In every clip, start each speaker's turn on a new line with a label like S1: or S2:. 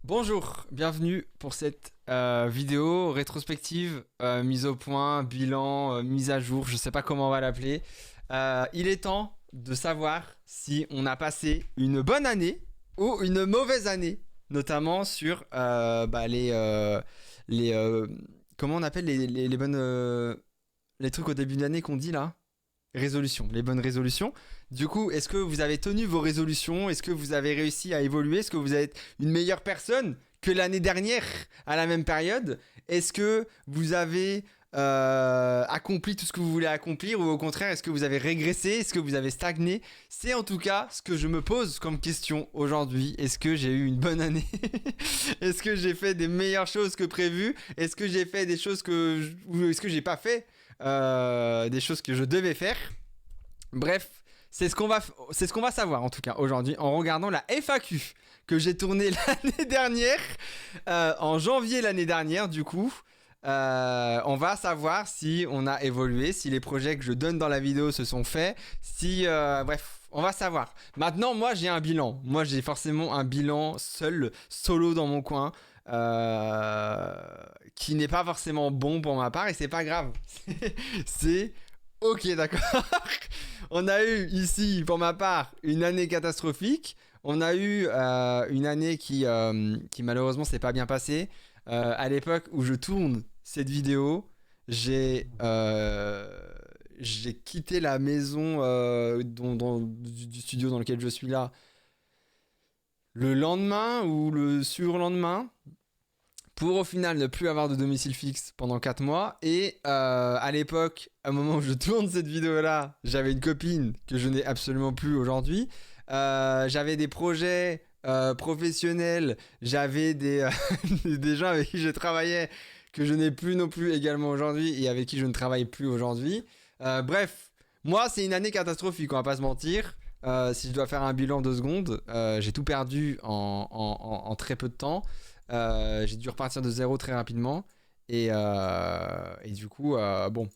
S1: Bonjour, bienvenue pour cette vidéo rétrospective, mise au point, bilan, mise à jour, je sais pas comment on va l'appeler. Il est temps de savoir si on a passé une bonne année ou une mauvaise année, notamment sur les comment on appelle les bonnes les trucs au début de l'année qu'on dit là. Résolutions, les bonnes résolutions. Du coup, est-ce que vous avez tenu vos résolutions? Est-ce que vous avez réussi à évoluer? Est-ce que vous êtes une meilleure personne que l'année dernière à la même période? Est-ce que vous avez accompli tout ce que vous voulez accomplir ou au contraire, est-ce que vous avez régressé? Est-ce que vous avez stagné? C'est en tout cas ce que je me pose comme question aujourd'hui. Est-ce que j'ai eu une bonne année? Est-ce que j'ai fait des meilleures choses que prévu? Est-ce que j'ai fait des choses ou est-ce que j'ai pas fait des choses que je devais faire? Bref, c'est ce qu'on va savoir en tout cas aujourd'hui en regardant la FAQ que j'ai tournée l'année dernière, en janvier l'année dernière du coup. On va savoir si on a évolué, si les projets que je donne dans la vidéo se sont faits, bref, on va savoir. Maintenant, moi j'ai un bilan. Moi j'ai forcément un bilan solo dans mon coin. Qui n'est pas forcément bon pour ma part et c'est pas grave. C'est ok, d'accord. On a eu ici, pour ma part, une année catastrophique. On a eu une année qui malheureusement s'est pas bien passée. À l'époque où je tourne cette vidéo, j'ai quitté la maison du studio dans lequel je suis là le lendemain ou le surlendemain, pour au final ne plus avoir de domicile fixe pendant 4 mois. Et à l'époque, au moment où je tourne cette vidéo-là, j'avais une copine que je n'ai absolument plus aujourd'hui. J'avais des projets professionnels, j'avais des gens avec qui je travaillais que je n'ai plus non plus également aujourd'hui et avec qui je ne travaille plus aujourd'hui. Bref, moi c'est une année catastrophique, on va pas se mentir. Si je dois faire un bilan 2 secondes, j'ai tout perdu en très peu de temps. J'ai dû repartir de zéro très rapidement. Et du coup, bon,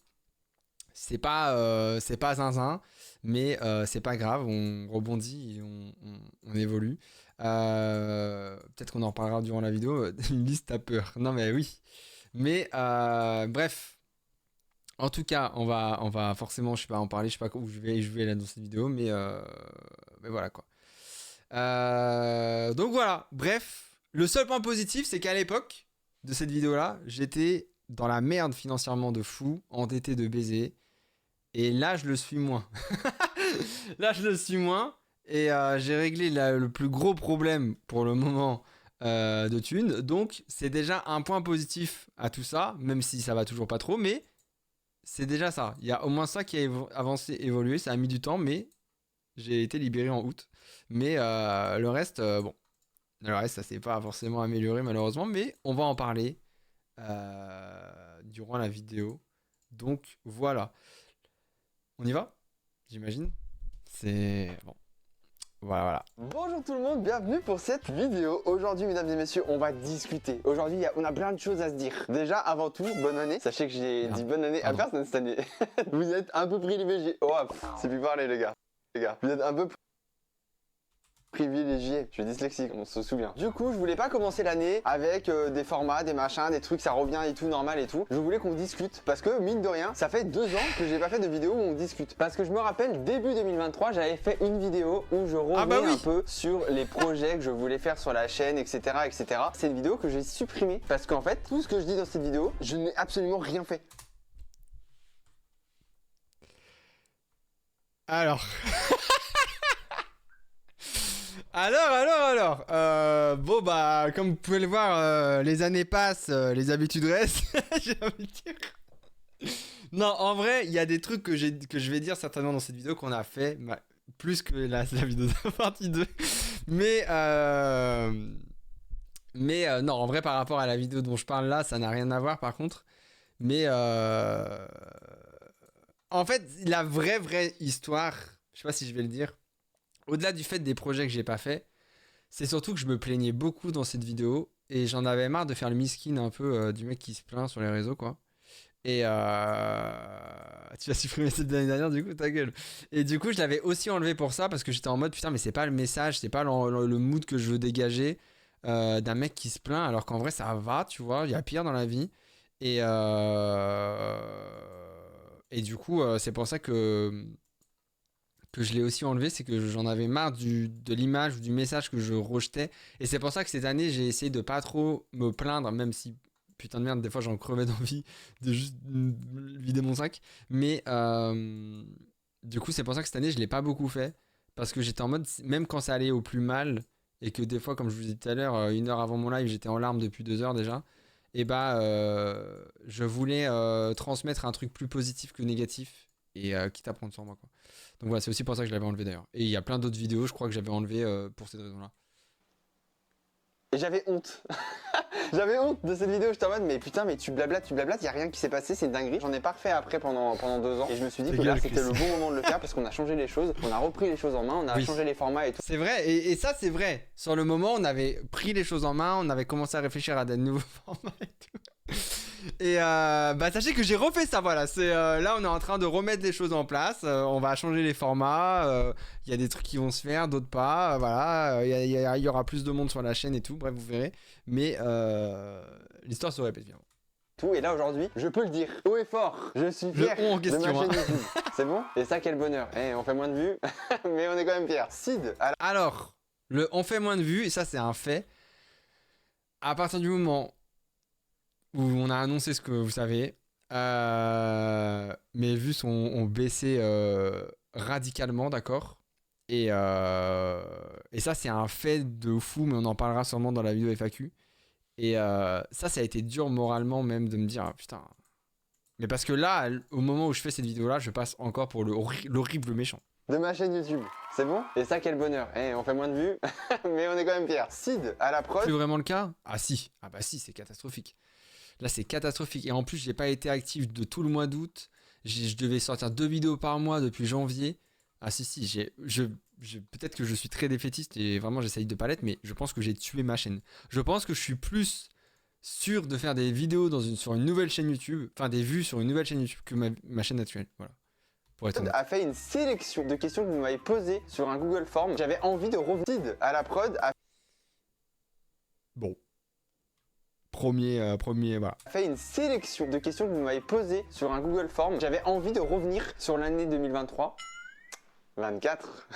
S1: c'est pas zinzin, mais c'est pas grave, on rebondit et on évolue. Peut-être qu'on en reparlera durant la vidéo. Une liste à peur. Non, mais oui. Mais bref. En tout cas, on va forcément, je sais pas, en parler, je sais pas où je vais là dans cette vidéo, mais voilà quoi. Donc voilà, bref, le seul point positif, c'est qu'à l'époque de cette vidéo-là, j'étais dans la merde financièrement de fou, endetté de baiser, et là je le suis moins. Là je le suis moins, et j'ai réglé le plus gros problème pour le moment de thunes, donc c'est déjà un point positif à tout ça, même si ça va toujours pas trop, mais c'est déjà ça. Il y a au moins ça qui a avancé, évolué. Ça a mis du temps, mais j'ai été libéré en août. Mais le reste, bon. Le reste, ça s'est pas forcément amélioré malheureusement, mais on va en parler durant la vidéo. Donc voilà. On y va? J'imagine. C'est bon. Voilà, voilà.
S2: Bonjour tout le monde, bienvenue pour cette vidéo. Aujourd'hui, mesdames et messieurs, on va discuter. Aujourd'hui, on a plein de choses à se dire. Déjà, avant tout, bonne année. Sachez que j'ai dit bonne année à personne cette année. Vous êtes un peu privilégiés. Oh, c'est plus parler, les gars. Vous êtes un peu privilégié. Je suis dyslexique, on se souvient. Du coup, je voulais pas commencer l'année avec des formats, des machins, des trucs, ça revient et tout, normal et tout. Je voulais qu'on discute parce que, mine de rien, ça fait 2 ans que j'ai pas fait de vidéo où on discute. Parce que je me rappelle, début 2023, j'avais fait une vidéo où je revenais un peu sur les projets que je voulais faire sur la chaîne, etc., etc. C'est une vidéo que j'ai supprimée parce qu'en fait, tout ce que je dis dans cette vidéo, je n'ai absolument rien fait.
S1: Alors. Alors, bon bah, comme vous pouvez le voir, les années passent, les habitudes restent, j'ai envie de dire. Non, en vrai, il y a des trucs que je vais dire certainement dans cette vidéo qu'on a fait, plus que la vidéo de la partie 2. Non, en vrai, par rapport à la vidéo dont je parle là, ça n'a rien à voir par contre. Mais en fait, la vraie histoire, je sais pas si je vais le dire, au-delà du fait des projets que j'ai pas fait, c'est surtout que je me plaignais beaucoup dans cette vidéo et j'en avais marre de faire le miskin un peu du mec qui se plaint sur les réseaux quoi. Et tu as supprimé cette l'année dernière du coup, ta gueule. Et du coup je l'avais aussi enlevé pour ça parce que j'étais en mode putain mais c'est pas le message, c'est pas le mood que je veux dégager. d'un mec qui se plaint alors qu'en vrai ça va, tu vois, il y a pire dans la vie. Et, et du coup, c'est pour ça que je l'ai aussi enlevé, c'est que j'en avais marre de l'image ou du message que je rejetais. Et c'est pour ça que cette année, j'ai essayé de pas trop me plaindre, même si, putain de merde, des fois j'en crevais d'envie de juste vider mon sac. Mais du coup, c'est pour ça que cette année, je l'ai pas beaucoup fait. Parce que j'étais en mode, même quand ça allait au plus mal, et que des fois, comme je vous disais tout à l'heure, 1 heure avant mon live, j'étais en larmes depuis 2 heures déjà. Et bah, je voulais transmettre un truc plus positif que négatif. Et quitte à prendre sur moi, quoi. Donc voilà, c'est aussi pour ça que je l'avais enlevé d'ailleurs. Et il y a plein d'autres vidéos, je crois que j'avais enlevé pour cette raison-là.
S2: Et j'avais honte. J'avais honte de cette vidéo, j'étais en mode mais putain mais tu blablates, y a rien qui s'est passé, c'est une dinguerie. J'en ai pas refait après pendant 2 ans et je me suis dit que là c'était le bon moment de le faire parce qu'on a changé les choses, on a repris les choses en main, on a changé les formats et tout.
S1: C'est vrai, et ça c'est vrai. Sur le moment, on avait pris les choses en main, on avait commencé à réfléchir à des nouveaux formats et tout. Et bah sachez que j'ai refait ça, voilà. C'est là on est en train de remettre les choses en place. On va changer les formats. Il y a des trucs qui vont se faire, d'autres pas. Voilà, il y aura plus de monde sur la chaîne et tout. Bref, vous verrez. Mais l'histoire se répète bien.
S2: Tout, et là aujourd'hui, je peux le dire haut et fort, je suis fier de ma chaîne YouTube. C'est bon? Et ça, quel bonheur. On fait moins de vues, mais on est quand même fiers. Sid,
S1: alors, on fait moins de vues, et ça c'est un fait. À partir du moment où on a annoncé ce que vous savez, mes vues ont baissé radicalement, d'accord, et ça c'est un fait de fou, mais on en parlera sûrement dans la vidéo FAQ. Et ça a été dur moralement même de me dire, ah, putain. Mais parce que là, au moment où je fais cette vidéo-là, je passe encore pour l'horrible méchant.
S2: De ma chaîne YouTube, c'est bon? Et ça, quel bonheur. On fait moins de vues, mais on est quand même fiers. Sid, à la prod.
S1: C'est vraiment le cas? Ah si, ah bah si, c'est catastrophique. Là, c'est catastrophique. Et en plus, j'ai pas été actif de tout le mois d'août. Je devais sortir 2 vidéos par mois depuis janvier. Ah si, peut-être que je suis très défaitiste et vraiment j'essaye de pas l'être, mais je pense que j'ai tué ma chaîne. Je pense que je suis plus sûr de faire des vidéos sur une nouvelle chaîne YouTube, enfin des vues sur une nouvelle chaîne YouTube que ma chaîne actuelle. Voilà. Pour être honnête.
S2: A fait une sélection de questions que vous m'avez posées sur un Google Form. J'avais envie de revenir à la prod.
S1: Bon. Premier, voilà.
S2: Fait une sélection de questions que vous m'avez posées sur un Google Form. J'avais envie de revenir sur l'année 2023. 24.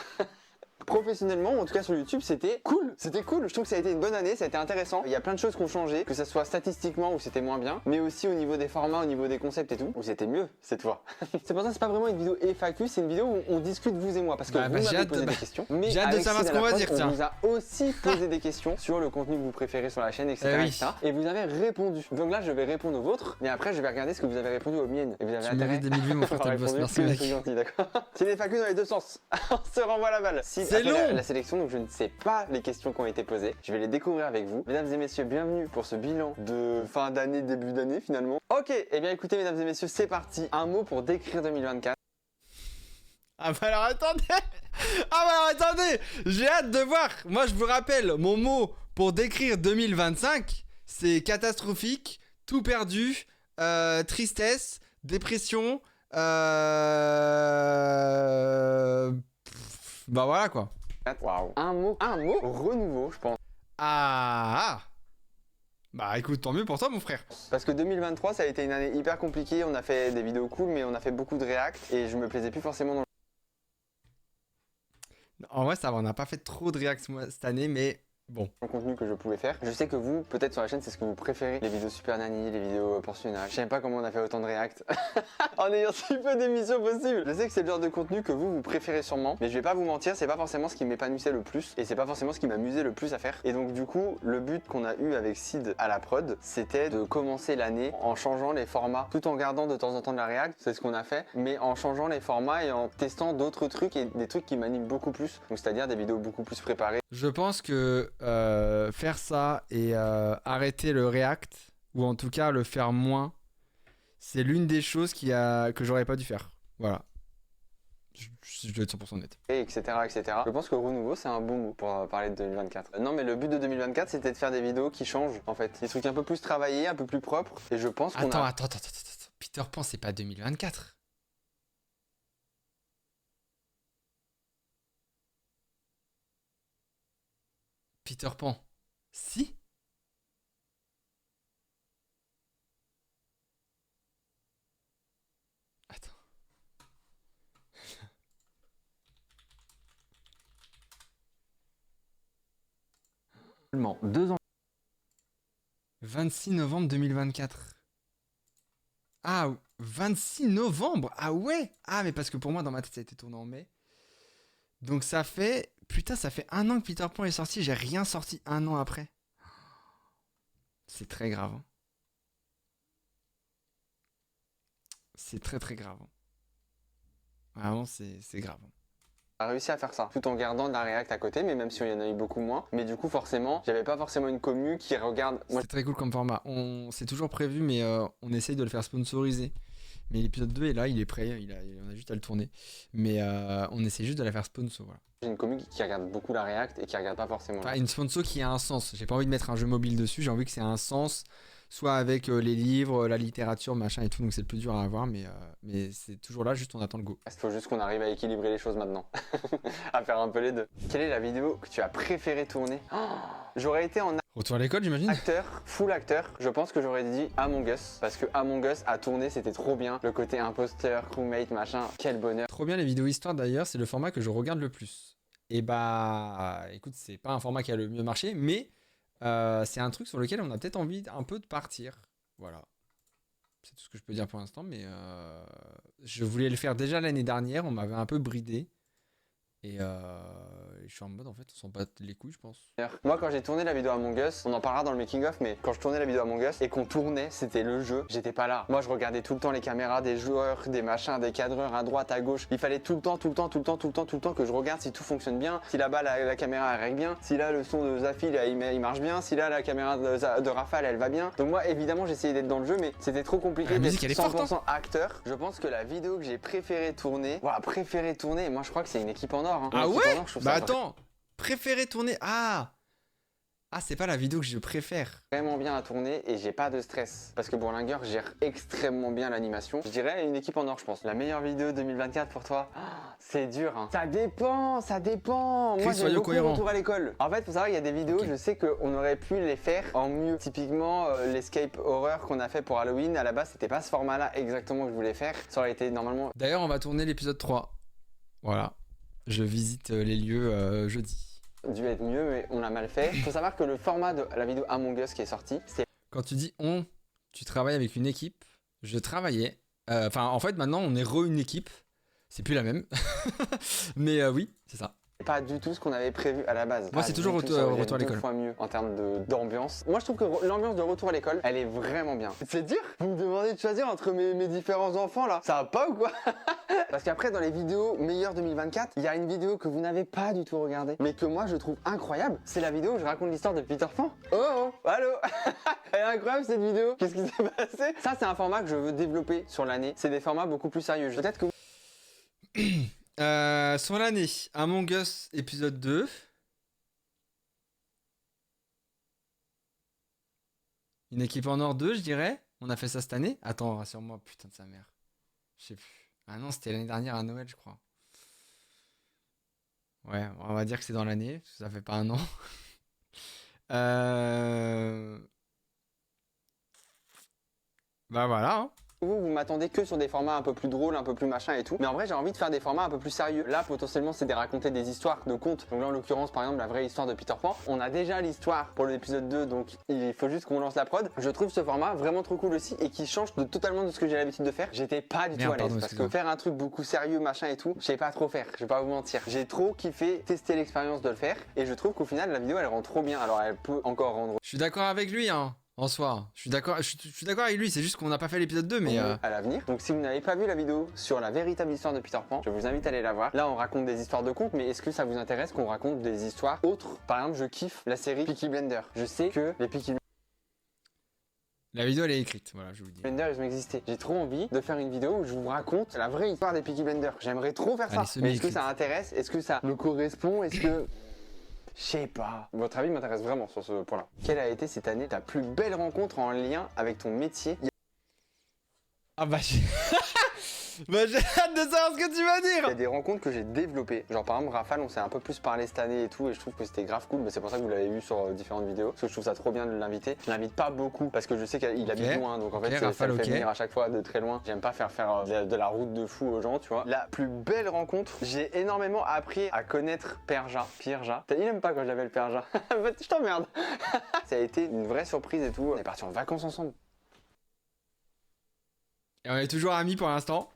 S2: Professionnellement, en tout cas sur YouTube, c'était cool. C'était cool. Je trouve que ça a été une bonne année, ça a été intéressant. Il y a plein de choses qui ont changé, que ça soit statistiquement où c'était moins bien, mais aussi au niveau des formats, au niveau des concepts et tout, où c'était mieux cette fois. C'est pour ça que c'est pas vraiment une vidéo FAQ, c'est une vidéo où on discute vous et moi, parce que vous m'avez posé des questions. Mais
S1: j'ai hâte de savoir ce qu'on va dire, tiens.
S2: On vous a aussi posé des questions sur le contenu que vous préférez sur la chaîne, etc.
S1: Oui.
S2: etc. Et vous avez répondu. Donc là, je vais répondre aux vôtres, mais après, je vais regarder ce que vous avez répondu aux miennes. Et vous avez intérêt.
S1: Des 1000 vues, mon frère, t'as le boss. Merci, mec.
S2: C'est gentil, d'accord. C'est des FAQ dans les deux sens. On se renvoie la balle.
S1: C'est long.
S2: La sélection, donc je ne sais pas les questions qui ont été posées. Je vais les découvrir avec vous. Mesdames et messieurs, bienvenue pour ce bilan de fin d'année, début d'année finalement. Ok, eh bien écoutez mesdames et messieurs, c'est parti. Un mot pour décrire 2024.
S1: Ah bah alors attendez, j'ai hâte de voir. Moi je vous rappelle, mon mot pour décrire 2025, c'est catastrophique, tout perdu, tristesse, dépression, bah voilà quoi.
S2: Waouh. Un mot, renouveau, je pense.
S1: Ah. Bah écoute, tant mieux pour toi mon frère.
S2: Parce que 2023 ça a été une année hyper compliquée, on a fait des vidéos cool mais on a fait beaucoup de react et je me plaisais plus forcément dans
S1: En vrai ça va, on n'a pas fait trop de react cette année mais bon.
S2: le contenu que je pouvais faire. Je sais que vous, peut-être sur la chaîne, c'est ce que vous préférez. Les vidéos Super Nanny, les vidéos portionnage. Je sais pas comment on a fait autant de react en ayant si peu d'émissions possibles. Je sais que c'est le genre de contenu que vous préférez sûrement. Mais je vais pas vous mentir, c'est pas forcément ce qui m'épanouissait le plus. Et c'est pas forcément ce qui m'amusait le plus à faire. Et donc du coup, le but qu'on a eu avec Sid à la prod, c'était de commencer l'année en changeant les formats. Tout en gardant de temps en temps de la react, c'est ce qu'on a fait. Mais en changeant les formats et en testant d'autres trucs et des trucs qui m'animent beaucoup plus. Donc c'est-à-dire des vidéos beaucoup plus préparées.
S1: Je pense que faire ça et arrêter le react, ou en tout cas le faire moins, c'est l'une des choses que j'aurais pas dû faire. Voilà. Je dois être 100% net.
S2: Etc., etc. Je pense que renouveau, c'est un bon mot pour parler de 2024. Non, mais le but de 2024, c'était de faire des vidéos qui changent, en fait. Des trucs un peu plus travaillés, un peu plus propres. Et je pense qu'on
S1: Attends. Peter Pan, c'est pas 2024. Peter Pan. Si. Attends.
S2: 2 ans.
S1: 26 novembre 2024. Ah, 26 novembre. Ah ouais. Ah, mais parce que pour moi, dans ma tête, ça a été tourné en mai. Donc ça fait... Putain, ça fait 1 an que Peter Pan est sorti. J'ai rien sorti 1 an après. C'est très grave. Hein. C'est très très grave. Hein. Vraiment, c'est grave. Hein.
S2: A réussi à faire ça tout en gardant de la React à côté, mais même si il y en a eu beaucoup moins. Mais du coup, forcément, j'avais pas forcément une commu qui regarde.
S1: C'est très cool comme format. C'est toujours prévu, mais on essaye de le faire sponsoriser. Mais l'épisode 2 est là, il est prêt, on a juste à le tourner. Mais on essaie juste de la faire sponsor. Voilà.
S2: J'ai une commu qui regarde beaucoup la React et qui regarde pas forcément.
S1: Enfin, une sponsor qui a un sens. J'ai pas envie de mettre un jeu mobile dessus, j'ai envie que c'est un sens, soit avec les livres, la littérature, machin et tout. Donc c'est le plus dur à avoir, mais c'est toujours là, juste on attend le go.
S2: Il faut juste qu'on arrive à équilibrer les choses maintenant. À faire un peu les deux. Quelle est la vidéo que tu as préféré tourner? J'aurais été en
S1: Retour à l'école, j'imagine.
S2: acteur, full acteur. Je pense que j'aurais dit Among Us. Parce que Among Us à tourner, c'était trop bien. Le côté imposteur, crewmate, machin. Quel bonheur.
S1: Trop bien les vidéos histoire d'ailleurs, c'est le format que je regarde le plus. Et bah, écoute, c'est pas un format qui a le mieux marché, mais c'est un truc sur lequel on a peut-être envie un peu de partir. Voilà. C'est tout ce que je peux dire pour l'instant, mais je voulais le faire déjà l'année dernière, on m'avait un peu bridé. Et je suis en mode, en fait, on s'en bat les couilles, je pense.
S2: Moi, quand j'ai tourné la vidéo Among Us, on en parlera dans le making of, mais quand je tournais la vidéo Among Us et qu'on tournait, c'était le jeu, j'étais pas là. Moi, je regardais tout le temps les caméras des joueurs, des machins, des cadreurs à droite, à gauche. Il fallait tout le temps que je regarde si tout fonctionne bien, si là-bas la caméra elle règle bien, si là le son de Zafil il marche bien, si là la caméra de Rafale elle va bien. Donc moi, évidemment, j'essayais d'être dans le jeu, mais c'était trop compliqué d'être 100% acteur. Je pense que la vidéo que j'ai préféré tourner, moi je crois que c'est une équipe en or. Hein.
S1: Ah ouais? Bah
S2: ça
S1: attends, préféré tourner. Ah, c'est pas la vidéo que je préfère.
S2: Vraiment bien à tourner et j'ai pas de stress. Parce que Bourlinguer gère extrêmement bien l'animation. Je dirais une équipe en or, je pense. La meilleure vidéo 2024 pour toi? C'est dur, hein. Ça dépend. Moi, j'aime beaucoup Retour à l'école. En fait, faut savoir qu'il y a des vidéos, je sais qu'on aurait pu les faire en mieux. Typiquement, l'escape horror qu'on a fait pour Halloween, à la base, c'était pas ce format-là exactement que je voulais faire. Ça aurait été normalement...
S1: D'ailleurs, on va tourner l'épisode 3. Voilà. Je visite les lieux jeudi.
S2: Dû être mieux, mais on l'a mal fait. Faut savoir que le format de la vidéo Among Us qui est sortie, c'est...
S1: Quand tu dis on, tu travailles avec une équipe. Je travaillais. Enfin, en fait, maintenant, on est une équipe. C'est plus la même. Mais oui, c'est ça.
S2: Pas du tout ce qu'on avait prévu à la base.
S1: Moi, c'est toujours retour à l'école.
S2: 2 fois mieux en termes d'ambiance. Moi, je trouve que l'ambiance de Retour à l'école, elle est vraiment bien. C'est dur. Vous me demandez de choisir entre mes différents enfants là. Ça va pas ou quoi? Parce qu'après, dans les vidéos meilleures 2024, il y a une vidéo que vous n'avez pas du tout regardée, mais que moi, je trouve incroyable. C'est la vidéo où je raconte l'histoire de Peter Pan. Oh, allô. Elle est incroyable cette vidéo. Qu'est-ce qui s'est passé? Ça, c'est un format que je veux développer sur l'année. C'est des formats beaucoup plus sérieux. Peut-être que
S1: sur l'année, Among Us épisode 2. Une équipe en or 2, je dirais. On a fait ça cette année. Attends, rassure-moi, putain de sa mère. Je sais plus. Ah non, c'était l'année dernière à Noël, je crois. Ouais, on va dire que c'est dans l'année, parce que ça fait pas 1 an. Bah voilà, hein.
S2: vous m'attendez que sur des formats un peu plus drôles, un peu plus machin et tout. Mais en vrai, j'ai envie de faire des formats un peu plus sérieux. Là, potentiellement, c'est de raconter des histoires de contes. Donc là, en l'occurrence, par exemple, la vraie histoire de Peter Pan. On a déjà l'histoire pour l'épisode 2, donc il faut juste qu'on lance la prod. Je trouve ce format vraiment trop cool aussi et qui change totalement de ce que j'ai l'habitude de faire. J'étais pas du tout à l'aise parce que faire un truc beaucoup sérieux, machin et tout, je sais pas trop faire. Je vais pas vous mentir. J'ai trop kiffé tester l'expérience de le faire et je trouve qu'au final, la vidéo, elle rend trop bien. Alors, elle peut encore rendre.
S1: Je suis d'accord avec lui, hein. En soi, je suis d'accord avec lui, c'est juste qu'on n'a pas fait l'épisode 2, mais
S2: à l'avenir. Donc si vous n'avez pas vu la vidéo sur la véritable histoire de Peter Pan, je vous invite à aller la voir. Là, on raconte des histoires de contes, mais est-ce que ça vous intéresse qu'on raconte des histoires autres? Par exemple, je kiffe la série Peaky Blender. Je sais que les Peaky
S1: la vidéo elle est écrite, voilà, je vous dis.
S2: Blender, ils ont existé. J'ai trop envie de faire une vidéo où je vous raconte la vraie histoire des Peaky Blender. J'aimerais trop faire ça. Mais est-ce que ça intéresse? Est-ce que ça me correspond? Est-ce que... Je sais pas. Votre avis m'intéresse vraiment sur ce point-là. Quelle a été cette année ta plus belle rencontre en lien avec ton métier?
S1: Ah bah Bah j'ai hâte de savoir ce que tu vas
S2: Il y a
S1: dire.
S2: des rencontres que j'ai développées. Genre par exemple Rafale, on s'est un peu plus parlé cette année et tout, et je trouve que c'était grave cool. Mais c'est pour ça que vous l'avez vu sur différentes vidéos. Parce que je trouve ça trop bien de l'inviter. Je l'invite pas beaucoup parce que je sais qu'il habite loin, donc en fait ça
S1: Rafale,
S2: le fait venir à chaque fois de très loin. J'aime pas faire de la route de fou aux gens, tu vois. La plus belle rencontre, j'ai énormément appris à connaître Pirja. Il aime pas quand j'appelle Pirja. Je t'emmerde. Ça a été une vraie surprise et tout. On est parti en vacances ensemble.
S1: Et on est toujours amis pour l'instant.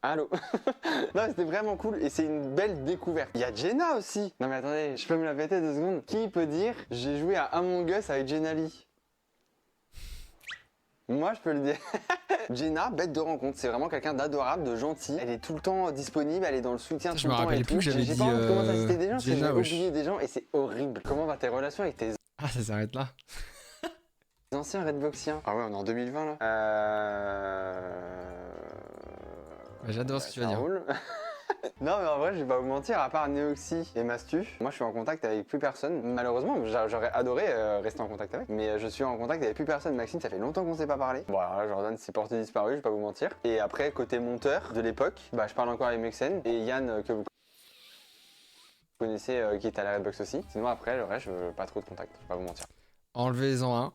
S2: Allô. Non, c'était vraiment cool et c'est une belle découverte. Il y a Jenna aussi. Non mais attendez, je peux me la péter 2 secondes. Qui peut dire j'ai joué à Among Us avec Jenna Lee? Moi je peux le dire. Jenna, bête de rencontre, c'est vraiment quelqu'un d'adorable, de gentil. Elle est tout le temps disponible, elle est dans le soutien tout
S1: Je
S2: le
S1: me
S2: temps.
S1: rappelle
S2: Et
S1: plus
S2: tout.
S1: que j'avais
S2: J'ai
S1: dit,
S2: pas envie de commencer à citer des gens parce que j'ai
S1: Jenna,
S2: oublié des gens et c'est horrible. Comment va tes relations avec tes
S1: Ah ça s'arrête là.
S2: anciens Redboxiens? Ah ouais, on est en 2020 là.
S1: Bah, j'adore ce que tu vas
S2: Ça
S1: dire.
S2: roule. Non mais en vrai je vais pas vous mentir, à part Neoxy et Mastu, moi je suis en contact avec plus personne. Malheureusement j'aurais adoré rester en contact avec, mais je suis en contact avec plus personne. Maxime, ça fait longtemps qu'on s'est pas parlé. Bon alors là Jordan s'est porté disparu, je vais pas vous mentir. Et après côté monteur de l'époque, bah je parle encore avec Mexen et Yann que vous connaissez qui est à la Redbox aussi. Sinon après le reste je veux pas trop de contact, je vais pas vous mentir.
S1: Enlevez-en un.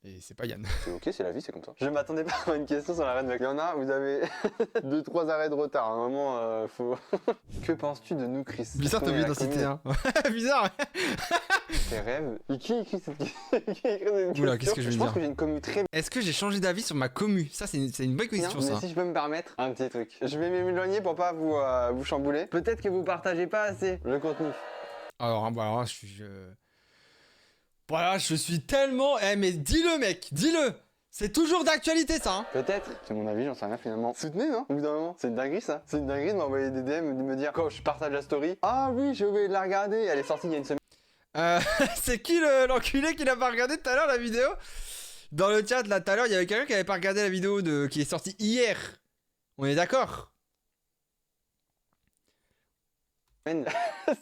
S1: Et c'est pas Yann.
S2: C'est ok, c'est la vie, c'est comme ça. Je m'attendais pas à une question sur la Redbox. Il y en a, vous avez 2-3 arrêts de retard. À un moment, faut. Que penses-tu de nous, Chris?
S1: Bizarre, t'as oublié d'en citer un. Bizarre.
S2: Tes rêves. Et qui écrit cette question?
S1: Oula, qu'est-ce que je vais
S2: Je
S1: dire
S2: pense que j'ai une commu très
S1: Est-ce que j'ai changé d'avis sur ma commu? Ça, c'est une bonne
S2: bien,
S1: question,
S2: mais
S1: ça.
S2: si je peux me permettre un petit truc. Je vais m'éloigner pour pas vous chambouler. Peut-être que vous partagez pas assez le contenu.
S1: Alors, voilà, Voilà, je suis tellement... Eh, mais dis-le, mec, dis-le. C'est toujours d'actualité, ça, hein.
S2: Peut-être, c'est mon avis, j'en sais rien finalement. Soutenez, non? Au bout d'un moment, c'est une dinguerie ça. C'est une dinguerie de m'envoyer des DM et de me dire quand je partage la story. Ah oui, j'ai oublié de la regarder. Elle est sortie il y a une semaine.
S1: C'est qui l'enculé qui l'a pas regardé tout à l'heure, la vidéo? Dans le chat, là, tout à l'heure, il y avait quelqu'un qui avait pas regardé la vidéo qui est sortie hier. On est d'accord?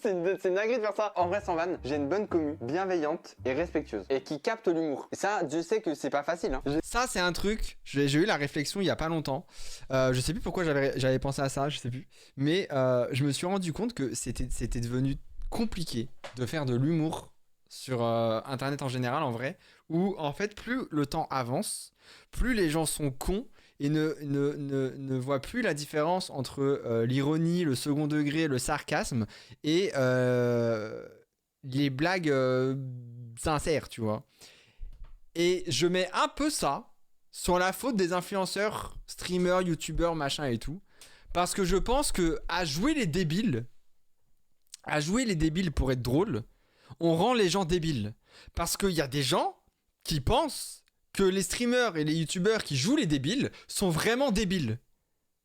S2: C'est une dinguerie de faire ça. En vrai, sans vanne, j'ai une bonne commu, bienveillante et respectueuse. Et qui capte l'humour. Et ça, je sais que c'est pas facile. Hein.
S1: Ça, c'est un truc. J'ai eu la réflexion il y a pas longtemps. Je sais plus pourquoi j'avais pensé à ça, je sais plus. Mais je me suis rendu compte que c'était devenu compliqué de faire de l'humour sur Internet en général, en vrai. Où, en fait, plus le temps avance, plus les gens sont cons et ne voient plus la différence entre l'ironie, le second degré, le sarcasme et les blagues sincères, tu vois. Et je mets un peu ça sur la faute des influenceurs, streamers, youtubeurs, machin et tout. Parce que je pense que à jouer les débiles pour être drôle, on rend les gens débiles. Parce qu'il y a des gens qui pensent que les streamers et les youtubeurs qui jouent les débiles sont vraiment débiles.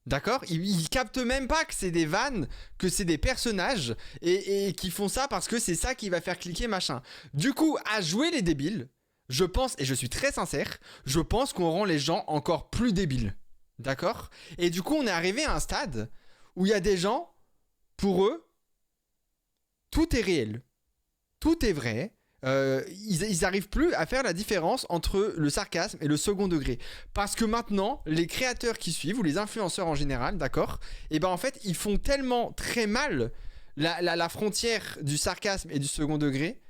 S1: D'accord? Ils captent même pas que c'est des vannes, que c'est des personnages et qui font ça parce que c'est ça qui va faire cliquer machin. Du coup, à jouer les débiles, je pense, et je suis très sincère, je pense qu'on rend les gens encore plus débiles. D'accord? Et du coup, on est arrivé à un stade où il y a des gens, pour eux, tout est réel. Tout est vrai. Ils arrivent plus à faire la différence entre le sarcasme et le second degré. Parce que maintenant, les créateurs qui suivent, ou les influenceurs en général, d'accord, et ben en fait, ils font tellement très mal la frontière du sarcasme et du second degré,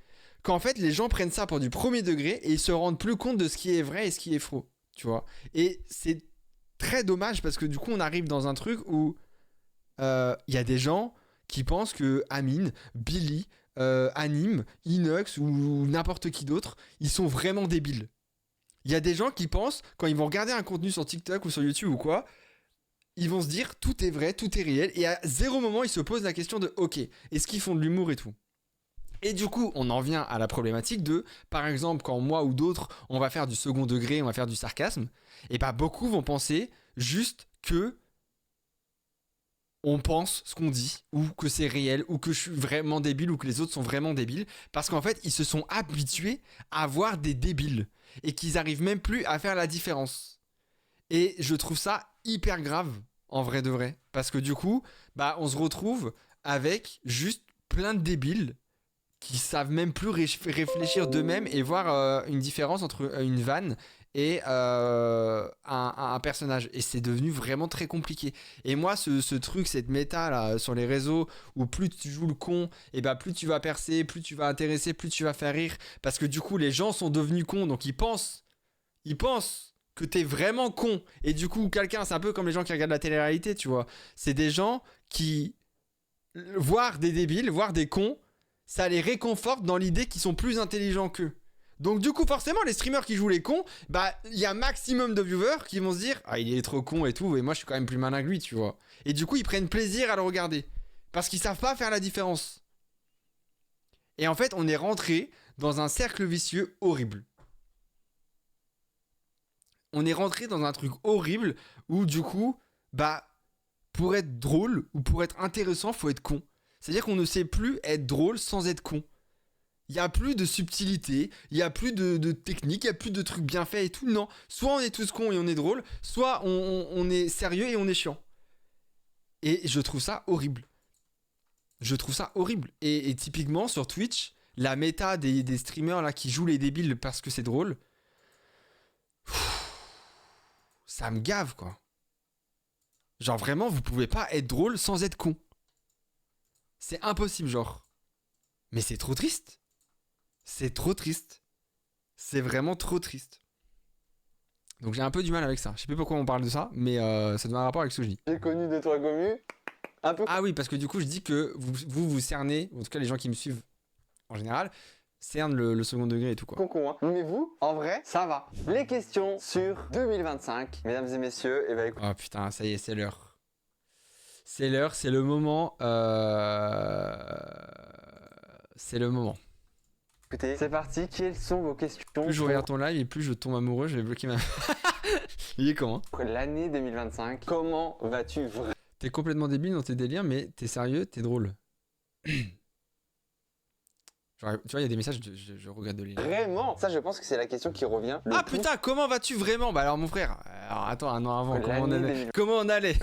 S1: qu'en fait, les gens prennent ça pour du premier degré et ils se rendent plus compte de ce qui est vrai et ce qui est faux. Tu vois. Et c'est très dommage parce que du coup, on arrive dans un truc où il y a des gens qui pensent que Amine, Billy, Anime, Inox ou n'importe qui d'autre, ils sont vraiment débiles. Il y a des gens qui pensent, quand ils vont regarder un contenu sur TikTok ou sur YouTube ou quoi, ils vont se dire tout est vrai, tout est réel, et à zéro moment ils se posent la question de ok, est-ce qu'ils font de l'humour et tout. Et du coup, on en vient à la problématique de, par exemple, quand moi ou d'autres, on va faire du second degré, on va faire du sarcasme, et bah beaucoup vont penser juste que on pense ce qu'on dit, ou que c'est réel, ou que je suis vraiment débile, ou que les autres sont vraiment débiles, parce qu'en fait, ils se sont habitués à voir des débiles, et qu'ils arrivent même plus à faire la différence. Et je trouve ça hyper grave, en vrai de vrai, parce que du coup, bah, on se retrouve avec juste plein de débiles qui savent même plus réfléchir d'eux-mêmes et voir une différence entre une vanne et un personnage. Et c'est devenu vraiment très compliqué. Et moi, ce truc, cette méta là sur les réseaux où plus tu joues le con, et bah plus tu vas percer, plus tu vas intéresser, plus tu vas faire rire. Parce que du coup, les gens sont devenus cons, donc ils pensent que t'es vraiment con. Et du coup, quelqu'un, c'est un peu comme les gens qui regardent la télé-réalité, tu vois. C'est des gens qui, voir des débiles, voir des cons, ça les réconforte dans l'idée qu'ils sont plus intelligents qu'eux. Donc du coup, forcément, les streamers qui jouent les cons, bah, il y a un maximum de viewers qui vont se dire « Ah, il est trop con et tout, et moi, je suis quand même plus malin que lui, tu vois. » Et du coup, ils prennent plaisir à le regarder. Parce qu'ils savent pas faire la différence. Et en fait, on est rentré dans un cercle vicieux horrible. On est rentré dans un truc horrible où du coup, bah, pour être drôle ou pour être intéressant, faut être con. C'est-à-dire qu'on ne sait plus être drôle sans être con. Il n'y a plus de subtilité, il n'y a plus de technique, il n'y a plus de trucs bien faits et tout. Non, soit on est tous cons et on est drôle, soit on est sérieux et on est chiant. Et je trouve ça horrible. Je trouve ça horrible. Et typiquement sur Twitch, la méta des streamers là qui jouent les débiles parce que c'est drôle, ça me gave quoi. Genre vraiment, vous pouvez pas être drôle sans être con. C'est impossible genre. Mais c'est trop triste. C'est trop triste. C'est vraiment trop triste. Donc j'ai un peu du mal avec ça. Je sais plus pourquoi on parle de ça, mais ça doit avoir un rapport avec ce que je dis.
S2: J'ai connu 2-3 communes. Un peu.
S1: Ah oui, parce que du coup, je dis que vous cernez, en tout cas les gens qui me suivent en général, cernent le second degré et tout quoi.
S2: Concon, hein. Mais vous, en vrai, ça va. Les questions sur 2025, mesdames et messieurs, et bah écoutez.
S1: Oh putain, ça y est, c'est l'heure. C'est l'heure, c'est le moment. C'est le moment.
S2: Écoutez, c'est parti. Quelles sont vos questions
S1: Plus je regarde ton live et plus je tombe amoureux, je vais bloquer ma... Il est con, hein.
S2: pour l'année 2025? Comment vas-tu vraiment?
S1: T'es complètement débile dans tes délires, mais t'es sérieux, t'es drôle. Genre, tu vois, il y a des messages, je regarde de lire.
S2: Vraiment? Ça, je pense que c'est la question qui revient le
S1: Ah
S2: plus.
S1: putain, comment vas-tu vraiment? Bah alors mon frère, alors attends, un an avant,
S2: Pour
S1: comment on
S2: l'année
S1: allait?
S2: 2025.
S1: Comment on allait?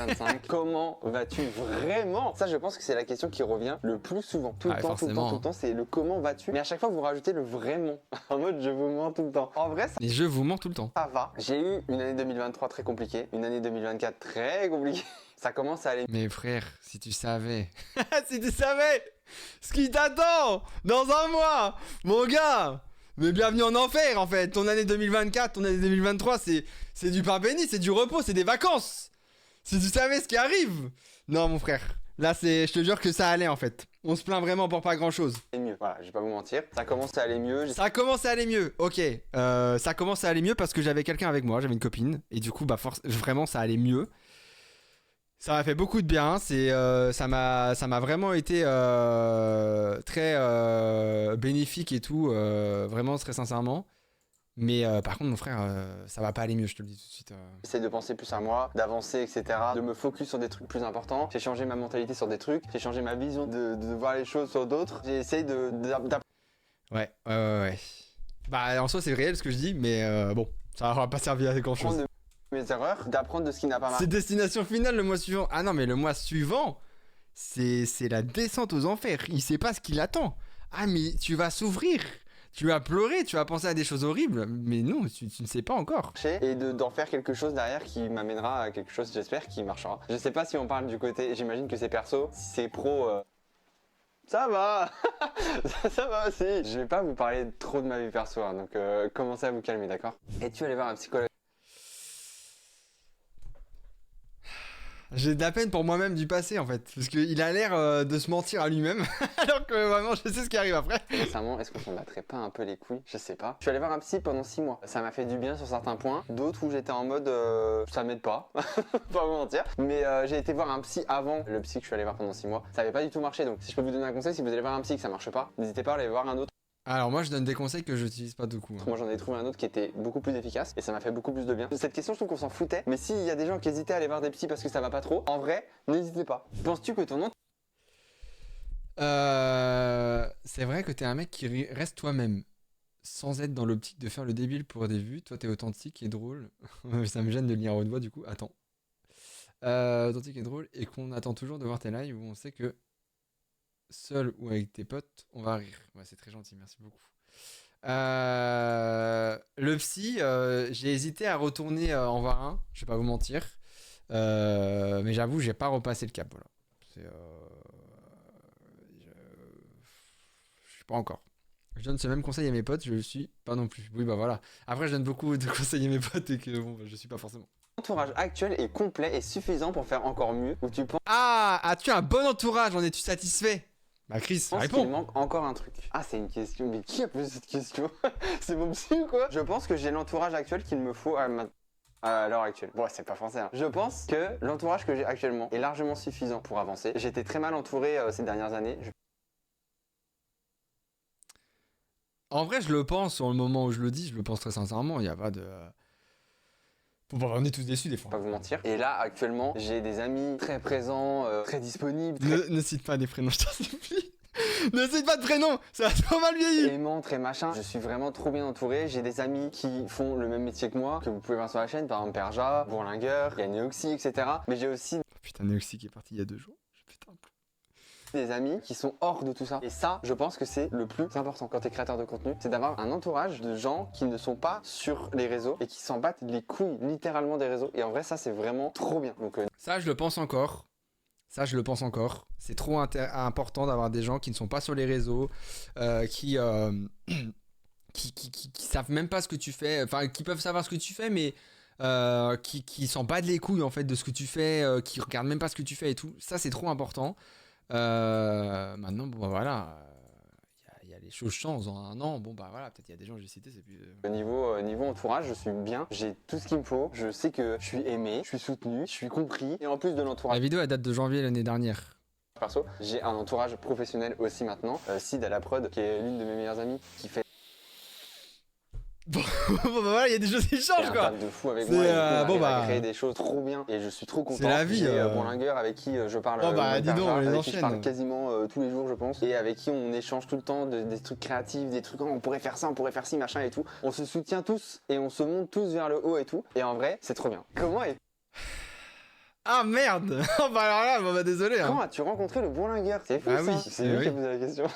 S2: Comment vas-tu vraiment? Ça, je pense que c'est la question qui revient le plus souvent. Tout le
S1: Ouais,
S2: temps, tout le temps,
S1: forcément.
S2: tout le temps, c'est le comment vas-tu. Mais à chaque fois, vous rajoutez le vraiment. En mode, je vous mens tout le temps. En vrai,
S1: Et je vous mens tout le temps.
S2: ça va. J'ai eu une année 2023 très compliquée, une année 2024 très compliquée. Ça commence à aller.
S1: Mais frère, si tu savais, si tu savais ce qui t'attend dans un mois, mon gars, mais bienvenue en enfer en fait. Ton année 2024, ton année 2023, c'est du pain béni, c'est du repos, c'est des vacances. Si tu savais ce qui arrive. Non mon frère, là je te jure que ça allait en fait. On se plaint vraiment pour pas grand chose.
S2: mieux. Voilà, je vais pas vous mentir. Ça commence à aller mieux.
S1: Ça commence à aller mieux, ok. Ça commence à aller mieux parce que j'avais quelqu'un avec moi, j'avais une copine, et du coup, bah vraiment, ça allait mieux. Ça m'a fait beaucoup de bien, ça m'a vraiment été très bénéfique et tout, vraiment très sincèrement. Mais par contre, mon frère, ça va pas aller mieux, je te le dis tout de suite.
S2: J'essaie de penser plus à moi, d'avancer, etc. De me focus sur des trucs plus importants. J'ai changé ma mentalité sur des trucs. J'ai changé ma vision de voir les choses sur d'autres. J'ai essayé d'apprendre
S1: Ouais. Bah, en soi, c'est réel ce que je dis, mais bon, ça aura pas servi à grand chose.
S2: de mes erreurs, d'apprendre de ce qui n'a pas marché.
S1: C'est destination finale le mois suivant. Ah non, mais le mois suivant, c'est la descente aux enfers. Il sait pas ce qui l'attend. Ah, mais tu vas s'ouvrir. Tu vas pleurer, tu vas penser à des choses horribles. Mais non, tu ne sais pas encore.
S2: Et d'en faire quelque chose derrière qui m'amènera à quelque chose, j'espère, qui marchera. Je sais pas si on parle du côté, j'imagine que c'est perso, si c'est pro, ça va. Ça va aussi. Je vais pas vous parler trop de ma vie perso, hein, donc commencez à vous calmer, d'accord? Es-tu allé voir un psychologue?
S1: J'ai de la peine pour moi-même du passé en fait. Parce qu'il a l'air de se mentir à lui-même. Alors que vraiment, je sais ce qui arrive après.
S2: Récemment, est-ce qu'on s'en battrait pas un peu les couilles? Je sais pas. Je suis allé voir un psy pendant 6 mois. Ça m'a fait du bien sur certains points. D'autres où j'étais en mode ça m'aide pas. Pas vous mentir. Mais j'ai été voir un psy avant le psy que je suis allé voir pendant 6 mois. Ça avait pas du tout marché. Donc si je peux vous donner un conseil, si vous allez voir un psy que ça marche pas, n'hésitez pas à aller voir un autre.
S1: Alors moi, je donne des conseils que j'utilise pas beaucoup.
S2: Moi j'en ai trouvé un autre qui était beaucoup plus efficace et ça m'a fait beaucoup plus de bien. Cette question, je trouve qu'on s'en foutait. Mais s'il y a des gens qui hésitaient à aller voir des psys parce que ça va pas trop, en vrai, n'hésitez pas. Penses-tu que ton nom
S1: C'est vrai que t'es un mec qui reste toi-même. Sans être dans l'optique de faire le débile pour des vues. Toi, t'es authentique et drôle. Ça me gêne de le lire à haute voix du coup. Attends. Authentique et drôle. Et qu'on attend toujours de voir tes lives où on sait que seul ou avec tes potes, on va rire. Ouais, c'est très gentil, merci beaucoup. Le psy, j'ai hésité à retourner en voir un, je vais pas vous mentir. Mais j'avoue, j'ai pas repassé le cap. Voilà. Je suis pas encore. Je donne ce même conseil à mes potes, je le suis pas non plus. Oui, bah voilà. Après, je donne beaucoup de conseils à mes potes et que bon, bah, je suis pas forcément.
S2: Entourage actuel est complet et suffisant pour faire encore mieux ou tu penses
S1: Ah, as-tu un bon entourage? En es-tu satisfait? Bah, Chris,
S2: qu'il
S1: réponds.
S2: manque encore un truc? Ah, c'est une question, mais qui a posé cette question? C'est mon psy ou quoi? Je pense que j'ai l'entourage actuel qu'il me faut à l'heure actuelle. Bon, c'est pas français. Hein. Je pense que l'entourage que j'ai actuellement est largement suffisant pour avancer. J'étais très mal entouré ces dernières années.
S1: En vrai, je le pense, sur le moment où je le dis, je le pense très sincèrement. Il n'y a pas de. Bon, bah, on est tous déçus des
S2: Je vais
S1: fois.
S2: pas vous mentir. Et là, actuellement, j'ai des amis très présents, très disponibles, très
S1: Ne cite pas des prénoms, je t'en supplie. Ne cite pas de prénoms, ça a trop mal vieilli.
S2: aimants, très machin. Je suis vraiment trop bien entouré. J'ai des amis qui font le même métier que moi, que vous pouvez voir sur la chaîne, par exemple Perja, Bourlingueur, il y a Neoxy, etc. Mais j'ai aussi
S1: Oh, putain, Neoxy qui est parti il y a 2 jours. Putain.
S2: des amis qui sont hors de tout ça. Et ça, je pense que c'est le plus important quand t'es créateur de contenu, c'est d'avoir un entourage de gens qui ne sont pas sur les réseaux et qui s'en battent les couilles littéralement des réseaux. Et en vrai, ça, c'est vraiment trop bien. Donc,
S1: Ça, je le pense encore. C'est trop important d'avoir des gens qui ne sont pas sur les réseaux, qui savent même pas ce que tu fais, enfin, qui peuvent savoir ce que tu fais, mais qui s'en battent les couilles en fait de ce que tu fais, qui regardent même pas ce que tu fais et tout. Ça, c'est trop important. Maintenant, bon, bah, voilà. Il y a les choses changent dans un an. Bon, bah voilà, peut-être il y a des gens que j'ai cités, c'est plus.
S2: niveau entourage, je suis bien. J'ai tout ce qu'il me faut. Je sais que je suis aimé, je suis soutenu, je suis compris. Et en plus de
S1: La
S2: l'entourage
S1: vidéo, elle date de janvier l'année dernière.
S2: perso, j'ai un entourage professionnel aussi maintenant. Sid à la prod, qui est l'une de mes meilleures amies, qui fait
S1: Bon, bah voilà, il y a des choses qui changent
S2: un
S1: quoi.
S2: taf de fou avec
S1: C'est,
S2: moi. Et du coup, on
S1: bon,
S2: arrive à
S1: bah,
S2: créer des choses trop bien. Et je suis trop content.
S1: c'est la vie,
S2: J'ai Bourlingueur avec qui je parle.
S1: Oh, bah,
S2: même
S1: dis donc,
S2: Perja,
S1: on les
S2: avec qui je parle
S1: enchaîne.
S2: quasiment tous les jours, je pense. Et avec qui on échange tout le temps des trucs créatifs, des trucs, oh, on pourrait faire ça, on pourrait faire ci, machin et tout. On se soutient tous et on se monte tous vers le haut et tout. Et en vrai, c'est trop bien. Comment est
S1: Ah merde. Oh, bah alors là, bah désolé. Hein.
S2: Comment as-tu rencontré le Bourlingueur? C'est fou
S1: Ah
S2: ça.
S1: oui,
S2: C'est
S1: eh
S2: lui
S1: oui.
S2: qui a posé la question.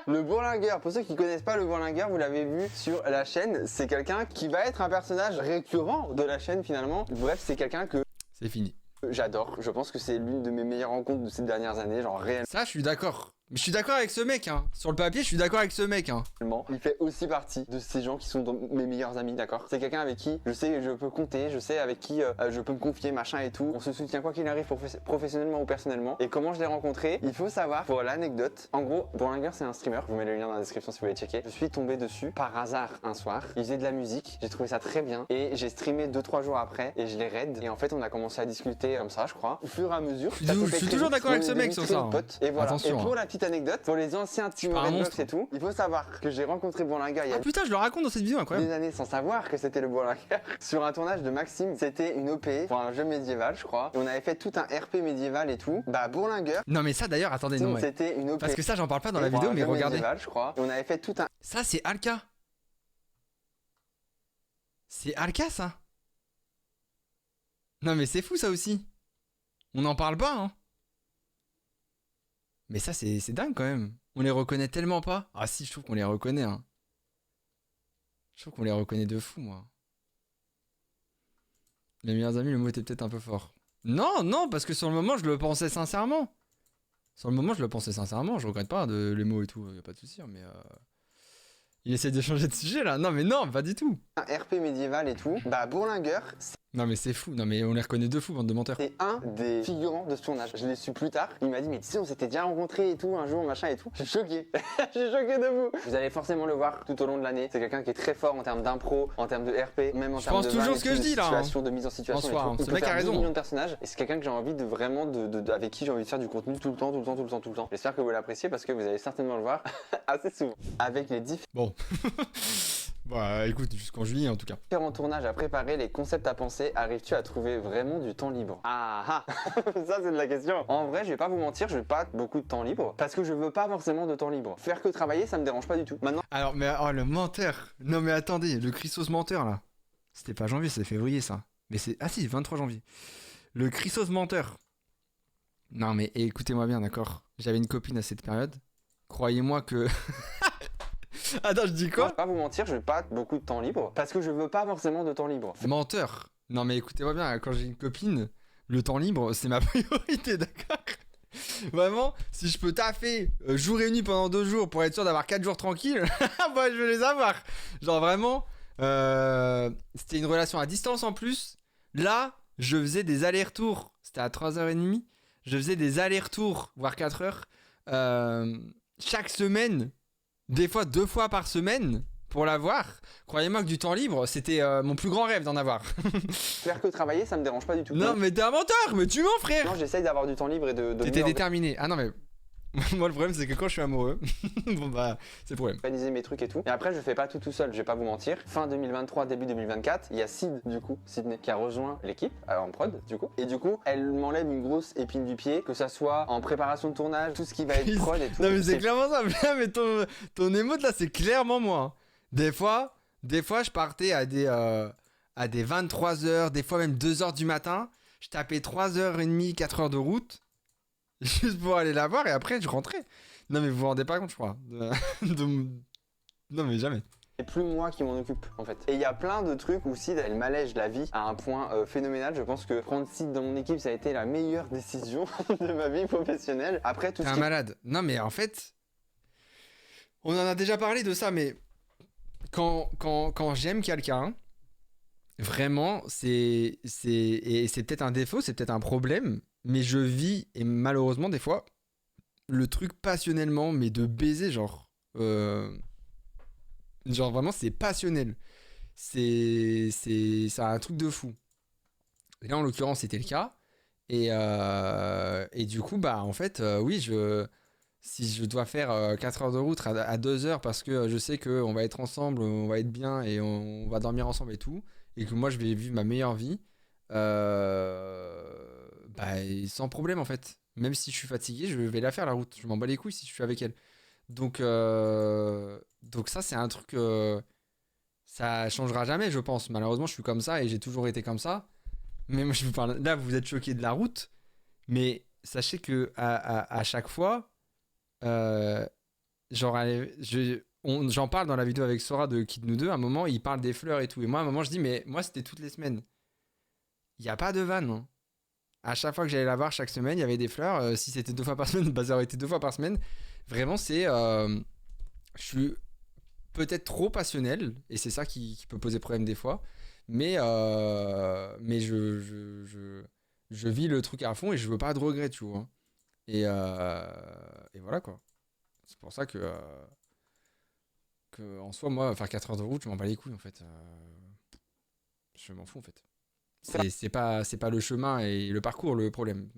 S2: Le Bourlingueur, pour ceux qui connaissent pas le Bourlingueur, vous l'avez vu sur la chaîne, c'est quelqu'un qui va être un personnage récurrent de la chaîne finalement. Bref, c'est quelqu'un que
S1: C'est fini.
S2: j'adore. Je pense que c'est l'une de mes meilleures rencontres de ces dernières années, genre réellement.
S1: Ça, je suis d'accord. Mais je suis d'accord avec ce mec, hein. Sur le papier, je suis d'accord avec ce mec, hein.
S2: Il fait aussi partie de ces gens qui sont mes meilleurs amis, d'accord? C'est quelqu'un avec qui je sais que je peux compter, je sais avec qui je peux me confier, machin et tout. On se soutient quoi qu'il arrive professionnellement ou personnellement. Et comment je l'ai rencontré? Il faut savoir, pour l'anecdote, en gros, Bourlingueur c'est un streamer, je vous mets le lien dans la description si vous voulez checker. Je suis tombé dessus par hasard un soir, il faisait de la musique, j'ai trouvé ça très bien et j'ai streamé 2-3 jours après et je l'ai raid. Et en fait on a commencé à discuter comme ça je crois, au fur et à mesure.
S1: Je suis toujours d'accord avec ce mec sur ça, hein.
S2: Et voilà.
S1: Attention,
S2: Et pour
S1: hein.
S2: la petite anecdote, pour les anciens team
S1: pas un
S2: Redbox
S1: monstre.
S2: et tout, il faut savoir que j'ai rencontré Bourlingueur il y a
S1: Ah putain, je le raconte dans cette vidéo, incroyable.
S2: des années sans savoir que c'était le Bourlingueur sur un tournage de Maxime. C'était une OP pour un jeu médiéval, je crois. Et on avait fait tout un RP médiéval et tout. Bah Bourlingueur,
S1: Non mais ça d'ailleurs, attendez, non ouais.
S2: c'était une OP
S1: Parce que ça, j'en parle pas dans la
S2: pour
S1: vidéo,
S2: un
S1: mais
S2: jeu
S1: regardez.
S2: médiéval, je crois. Et on avait fait tout un
S1: Ça, c'est Alka. C'est Alka, ça. Non mais c'est fou, ça aussi. On n'en parle pas, hein. Mais ça, c'est dingue quand même. On les reconnaît tellement pas. Ah si, je trouve qu'on les reconnaît, hein. Je trouve qu'on les reconnaît de fou, moi. Les meilleurs amis, le mot était peut-être un peu fort. Non, non, parce que sur le moment, je le pensais sincèrement. Sur le moment, je le pensais sincèrement. Je regrette pas de les mots et tout, y a pas de souci, hein, mais il essaie de changer de sujet là. Non, mais non, pas du tout.
S2: RP médiéval et tout. Bah Bourlingueur,
S1: Non, mais c'est fou. Non, mais on les reconnaît de fou, bande de menteurs.
S2: c'est un des figurants de ce tournage. Je l'ai su plus tard. Il m'a dit mais tu sais on s'était déjà rencontrés et tout un jour machin et tout. Je suis choqué. Je suis choqué de vous. Vous allez forcément le voir tout au long de l'année. C'est quelqu'un qui est très fort en termes d'impro, en termes de RP, même en
S1: Je
S2: termes
S1: pense
S2: de
S1: toujours
S2: vannes et
S1: ce que
S2: tout,
S1: je
S2: de
S1: dis, là, hein.
S2: situation, de mise en situation.
S1: En soi,
S2: et tout.
S1: hein.
S2: Il
S1: Ce
S2: peut
S1: mec a
S2: faire 12
S1: raison.
S2: millions de personnages et c'est quelqu'un que j'ai envie de vraiment avec qui j'ai envie de faire du contenu tout le temps, tout le temps, tout le temps, tout le temps. J'espère que vous l'appréciez parce que vous allez certainement le voir assez souvent. Avec les
S1: Bon. Bah, écoute, jusqu'en juillet en tout cas.
S2: différents tournages à préparer, les concepts à penser, arrives-tu à trouver vraiment du temps libre? Ah ah. Ça c'est de la question. En vrai, je vais pas vous mentir, je n'ai pas beaucoup de temps libre parce que je veux pas forcément de temps libre. Faire que travailler, ça me dérange pas du tout. Maintenant,
S1: Alors, mais oh, le menteur. Non, mais attendez, le Chrysos menteur là. C'était pas janvier, c'était février ça. Mais c'est. Ah si, 23 janvier. Le Chrysos menteur. Non, mais écoutez-moi bien, d'accord? J'avais une copine à cette période. Croyez-moi que. Attends, je dis
S2: Je
S1: quoi?
S2: vais pas vous mentir, je n'ai pas beaucoup de temps libre parce que je veux pas forcément de temps libre.
S1: Menteur. Non, mais écoutez-moi bien, quand j'ai une copine, le temps libre, c'est ma priorité, d'accord? Vraiment, si je peux taffer jour et nuit pendant 2 jours pour être sûr d'avoir 4 jours tranquilles, bah, je vais les avoir. Genre vraiment, c'était une relation à distance en plus. Là, je faisais des allers-retours. C'était à 3h30. Je faisais des allers-retours, voire 4 heures, chaque semaine. Des fois 2 fois par semaine pour l'avoir. Croyez-moi que du temps libre, c'était mon plus grand rêve d'en avoir.
S2: Faire que travailler, ça me dérange pas du tout.
S1: Non, mais t'es un menteur, mais tu mens, frère.
S2: Non, j'essaye d'avoir du temps libre et de
S1: T'étais
S2: mieux
S1: déterminé. Ah non, mais moi, le problème, c'est que quand je suis amoureux, bon bah, c'est le problème.
S2: organiser mes trucs et tout. Et après, je fais pas tout seul, je vais pas vous mentir. Fin 2023, début 2024, il y a Sid, du coup, Sydney, qui a rejoint l'équipe, en prod, du coup. Et du coup, elle m'enlève une grosse épine du pied, que ça soit en préparation de tournage, tout ce qui va être prod et tout.
S1: Non, mais c'est clairement ça. Mais ton émote là, c'est clairement moi. Hein. Des fois, je partais à des 23h, des fois même 2h du matin. Je tapais 3h30, 4h de route, juste pour aller la voir et après je rentrais. Non, mais vous vous rendez pas compte, je crois. Non, mais jamais.
S2: C'est plus moi qui m'en occupe en fait. Et il y a plein de trucs où Sid elle m'allège la vie à un point phénoménal. Je pense que prendre Sid dans mon équipe ça a été la meilleure décision de ma vie professionnelle. Après tout
S1: T'es
S2: ce
S1: un
S2: qui...
S1: malade. Non, mais en fait, on en a déjà parlé de ça, mais quand j'aime quelqu'un, vraiment, et c'est peut-être un défaut, c'est peut-être un problème, mais je vis, et malheureusement des fois, le truc passionnellement, mais de baiser, genre vraiment, c'est passionnel. C'est un truc de fou. Et là, en l'occurrence, c'était le cas. Et du coup, bah, en fait, oui, si je dois faire 4 heures de route à 2 heures parce que je sais qu'on va être ensemble, on va être bien et on va dormir ensemble et tout, et que moi, je vais vivre ma meilleure vie, bah, sans problème, en fait. Même si je suis fatigué, je vais la faire, la route. Je m'en bats les couilles si je suis avec elle. Donc ça, c'est un truc... ça changera jamais, je pense. Malheureusement, je suis comme ça et j'ai toujours été comme ça. Mais moi, je vous parle. Là, vous êtes choqués de la route, mais sachez que à chaque fois, genre, j'en parle dans la vidéo avec Sora de Kid Nous 2. À un moment, il parle des fleurs et tout. Et moi, à un moment, je dis, mais moi, c'était toutes les semaines. Il n'y a pas de vanne. Hein. À chaque fois que j'allais la voir, chaque semaine, il y avait des fleurs. Si c'était 2 fois par semaine, bah, ça aurait été 2 fois par semaine. Vraiment, c'est. Je suis peut-être trop passionnel, et c'est ça qui peut poser problème des fois. Mais je vis le truc à fond et je veux pas de regrets, tu vois. Et voilà quoi. C'est pour ça que en soi, moi, faire 4 heures de route, je m'en bats les couilles en fait. Je m'en fous en fait. C'est pas le chemin et le parcours le problème.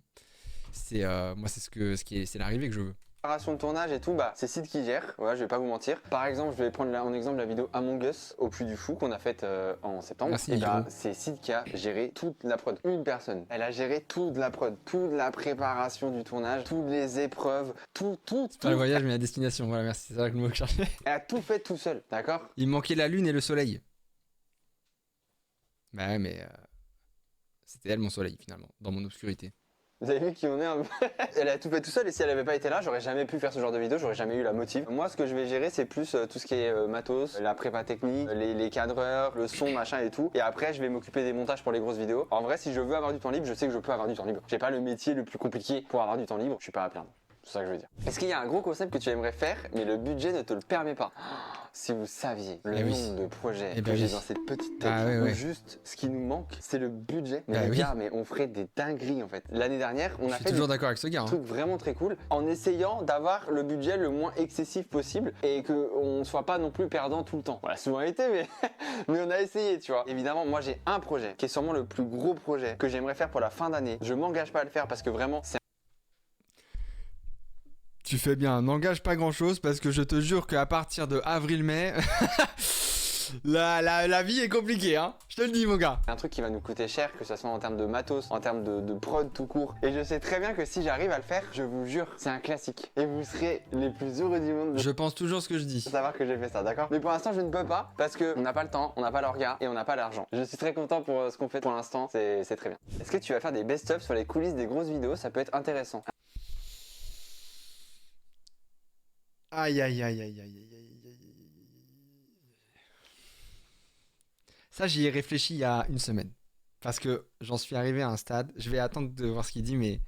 S1: Moi, c'est l'arrivée que je veux.
S2: Préparation de tournage et tout, bah c'est Sid qui gère, voilà, je vais pas vous mentir. Par exemple, je vais prendre en exemple la vidéo Among Us au Puy du Fou qu'on a faite en septembre.
S1: Merci,
S2: et bah c'est Sid qui a géré toute la prod. Une personne. Elle a géré toute la prod, toute la préparation du tournage, toutes les épreuves, tout.
S1: Pas le voyage mais la destination, voilà, merci, c'est ça le mot que je cherchais.
S2: Elle a tout fait tout seul, d'accord?
S1: Il manquait la lune et le soleil. Bah ouais, mais c'était elle mon soleil finalement, dans mon obscurité.
S2: Vous avez vu qui on est un peu. Elle a tout fait tout seul et si elle avait pas été là, j'aurais jamais pu faire ce genre de vidéo, j'aurais jamais eu la motive. Moi, ce que je vais gérer, c'est plus tout ce qui est matos, la prépa technique, les cadreurs, le son, machin et tout. Et après, je vais m'occuper des montages pour les grosses vidéos. En vrai, si je veux avoir du temps libre, je sais que je peux avoir du temps libre. J'ai pas le métier le plus compliqué pour avoir du temps libre, je suis pas à plaindre. C'est ça que je veux dire. Est-ce qu'il y a un gros concept que tu aimerais faire, mais le budget ne te le permet pas? Si vous saviez le nombre de projets que j'ai dans cette petite tête, juste ce qui nous manque, c'est le budget. Mais les gars, mais on ferait des dingueries en fait. L'année dernière, on a fait
S1: toujours d'accord avec ce gars.
S2: Truc vraiment très cool, en essayant d'avoir le budget le moins excessif possible et qu'on ne soit pas non plus perdant tout le temps. Voilà, souvent été, mais mais on a essayé, tu vois. Évidemment, moi j'ai un projet qui est sûrement le plus gros projet que j'aimerais faire pour la fin d'année. Je m'engage pas à le faire parce que vraiment c'est...
S1: Tu fais bien, n'engage pas grand chose parce que je te jure qu'à partir de avril-mai, la vie est compliquée, hein. Je te le dis, mon gars.
S2: Un truc qui va nous coûter cher, que ce soit en termes de matos, en termes de prod tout court. Et je sais très bien que si j'arrive à le faire, je vous jure, c'est un classique. Et vous serez les plus heureux du monde
S1: Je pense toujours ce que je dis.
S2: de savoir que j'ai fait ça, d'accord? Mais pour l'instant, je ne peux pas parce qu'on n'a pas le temps, on n'a pas l'orga et on n'a pas l'argent. Je suis très content pour ce qu'on fait pour l'instant, c'est très bien. Est-ce que tu vas faire des best-of sur les coulisses des grosses vidéos? Ça peut être intéressant.
S1: Aïe, aïe, aïe, aïe, aïe, aïe, aïe, aïe. Ça, j'y ai réfléchi il y a une semaine. Parce que j'en suis arrivé à un stade. Je vais attendre de voir ce qu'il dit, mais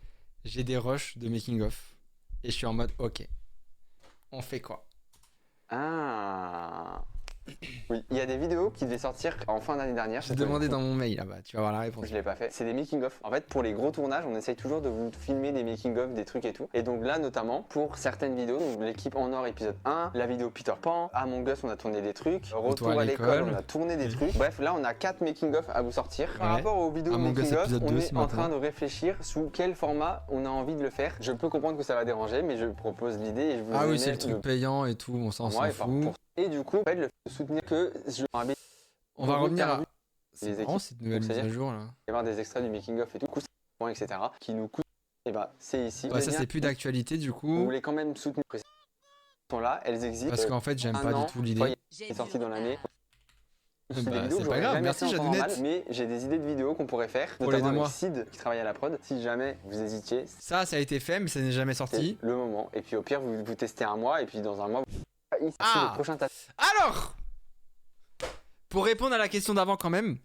S1: j'ai des rushs de making-of. Et je suis en mode, ok, on fait quoi?
S2: Ah. Oui, il y a des vidéos qui devaient sortir en fin d'année dernière.
S1: J'ai demandé dans mon mail là-bas, tu vas voir la réponse.
S2: Je l'ai pas fait. C'est des making-of. En fait, pour les gros tournages, on essaye toujours de vous filmer des making-of, des trucs et tout. Et donc là, notamment, pour certaines vidéos, donc l'équipe en or épisode 1, la vidéo Peter Pan, Among Us, on a tourné des trucs, Retour à l'école, on a tourné des trucs. Bref, là, on a 4 making-of à vous sortir. Par rapport aux vidéos making-of, on est en train de réfléchir sous quel format on a envie de le faire. Je peux comprendre que ça va déranger, mais je propose l'idée et je vous
S1: Ah oui, c'est le truc payant et tout, on s'en fout.
S2: Et du coup, en fait, le fait de soutenir que je
S1: on va revenir à...
S2: C'est
S1: marrant cette nouvelle mise à jour là.
S2: Il va y avoir des extraits du making of et tout, etc. qui nous coûtent. Et bah c'est ici.
S1: Ouais, ça c'est plus d'actualité du coup.
S2: Vous voulez quand même soutenir ces sont là, elles existent.
S1: Parce qu'en fait j'aime pas du tout l'idée.
S2: C'est sorti dans l'année.
S1: C'est pas grave, merci Jadounette.
S2: Mais j'ai des idées de vidéos qu'on pourrait faire,
S1: pour les 2 mois.
S2: Avec Sid qui travaille à la prod. Si jamais vous hésitiez.
S1: Ça a été fait mais ça n'est jamais sorti.
S2: Le moment. Et puis au pire vous testez un mois et puis dans un mois. Ici, le prochain
S1: alors, pour répondre à la question d'avant quand même,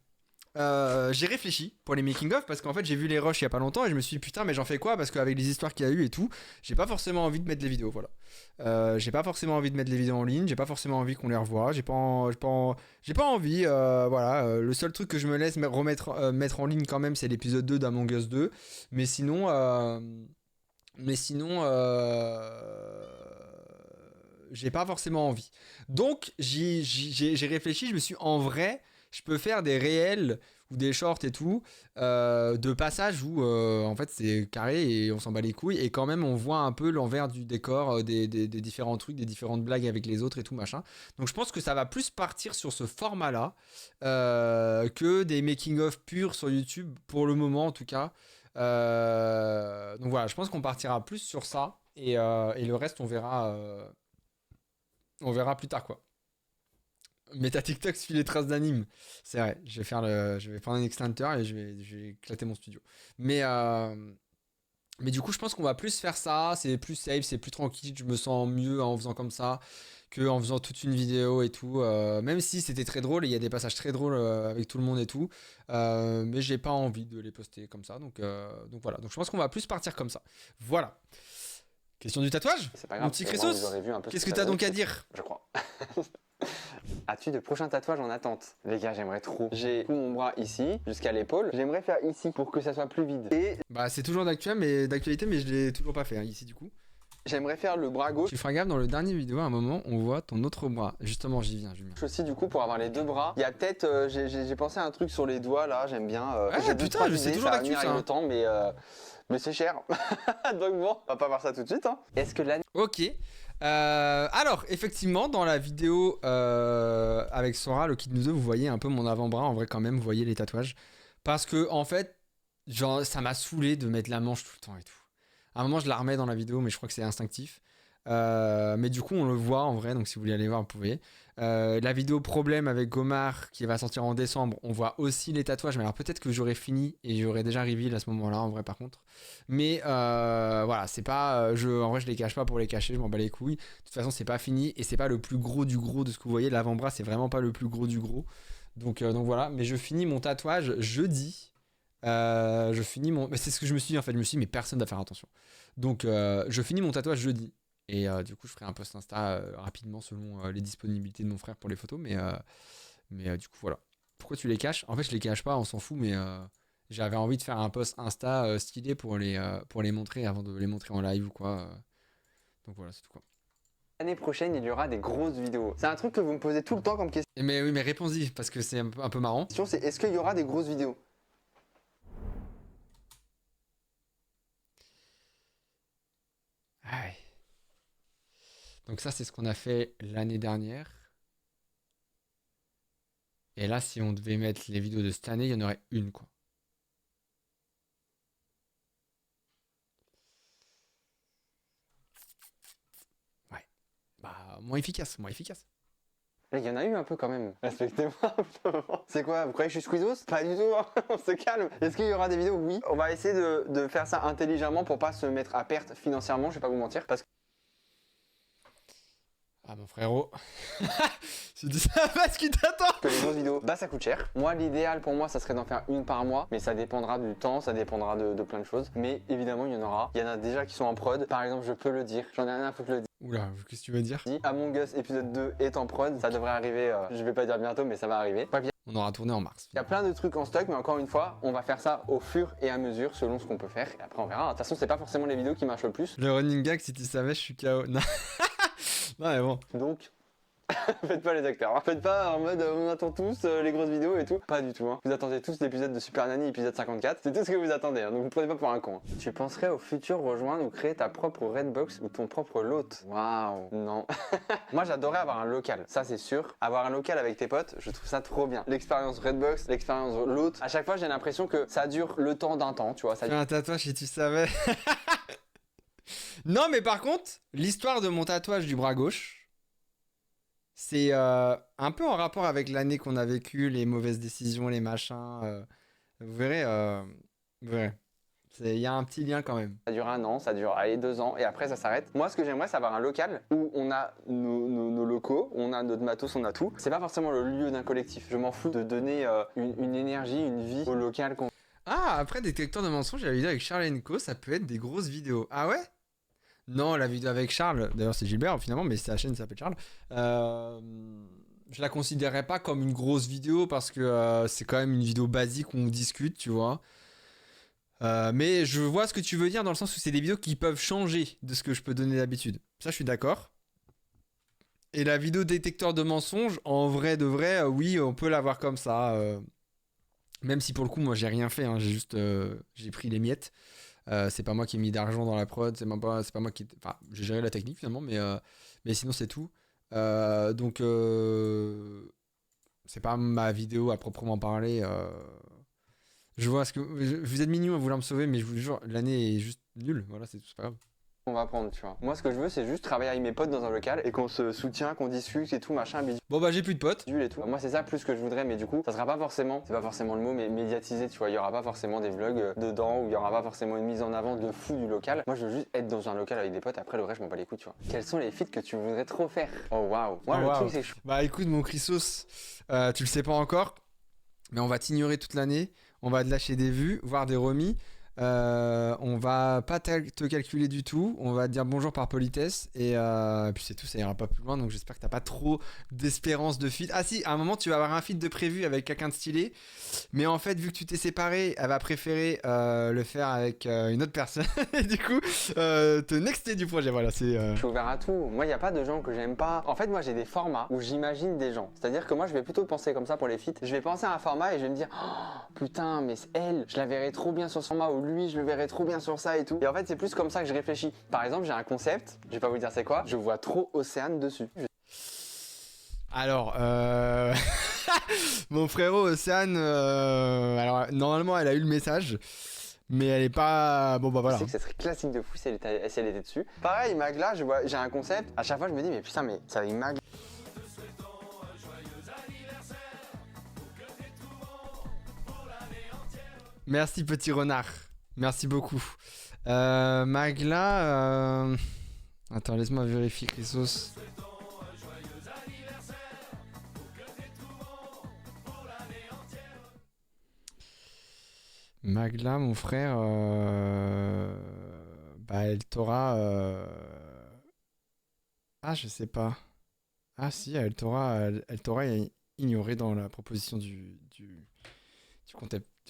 S1: j'ai réfléchi pour les making-of parce qu'en fait j'ai vu les rushs il y a pas longtemps et je me suis dit putain mais j'en fais quoi parce qu'avec les histoires qu'il y a eu et tout, j'ai pas forcément envie de mettre les vidéos, voilà. J'ai pas forcément envie de mettre les vidéos en ligne, j'ai pas forcément envie qu'on les revoie, j'ai pas envie, voilà. Le seul truc que je me laisse mettre en ligne quand même c'est l'épisode 2 d'Among Us 2, mais sinon j'ai pas forcément envie. Donc j'ai réfléchi, je me suis en vrai, je peux faire des réels ou des shorts et tout, de passages où en fait c'est carré et on s'en bat les couilles et quand même on voit un peu l'envers du décor des différents trucs, des différentes blagues avec les autres et tout machin. Donc je pense que ça va plus partir sur ce format là que des making of purs sur YouTube pour le moment en tout cas. Donc voilà, je pense qu'on partira plus sur ça et le reste on verra plus tard quoi. Mais ta TikTok suit les traces d'anime. C'est vrai, je vais prendre un extincteur et je vais éclater mon studio. Mais du coup, je pense qu'on va plus faire ça. C'est plus safe, c'est plus tranquille. Je me sens mieux en faisant comme ça qu'en faisant toute une vidéo et tout. Même si c'était très drôle, il y a des passages très drôles avec tout le monde et tout. Mais j'ai pas envie de les poster comme ça. Donc voilà. Donc je pense qu'on va plus partir comme ça. Voilà. Question du tatouage.
S2: C'est pas grave.
S1: Mon petit Chrysos, qu'est-ce que t'as donc à dire?
S2: Je crois. As-tu de prochains tatouages en attente? Les gars, j'aimerais trop. J'ai tout mon bras ici, jusqu'à l'épaule. J'aimerais faire ici pour que ça soit plus vide. Et
S1: bah c'est toujours d'actualité, mais je l'ai toujours pas fait ici du coup.
S2: J'aimerais faire le bras gauche.
S1: Tu feras gaffe, dans le dernier vidéo, à un moment, on voit ton autre bras. Justement, j'y viens.
S2: Aussi du coup pour avoir les 2 bras. Il y a peut-être, j'ai pensé à un truc sur les doigts là, j'aime bien.
S1: Putain, je sais toujours d'actu ça.
S2: Le temps, mais c'est cher. Donc bon, on va pas voir ça tout de suite. Hein. Est-ce que l'année...
S1: Ok. Alors, effectivement, dans la vidéo avec Sora, le Kid Nous 2, vous voyez un peu mon avant-bras. En vrai, quand même, vous voyez les tatouages. Parce que, en fait, genre, ça m'a saoulé de mettre la manche tout le temps et tout. À un moment, je la remets dans la vidéo, mais je crois que c'est instinctif. Mais du coup, on le voit en vrai, donc si vous voulez aller voir, vous pouvez. La vidéo problème avec Gomar qui va sortir en décembre, on voit aussi les tatouages. Mais alors peut-être que j'aurais fini et j'aurais déjà reveal à ce moment-là, en vrai, par contre. Mais voilà, c'est pas. En vrai, je les cache pas pour les cacher, je m'en bats les couilles. De toute façon, c'est pas fini et c'est pas le plus gros du gros de ce que vous voyez. L'avant-bras, c'est vraiment pas le plus gros du gros. Donc voilà, mais je finis mon tatouage jeudi. Mais c'est ce que je me suis dit en fait. Je me suis dit, mais personne va faire attention. Donc je finis mon tatouage jeudi. Et du coup, je ferai un post Insta rapidement selon les disponibilités de mon frère pour les photos. Mais du coup, voilà. Pourquoi tu les caches? En fait, je les cache pas, on s'en fout. Mais j'avais envie de faire un post Insta stylé pour les montrer avant de les montrer en live ou quoi. Donc voilà, c'est tout quoi.
S2: L'année prochaine, il y aura des grosses vidéos. C'est un truc que vous me posez tout le temps comme question.
S1: Mais oui, mais réponds-y parce que c'est un peu marrant.
S2: La question, c'est est-ce qu'il y aura des grosses vidéos?
S1: Ouais. Donc ça, c'est ce qu'on a fait l'année dernière. Et là, si on devait mettre les vidéos de cette année, il y en aurait une, quoi. Ouais. Bah, moins efficace.
S2: Il y en a eu un peu quand même. Respectez-moi un peu. C'est quoi? Vous croyez que je suis Squeezos? Pas du tout, hein. On se calme. Est-ce qu'il y aura des vidéos? Oui. On va essayer de faire ça intelligemment pour pas se mettre à perte financièrement, je vais pas vous mentir. Parce que
S1: Ah mon frérot. Je dis ça parce qu'il t'attend.
S2: Que les grosses vidéos, bah ça coûte cher. Moi, l'idéal pour moi, ça serait d'en faire une par mois, mais ça dépendra du temps, ça dépendra de plein de choses. Mais évidemment, il y en aura. Il y en a déjà qui sont en prod. Par exemple, je peux le dire, j'en ai rien à foutre le dire.
S1: Oula, qu'est-ce que tu veux dire?
S2: Among Us épisode 2 est en prod, ça devrait arriver, je vais pas dire bientôt, mais ça va arriver. Bref,
S1: On aura tourné en mars.
S2: il y a plein de trucs en stock, mais encore une fois, on va faire ça au fur et à mesure selon ce qu'on peut faire. Et après, on verra. De toute façon, c'est pas forcément les vidéos qui marchent le plus.
S1: Le running gag, si tu savais, je suis KO. Non, non mais bon.
S2: Donc, faites pas les acteurs. Hein. Faites pas en mode on attend tous les grosses vidéos et tout. Pas du tout. Hein. Vous attendez tous l'épisode de Super Nanny, épisode 54. C'est tout ce que vous attendez. Hein. Donc, vous prenez pas pour un con. Hein. Tu penserais au futur rejoindre ou créer ta propre Redbox ou ton propre lot? Waouh, non. Moi, j'adorais avoir un local. Ça, c'est sûr. Avoir un local avec tes potes, je trouve ça trop bien. L'expérience Redbox, l'expérience lot. À chaque fois, j'ai l'impression que ça dure le temps d'un temps. Tu vois, ça
S1: Fais un tatouage si tu savais. Non, mais par contre, l'histoire de mon tatouage du bras gauche, c'est un peu en rapport avec l'année qu'on a vécue, les mauvaises décisions, les machins. Vous verrez, vous verrez. Il y a un petit lien quand même.
S2: Ça dure 1 an, ça dure allez, 2 ans et après ça s'arrête. Moi ce que j'aimerais c'est avoir un local où on a nos locaux, on a notre matos, on a tout. C'est pas forcément le lieu d'un collectif. Je m'en fous de donner une énergie, une vie au local.
S1: Ah, après détecteur de mensonges, la vidéo avec Charles Enco, ça peut être des grosses vidéos. Ah ouais? Non, la vidéo avec Charles, d'ailleurs c'est Gilbert finalement, mais la chaîne s'appelle Charles. Je la considérerais pas comme une grosse vidéo parce que c'est quand même une vidéo basique où on discute, tu vois. Mais je vois ce que tu veux dire dans le sens où c'est des vidéos qui peuvent changer de ce que je peux donner d'habitude. Ça, je suis d'accord. Et la vidéo détecteur de mensonges, en vrai de vrai, oui, on peut l'avoir comme ça. Même si pour le coup, moi, j'ai rien fait. Hein, j'ai juste j'ai pris les miettes. C'est pas moi qui ai mis d'argent dans la prod. C'est pas moi qui. Enfin, j'ai géré la technique finalement, mais sinon, c'est tout. Donc, c'est pas ma vidéo à proprement parler. Je vois ce que. Vous êtes mignon à vouloir me sauver, mais je vous jure, l'année est juste nulle. Voilà, c'est pas grave.
S2: On va prendre, tu vois. Moi ce que je veux c'est juste travailler avec mes potes dans un local et qu'on se soutient, qu'on discute et tout, machin, bidule
S1: Bon, bah, j'ai plus de potes.
S2: et tout. Moi c'est ça plus que je voudrais, mais du coup, ça sera pas forcément, c'est pas forcément le mot, mais médiatisé, tu vois. Il y aura pas forcément des vlogs dedans ou il y aura pas forcément une mise en avant de fou du local. Moi je veux juste être dans un local avec des potes, après le reste je m'en bats les couilles, tu vois. Quels sont les feats que tu voudrais trop faire? Oh waouh. Moi le truc c'est chaud.
S1: Bah, écoute, mon Chrysos, tu le sais pas encore, mais on va t'ignorer toute l'année. On va te lâcher des vues, voire des remis. On va pas te calculer du tout. On va te dire bonjour par politesse. Et puis c'est tout, ça ira pas plus loin. Donc j'espère que t'as pas trop d'espérance de feat. Ah si, à un moment tu vas avoir un feat de prévu avec quelqu'un de stylé. Mais en fait, vu que tu t'es séparé, elle va préférer le faire avec une autre personne. Et du coup, te nexter du projet. Voilà, c'est.
S2: Je suis ouvert à tout. Moi, il n'y a pas de gens que j'aime pas. En fait, moi, j'ai des formats où j'imagine des gens. C'est-à-dire que moi, je vais plutôt penser comme ça pour les feats. Je vais penser à un format et je vais me dire, oh, putain, mais elle, je la verrais trop bien sur ce format, ou lui, je le verrais trop bien sur ça et tout. Et en fait, c'est plus comme ça que je réfléchis. Par exemple, j'ai un concept, je vais pas vous dire c'est quoi, je vois trop Océane dessus.
S1: Alors, mon frérot Océane, alors normalement elle a eu le message, mais elle est pas. Bon bah voilà.
S2: Je sais que ça serait classique de fou si elle était dessus. Pareil, Magla, j'ai un concept. À chaque fois, je me dis, mais putain, mais ça avec Magla.
S1: Merci petit renard, merci beaucoup. Magla, attends, laisse-moi vérifier Chrysos. Magla, mon frère, bah elle t'aura. Ah, je sais pas. Ah si, elle t'aura ignoré dans la proposition du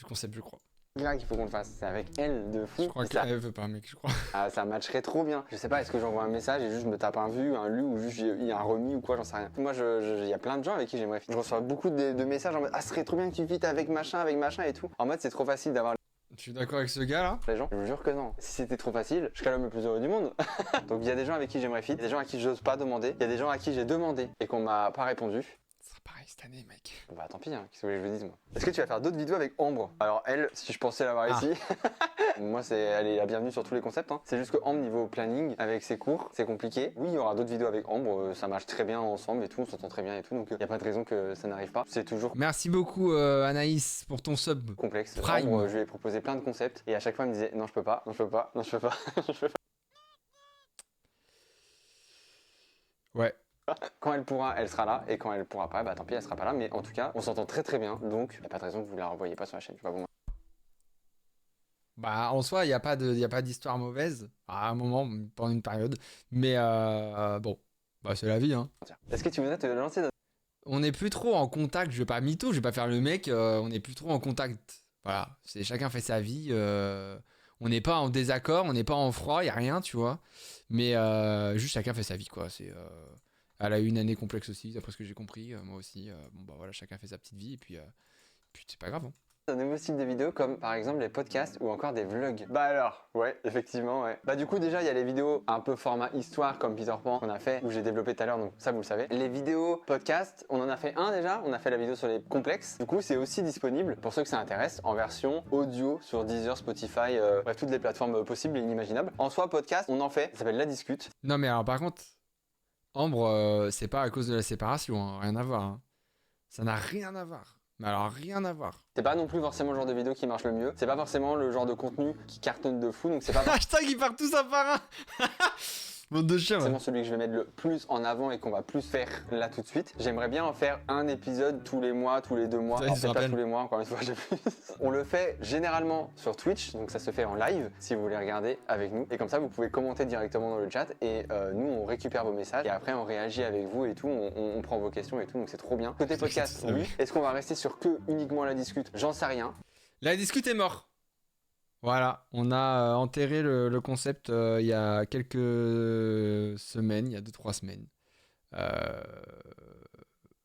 S1: concept, je crois.
S2: Magla qu'il faut qu'on le fasse, c'est avec elle de fou.
S1: Je crois qu'elle veut pas, mec, je crois.
S2: Ah, ça matcherait trop bien. Je sais pas, est-ce que j'envoie un message et juste je me tape un vu, un lu, ou juste il y a un remis ou quoi, j'en sais rien. Moi, il y a plein de gens avec qui j'aimerais. Je reçois beaucoup de messages en mode, ah, ce serait trop bien que tu fites avec machin et tout. En mode, c'est trop facile d'avoir
S1: Tu es d'accord avec ce gars là?
S2: les gens. Je vous jure que non. Si c'était trop facile, je serais l'homme le plus heureux du monde. Donc il y a des gens avec qui j'aimerais fit, il y a des gens à qui j'ose pas demander, il y a des gens à qui j'ai demandé et qu'on m'a pas répondu.
S1: Ce sera pareil cette année, mec.
S2: Bah tant pis, hein. Qu'est-ce que vous voulez que je vous dise moi. Est-ce que tu vas faire d'autres vidéos avec Ambre? Alors elle, si je pensais l'avoir ici, moi elle est la bienvenue sur tous les concepts. Hein. C'est juste que Ambre niveau planning, avec ses cours, c'est compliqué. Oui, il y aura d'autres vidéos avec Ambre, ça marche très bien ensemble et tout, on s'entend très bien et tout, donc il n'y a pas de raison que ça n'arrive pas. C'est toujours
S1: Merci beaucoup Anaïs pour ton sub.
S2: complexe.
S1: Prime.
S2: Ambre, je lui ai proposé plein de concepts et à chaque fois elle me disait non je peux pas, non je peux pas, non je peux pas, je peux pas.
S1: Ouais.
S2: Quand elle pourra, elle sera là, et quand elle pourra pas, bah tant pis, elle sera pas là. Mais en tout cas, on s'entend très très bien, donc y a pas de raison que vous la revoyez pas sur la chaîne. Je sais pas vous.
S1: Bah, en soi, il n'y a pas d'histoire mauvaise à un moment, pendant une période. Mais bon, bah, c'est la vie, hein.
S2: Est-ce que tu voudrais te lancer dans...
S1: On n'est plus trop en contact, je vais pas mytho, je vais pas faire le mec, on n'est plus trop en contact. Voilà, c'est chacun fait sa vie, on n'est pas en désaccord, on n'est pas en froid, y a rien, tu vois. Mais juste chacun fait sa vie, quoi. Elle a eu une année complexe aussi, d'après ce que j'ai compris, moi aussi. Bon bah voilà, chacun fait sa petite vie et puis c'est pas grave, hein.
S2: un nouveau style de vidéo comme par exemple les podcasts ou encore des vlogs? Bah alors, ouais, effectivement, ouais. Bah du coup déjà il y a les vidéos un peu format histoire comme Peter Pan qu'on a fait, où j'ai développé tout à l'heure, donc ça vous le savez. Les vidéos podcast, on en a fait un déjà, on a fait la vidéo sur les complexes. Du coup c'est aussi disponible pour ceux que ça intéresse en version audio sur Deezer, Spotify, bref toutes les plateformes possibles et inimaginables. En soi podcast, on en fait, ça s'appelle La Discute.
S1: Non mais alors par contre, Ambre, c'est pas à cause de la séparation, hein, rien à voir, hein. Ça n'a rien à voir. Mais alors rien à voir.
S2: C'est pas non plus forcément le genre de vidéo qui marche le mieux, c'est pas forcément le genre de contenu qui cartonne de fou, donc c'est pas
S1: Hashtag ils partent tous un par un. Bande de chiens.
S2: forcément celui que je vais mettre le plus en avant et qu'on va plus faire là tout de suite. J'aimerais bien en faire un épisode tous les mois, tous les 2 mois,
S1: Ça,
S2: en
S1: il se
S2: fait pas
S1: rappelle.
S2: tous les mois, encore une fois j'ai plus. On le fait généralement sur Twitch, donc ça se fait en live si vous voulez regarder avec nous. Et comme ça vous pouvez commenter directement dans le chat et nous on récupère vos messages et après on réagit avec vous et tout, on prend vos questions et tout, donc c'est trop bien. Côté podcast,
S1: Ça,
S2: oui.
S1: oui.
S2: Est-ce qu'on va rester sur que uniquement La Discute? J'en sais rien.
S1: La discute est mort. Voilà, on a enterré le concept il y a quelques semaines, il y a 2-3 semaines.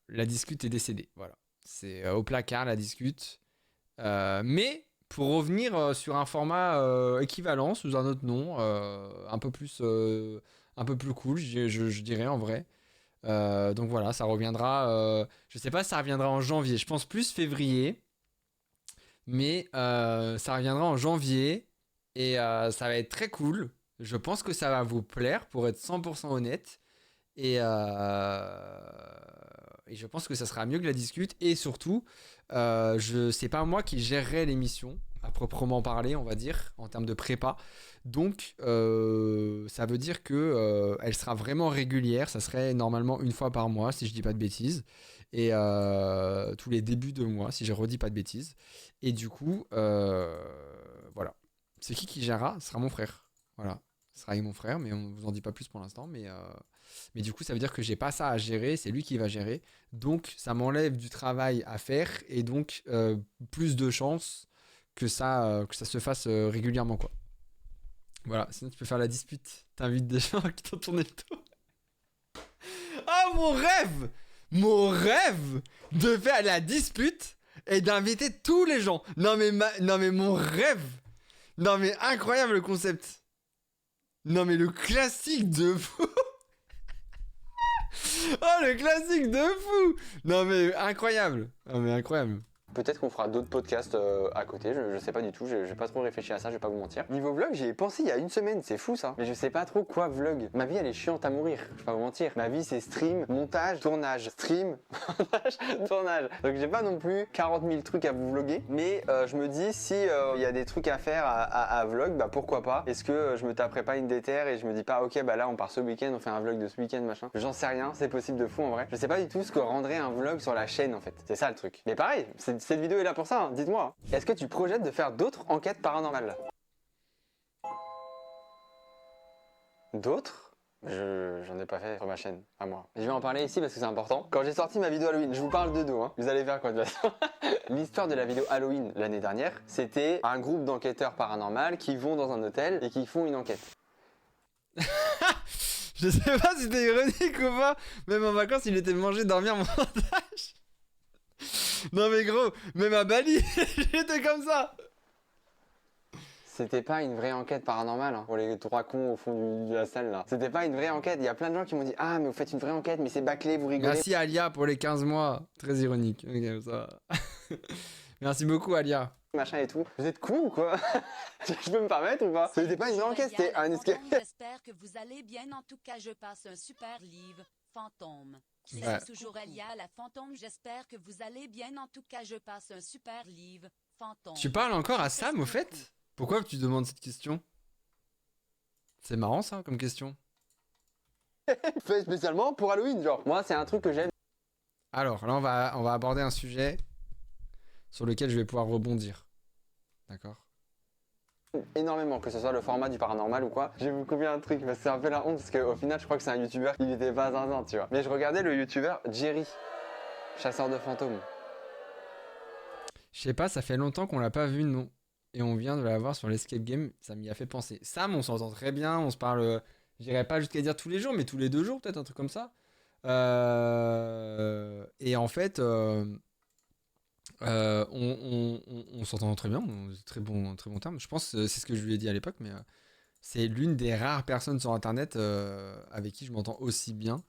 S1: La discute est décédée, voilà. C'est au placard la discute. Mais pour revenir sur un format équivalent sous un autre nom, un peu plus cool, je dirais en vrai. Donc voilà, ça reviendra. Je sais pas si ça reviendra en janvier. Je pense plus février. Mais ça reviendra en janvier. Et ça va être très cool. Je pense que ça va vous plaire, pour être 100% honnête. Et je pense que ça sera mieux que La Discute. Et surtout, c'est pas moi qui gérerai l'émission, à proprement parler, on va dire, en termes de prépa. Donc, ça veut dire que elle sera vraiment régulière. Ça serait normalement une fois par mois, si je dis pas de bêtises. Et tous les débuts de mois, si je redis pas de bêtises. Et du coup, voilà. C'est qui gérera? Ce sera mon frère. Voilà. Ce sera avec mon frère, mais on vous en dit pas plus pour l'instant. Mais du coup, ça veut dire que j'ai pas ça à gérer, c'est lui qui va gérer. Donc, ça m'enlève du travail à faire et donc plus de chances que ça se fasse régulièrement, quoi. Voilà, sinon tu peux faire la dispute. T'invites des gens qui t'ont tourné le dos. Ah, mon rêve! Mon rêve de faire la dispute et d'inviter tous les gens. Non mais mon rêve. Non mais incroyable le concept. Non mais le classique de fou. Oh le classique de fou. Non mais incroyable. Non mais incroyable.
S2: Peut-être qu'on fera d'autres podcasts à côté, je sais pas du tout, j'ai pas trop réfléchi à ça, je vais pas vous mentir. Niveau vlog, j'y ai pensé il y a une semaine, c'est fou ça. Mais je sais pas trop quoi vlog. Ma vie elle est chiante à mourir, je vais pas vous mentir. Ma vie c'est stream, montage, tournage. Stream, montage, tournage. Donc j'ai pas non plus 40 000 trucs à vous vloguer. Mais je me dis si il y a des trucs à faire à vlog, bah pourquoi pas. Est-ce que je me taperai pas une déterre et je me dis pas ok bah là on part ce week-end, on fait un vlog de ce week-end machin. J'en sais rien, c'est possible de fou en vrai. Je sais pas du tout ce que rendrait un vlog sur la chaîne en fait. C'est ça le truc. Mais pareil, cette vidéo est là pour ça, hein. Dites-moi. Est-ce que tu projettes de faire d'autres enquêtes paranormales? D'autres? J'en ai pas fait sur ma chaîne, à moi. Je vais en parler ici parce que c'est important. Quand j'ai sorti ma vidéo Halloween, je vous parle de dos, hein. Vous allez faire quoi de toute façon. L'histoire de la vidéo Halloween l'année dernière, c'était un groupe d'enquêteurs paranormaux qui vont dans un hôtel et qui font une enquête.
S1: Je sais pas si c'était ironique ou pas. Même en vacances, il était mangé dormir mon montage. Non mais gros, même à Bali, j'étais comme ça.
S2: C'était pas une vraie enquête paranormale, hein, pour les 3 cons au fond de la salle là. C'était pas une vraie enquête. Il y a plein de gens qui m'ont dit ah mais vous faites une vraie enquête mais c'est bâclé, vous rigolez.
S1: Merci Alia pour les 15 mois. Très ironique. Ok, ça va. Merci beaucoup Alia.
S2: Machin et tout. Vous êtes con ou quoi? Je peux me permettre ou pas? C'était pas une vraie enquête, c'était un escape.
S3: J'espère que vous allez bien. En tout cas, je passe un super livre, Fantôme. C'est
S1: Ouais.
S3: toujours Alia, la fantôme. J'espère que vous allez bien. En tout cas, je passe un super livre, Fantôme.
S1: Tu parles encore à Sam au fait? Pourquoi tu demandes cette question? C'est marrant ça comme question.
S2: fait spécialement pour Halloween, genre. Moi, c'est un truc que j'aime.
S1: Alors là, on va aborder un sujet sur lequel je vais pouvoir rebondir. D'accord?
S2: Énormément, que ce soit le format du paranormal ou quoi. Je vais vous couper un truc, parce que c'est un peu la honte, parce qu'au final, je crois que c'est un youtubeur, il était pas zinzin, tu vois. Mais je regardais le youtubeur Jerry, chasseur de fantômes.
S1: Je sais pas, ça fait longtemps qu'on l'a pas vu, non. Et on vient de l'avoir sur l'Escape Game, ça m'y a fait penser. Sam, on s'entend très bien, on se parle, j'irais pas jusqu'à dire tous les jours, mais tous les 2 jours, peut-être un truc comme ça. Et en fait, on s'entend très bien, très bon terme. Je pense que c'est ce que je lui ai dit à l'époque, mais c'est l'une des rares personnes sur Internet avec qui je m'entends aussi bien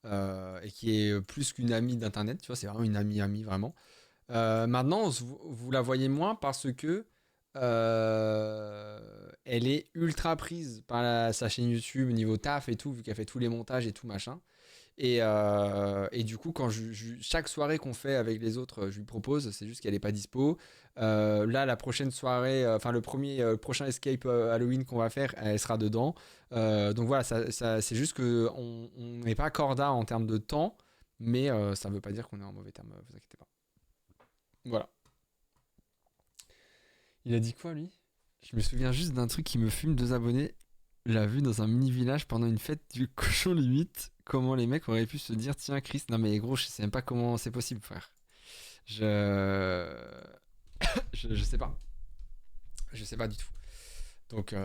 S1: et qui est plus qu'une amie d'Internet, tu vois, c'est vraiment une amie vraiment. Maintenant, vous la voyez moins parce que elle est ultra prise par sa chaîne YouTube niveau taf et tout, vu qu'elle fait tous les montages et tout machin. Et du coup, quand chaque soirée qu'on fait avec les autres, je lui propose, c'est juste qu'elle n'est pas dispo. Là, la prochaine soirée, enfin le prochain escape Halloween qu'on va faire, elle sera dedans. Donc voilà, c'est juste qu'on n'est pas corda en termes de temps, mais ça ne veut pas dire qu'on est en mauvais terme, vous inquiétez pas. Voilà. Il a dit quoi lui? Je me souviens juste d'un truc qui me fume 2 abonnés. L'a vu dans un mini village pendant une fête du cochon limite. Comment les mecs auraient pu se dire tiens Chris, non mais gros je sais même pas comment c'est possible frère. Je sais pas. Je sais pas du tout. Donc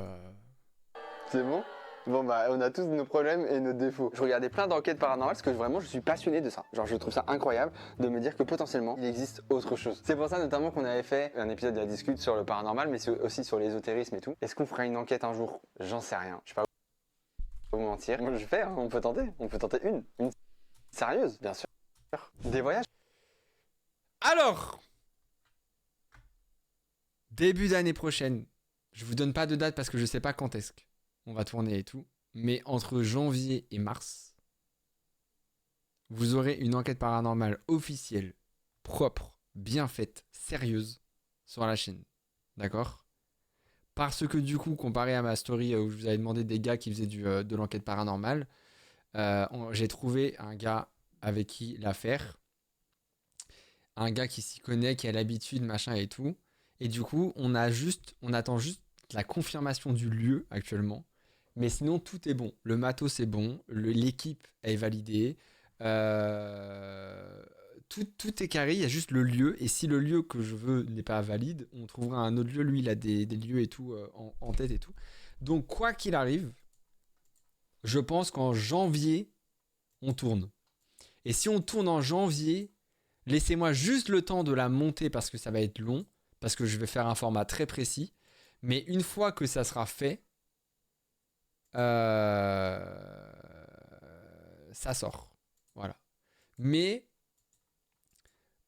S2: C'est bon? Bon bah on a tous nos problèmes et nos défauts. Je regardais plein d'enquêtes paranormales parce que vraiment je suis passionné de ça. Genre je trouve ça incroyable de me dire que potentiellement il existe autre chose. C'est pour ça notamment qu'on avait fait un épisode de la discute sur le paranormal mais aussi sur l'ésotérisme et tout. Est-ce qu'on fera une enquête un jour? J'en sais rien. Je sais pas vous mentir. Moi je fais, hein. On peut tenter une sérieuse bien sûr. Des voyages.
S1: alors début d'année prochaine. Je vous donne pas de date parce que je sais pas quand est-ce on va tourner et tout. Mais entre janvier et mars, vous aurez une enquête paranormale officielle, propre, bien faite, sérieuse sur la chaîne. D'accord? Parce que du coup, comparé à ma story où je vous avais demandé des gars qui faisaient de l'enquête paranormale, j'ai trouvé un gars avec qui la faire. Un gars qui s'y connaît, qui a l'habitude, machin et tout. Et du coup, on attend juste la confirmation du lieu actuellement. Mais sinon, tout est bon. Le matos est bon. L'équipe est validée. Tout est carré. Il y a juste le lieu. Et si le lieu que je veux n'est pas valide, on trouvera un autre lieu. Lui, il a des lieux et tout en tête et tout. Donc, quoi qu'il arrive, je pense qu'en janvier, on tourne. Et si on tourne en janvier, laissez-moi juste le temps de la monter parce que ça va être long. Parce que je vais faire un format très précis. Mais une fois que ça sera fait, ça sort. Voilà. Mais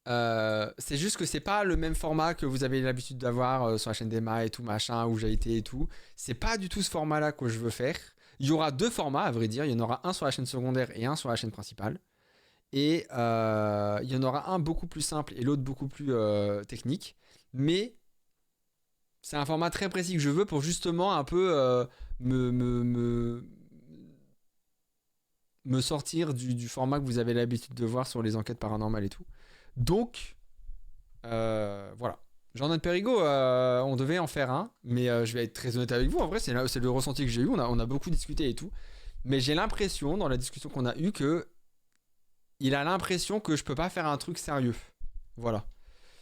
S1: c'est juste que c'est pas le même format que vous avez l'habitude d'avoir sur la chaîne d'Emma et tout machin, où j'ai été et tout. C'est pas du tout ce format-là que je veux faire. Il y aura 2 formats, à vrai dire. Il y en aura un sur la chaîne secondaire et un sur la chaîne principale. Et il y en aura un beaucoup plus simple et l'autre beaucoup plus technique. Mais c'est un format très précis que je veux pour justement un peu me sortir du format que vous avez l'habitude de voir sur les enquêtes paranormales et tout. Donc, voilà. Jordan Perigo, on devait en faire un, mais je vais être très honnête avec vous. En vrai, c'est le ressenti que j'ai eu. On a beaucoup discuté et tout. Mais j'ai l'impression, dans la discussion qu'on a eue, que il a l'impression que je peux pas faire un truc sérieux. Voilà.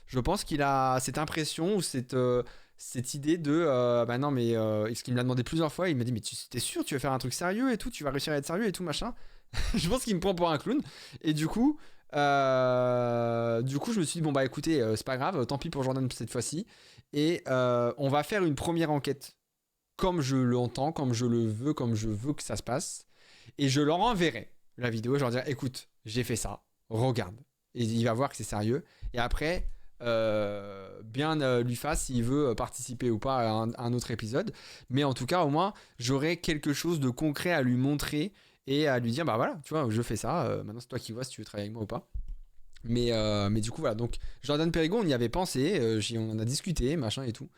S1: Je pense qu'il a cette impression ou cette idée de bah non mais ce qu'il me l'a demandé plusieurs fois, il m'a dit mais t'es sûr tu veux faire un truc sérieux et tout, tu vas réussir à être sérieux et tout machin. Je pense qu'il me prend pour un clown et du coup je me suis dit bon bah écoutez c'est pas grave, tant pis pour Jordan cette fois-ci et on va faire une première enquête comme je l'entends, comme je le veux, comme je veux que ça se passe et je leur enverrai la vidéo, je leur dirai écoute j'ai fait ça, regarde et il va voir que c'est sérieux et après bien lui fasse s'il veut participer ou pas à un autre épisode, mais en tout cas au moins j'aurai quelque chose de concret à lui montrer et à lui dire bah voilà tu vois je fais ça, maintenant c'est toi qui vois si tu veux travailler avec moi ou pas, mais du coup voilà. Donc Jordan Perigo on y avait pensé, on en a discuté machin et tout,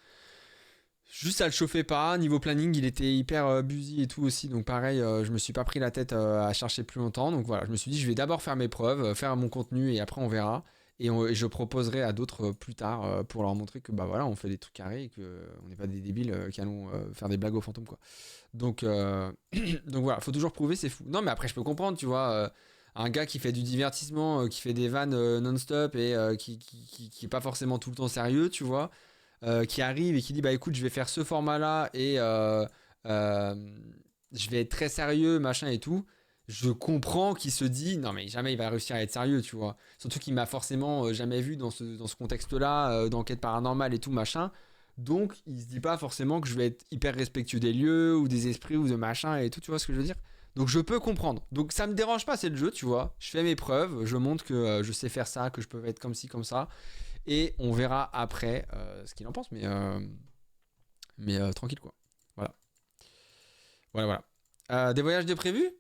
S1: Juste ça le chauffait pas, niveau planning il était hyper busy et tout aussi, donc pareil je me suis pas pris la tête à chercher plus longtemps, donc voilà je me suis dit je vais d'abord faire mes preuves, faire mon contenu et après on verra, et je proposerai à d'autres plus tard pour leur montrer que bah voilà on fait des trucs carrés et qu'on n'est pas des débiles qui allons faire des blagues aux fantômes quoi. Donc, donc voilà, faut toujours prouver, c'est fou. Non mais après je peux comprendre, tu vois, un gars qui fait du divertissement, qui fait des vannes non-stop et qui est pas forcément tout le temps sérieux, tu vois. Qui arrive et qui dit bah écoute je vais faire ce format là et je vais être très sérieux machin et tout, je comprends qu'il se dit non mais jamais il va réussir à être sérieux, tu vois, surtout qu'il m'a forcément jamais vu dans ce contexte là d'enquête paranormale et tout machin, donc il se dit pas forcément que je vais être hyper respectueux des lieux ou des esprits ou de machin et tout, tu vois ce que je veux dire. Donc je peux comprendre, donc ça me dérange pas, c'est le jeu, tu vois, je fais mes preuves, je montre que je sais faire ça, que je peux être comme ci comme ça. Et on verra après ce qu'il en pense, mais tranquille quoi. Voilà. Voilà. Des voyages de prévus?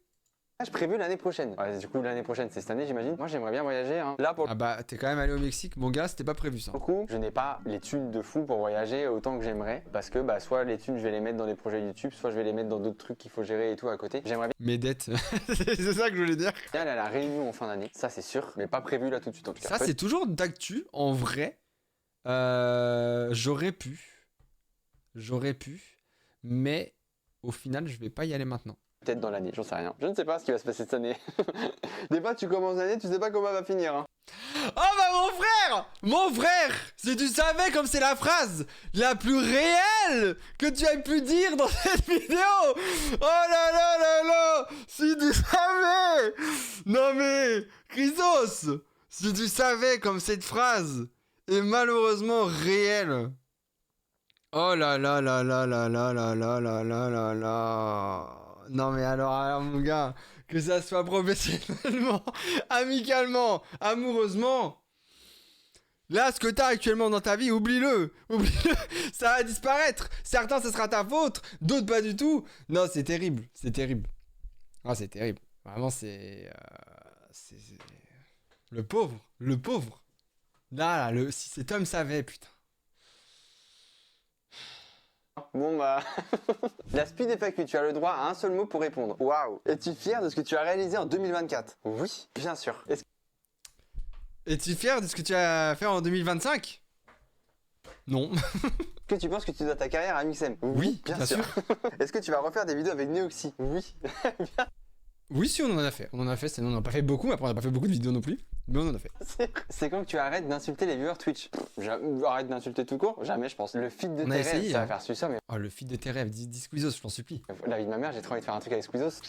S2: Je prévu l'année prochaine. Ouais, du coup, l'année prochaine, c'est cette année, j'imagine. Moi, j'aimerais bien voyager. Hein. Là, pour
S1: Ah bah, t'es quand même allé au Mexique, mon gars, c'était pas prévu ça.
S2: le coup, je n'ai pas les thunes de fou pour voyager autant que j'aimerais. Parce que, bah, soit les thunes, je vais les mettre dans des projets YouTube, soit je vais les mettre dans d'autres trucs qu'il faut gérer et tout à côté. J'aimerais
S1: Mes dettes, c'est ça que je voulais dire.
S2: bien aller à la Réunion en fin d'année. Ça, c'est sûr. Mais pas prévu là tout de suite en tout cas.
S1: Ça, c'est toujours d'actu, en vrai. J'aurais pu, mais au final, je vais pas y aller maintenant.
S2: Peut-être dans l'année, j'en sais rien. Je ne sais pas ce qui va se passer cette année. Des fois, tu commences l'année, tu sais pas comment elle va finir. Hein.
S1: Oh bah mon frère, si tu savais comme c'est la phrase la plus réelle que tu aies pu dire dans cette vidéo. Oh là là là là, si tu savais. Non mais, Chrysos, si tu savais comme cette phrase est malheureusement réelle. Oh là là là là là là là là là là là là. Non mais alors mon gars, que ça soit professionnellement, amicalement, amoureusement, là ce que t'as actuellement dans ta vie, oublie-le, ça va disparaître. Certains ce sera ta faute, d'autres pas du tout. Non c'est terrible, c'est terrible. Ah c'est terrible, vraiment c'est le pauvre. Là, si cet homme savait, putain.
S2: Bon bah... La Speed FAQ, tu as le droit à un seul mot pour répondre. Waouh. Es-tu fier de ce que tu as réalisé en 2024? Oui, bien sûr.
S1: Es-tu fier de ce que tu as fait en 2025? Non.
S2: Est-ce que tu penses que tu dois ta carrière à Mixem?
S1: Oui, bien sûr.
S2: Est-ce que tu vas refaire des vidéos avec Neoxy? Oui.
S1: Oui, si, on en a fait. On n'a pas fait beaucoup, après on n'a pas fait beaucoup de vidéos non plus. Mais on en a fait.
S2: C'est quand que tu arrêtes d'insulter les viewers Twitch? Arrête d'insulter tout court? Jamais, je pense. Le feed de tes rêves, ça va faire sucer, mais...
S1: Oh, le feed de tes rêves, dis Squeezos, je t'en supplie.
S2: La vie de ma mère, j'ai trop envie de faire un truc avec Squeezos.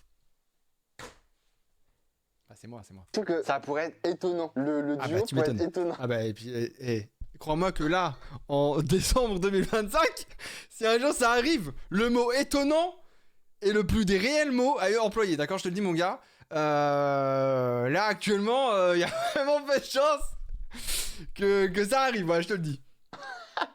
S1: Ah, c'est moi.
S2: Je trouve que ça pourrait être étonnant. Le duo
S1: tu
S2: pourrait être
S1: m'étonnes.
S2: étonnant.
S1: Ah bah, et puis, crois-moi que là, en décembre 2025, si un jour ça arrive, le mot étonnant est le plus des réels mots à employer, d'accord? Je te le dis, mon gars. Là, actuellement, il y a vraiment peu de chance que ça arrive, ouais, je te le dis.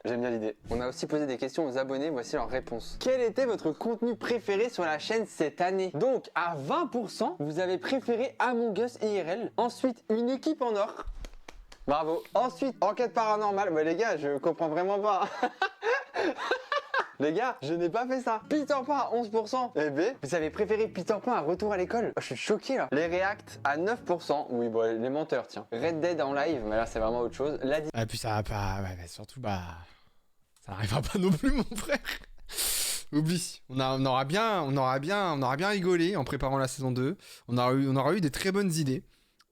S2: J'aime bien l'idée. On a aussi posé des questions aux abonnés, voici leurs réponses. Quel était votre contenu préféré sur la chaîne cette année? Donc, à 20%, vous avez préféré Among Us IRL. Ensuite, une équipe en or. Bravo. Ensuite, enquête paranormale. Ouais, les gars, je comprends vraiment pas. Les gars, je n'ai pas fait ça. Peter Pan à 11%. Eh ben, vous avez préféré Peter Pan à Retour à l'école? Je suis choqué là. Les React à 9%. Oui, bon, les menteurs, tiens. Red Dead en live, mais là c'est vraiment autre chose. La
S1: Ah, puis ça va pas. Ouais, surtout, bah. Ça n'arrivera pas non plus, mon frère. Oublie. On aura bien rigolé en préparant la saison 2. On aura eu des très bonnes idées.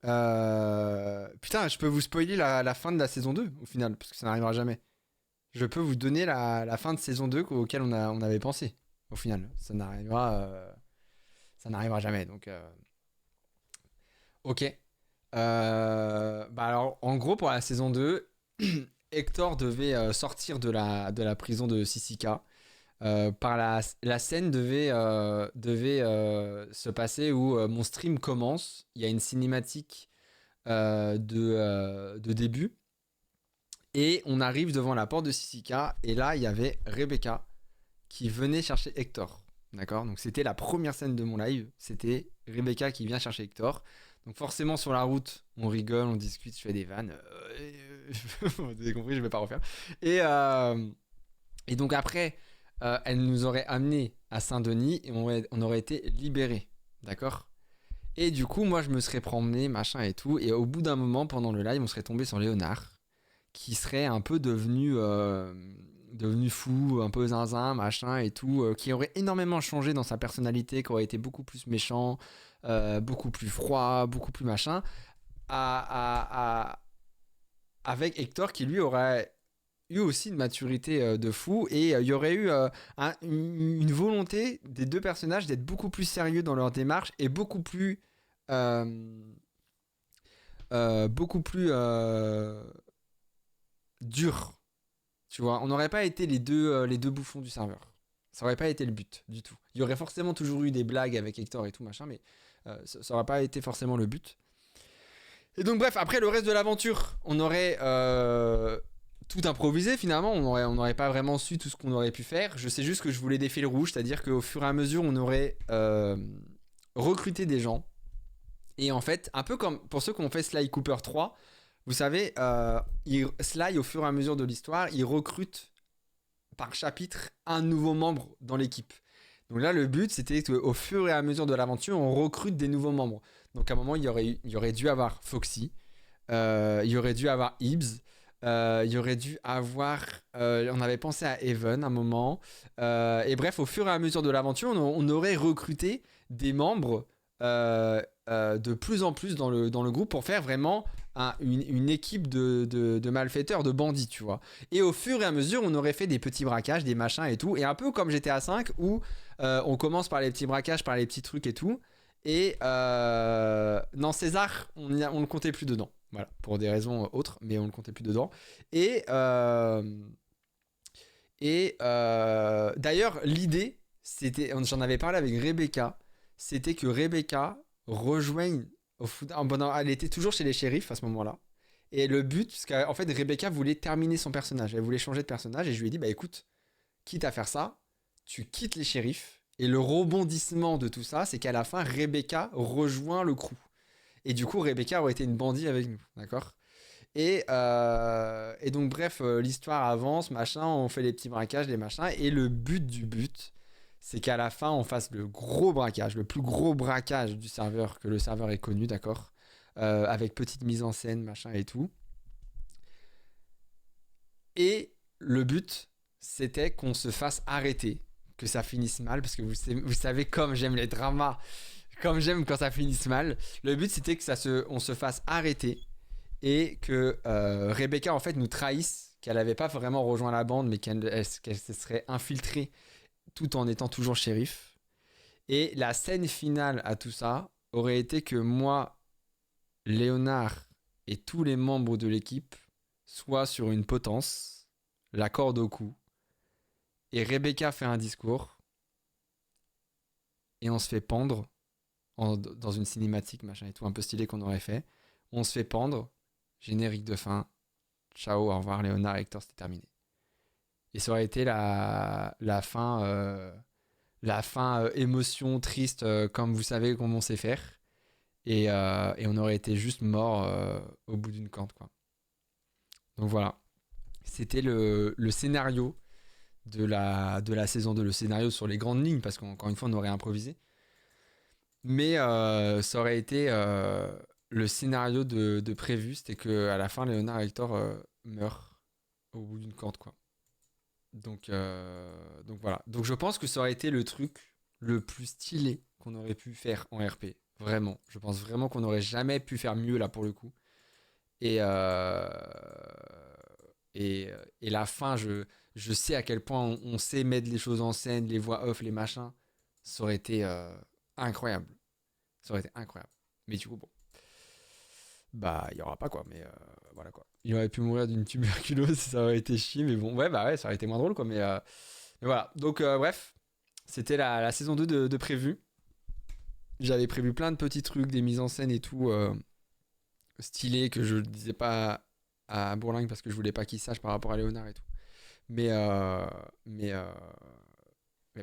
S1: Putain, je peux vous spoiler la fin de la saison 2 au final, parce que ça n'arrivera jamais. Je peux vous donner la fin de saison 2 auquel on avait pensé. Au final, ça n'arrivera jamais. Donc, ok. Bah alors, en gros, pour la saison 2, Hector devait sortir de la prison de Sisika. Par la scène devait se passer où mon stream commence. Il y a une cinématique de début. Et on arrive devant la porte de Sisika, et là il y avait Rebecca qui venait chercher Hector. D'accord? Donc c'était la première scène de mon live, c'était Rebecca qui vient chercher Hector. Donc forcément sur la route, on rigole, on discute, je fais des vannes. Vous avez compris, je vais pas refaire. Et donc après, elle nous aurait amené à Saint-Denis et on aurait été libérés. D'accord ? Et du coup, moi, je me serais promené, machin et tout. Et au bout d'un moment, pendant le live, on serait tombé sur Léonard, qui serait un peu devenu fou, un peu zinzin, machin et tout, qui aurait énormément changé dans sa personnalité, qui aurait été beaucoup plus méchant, beaucoup plus froid, beaucoup plus machin, avec Hector qui lui aurait eu aussi une maturité de fou, et il y aurait eu une volonté des deux personnages d'être beaucoup plus sérieux dans leur démarche et beaucoup plus dur. Tu vois, on n'aurait pas été les deux bouffons du serveur. Ça aurait pas été le but du tout. Il y aurait forcément toujours eu des blagues avec Hector et tout machin, mais ça aurait pas été forcément le but. Et donc bref, après le reste de l'aventure, on aurait tout improvisé finalement. On n'aurait pas vraiment su tout ce qu'on aurait pu faire. Je sais juste que je voulais des fils rouges, c'est-à-dire qu'au fur et à mesure, on aurait recruté des gens. Et en fait, un peu comme pour ceux qui ont fait Sly Cooper 3, vous savez, Sly, au fur et à mesure de l'histoire, il recrute par chapitre un nouveau membre dans l'équipe. Donc là, le but, c'était qu'au fur et à mesure de l'aventure, on recrute des nouveaux membres. Donc à un moment, il y aurait dû avoir Foxy, il y aurait dû avoir Hibbs, il y aurait dû avoir... on avait pensé à Evan à un moment. Et bref, au fur et à mesure de l'aventure, on aurait recruté des membres de plus en plus dans le groupe pour faire vraiment une équipe de malfaiteurs, de bandits, tu vois. Et au fur et à mesure, on aurait fait des petits braquages, des machins et tout. Et un peu comme GTA 5 où on commence par les petits braquages, par les petits trucs et tout. Et non, César, on le comptait plus dedans. Voilà, pour des raisons autres, mais on le comptait plus dedans. Et d'ailleurs, l'idée, c'était, j'en avais parlé avec Rebecca, c'était que Rebecca rejoigne elle était toujours chez les shérifs à ce moment-là. Et le but, parce qu'en fait, Rebecca voulait terminer son personnage, elle voulait changer de personnage, et je lui ai dit, bah écoute, quitte à faire ça, tu quittes les shérifs, et le rebondissement de tout ça, c'est qu'à la fin, Rebecca rejoint le crew. Et du coup, Rebecca aurait été une bandit avec nous, d'accord ? Et donc, bref, l'histoire avance, machin, on fait les petits braquages, les machins, et le but du but, c'est qu'à la fin, on fasse le gros braquage, le plus gros braquage du serveur, que le serveur ait connu, d'accord ? Avec petite mise en scène, machin et tout. Et le but, c'était qu'on se fasse arrêter, que ça finisse mal, parce que vous savez comme j'aime les dramas, comme j'aime quand ça finisse mal. Le but, c'était que on se fasse arrêter et que Rebecca, en fait, nous trahisse, qu'elle n'avait pas vraiment rejoint la bande, mais qu'elle se serait infiltrée tout en étant toujours shérif. Et la scène finale à tout ça aurait été que moi, Léonard et tous les membres de l'équipe soient sur une potence, la corde au cou, et Rebecca fait un discours, et on se fait pendre dans une cinématique, machin et tout, un peu stylé qu'on aurait fait. On se fait pendre, générique de fin, ciao, au revoir Léonard et Hector, c'était terminé. Et ça aurait été la fin émotion, triste, comme vous savez comment on sait faire. Et on aurait été juste mort au bout d'une corde, quoi. Donc voilà. C'était le scénario de la saison 2. Le scénario sur les grandes lignes, parce qu'encore une fois, on aurait improvisé. Mais ça aurait été le scénario de prévu. C'était qu'à la fin, Léonard et Hector meurent au bout d'une corde, quoi. Donc voilà. Donc je pense que ça aurait été le truc le plus stylé qu'on aurait pu faire en RP. Vraiment. Je pense vraiment qu'on n'aurait jamais pu faire mieux là pour le coup. Et la fin, je sais à quel point on sait mettre les choses en scène, les voix off, les machins. Ça aurait été incroyable. Ça aurait été incroyable. Mais du coup, bon. Bah, il n'y aura pas quoi. Mais voilà quoi. Il aurait pu mourir d'une tuberculose, ça aurait été chier. Mais bon, ouais, bah ouais, ça aurait été moins drôle quoi. Mais voilà. Donc, bref. C'était la saison 2 de prévu. J'avais prévu plein de petits trucs, des mises en scène et tout. Stylé que je ne disais pas à Bourlingue parce que je voulais pas qu'il sache par rapport à Léonard et tout. Mais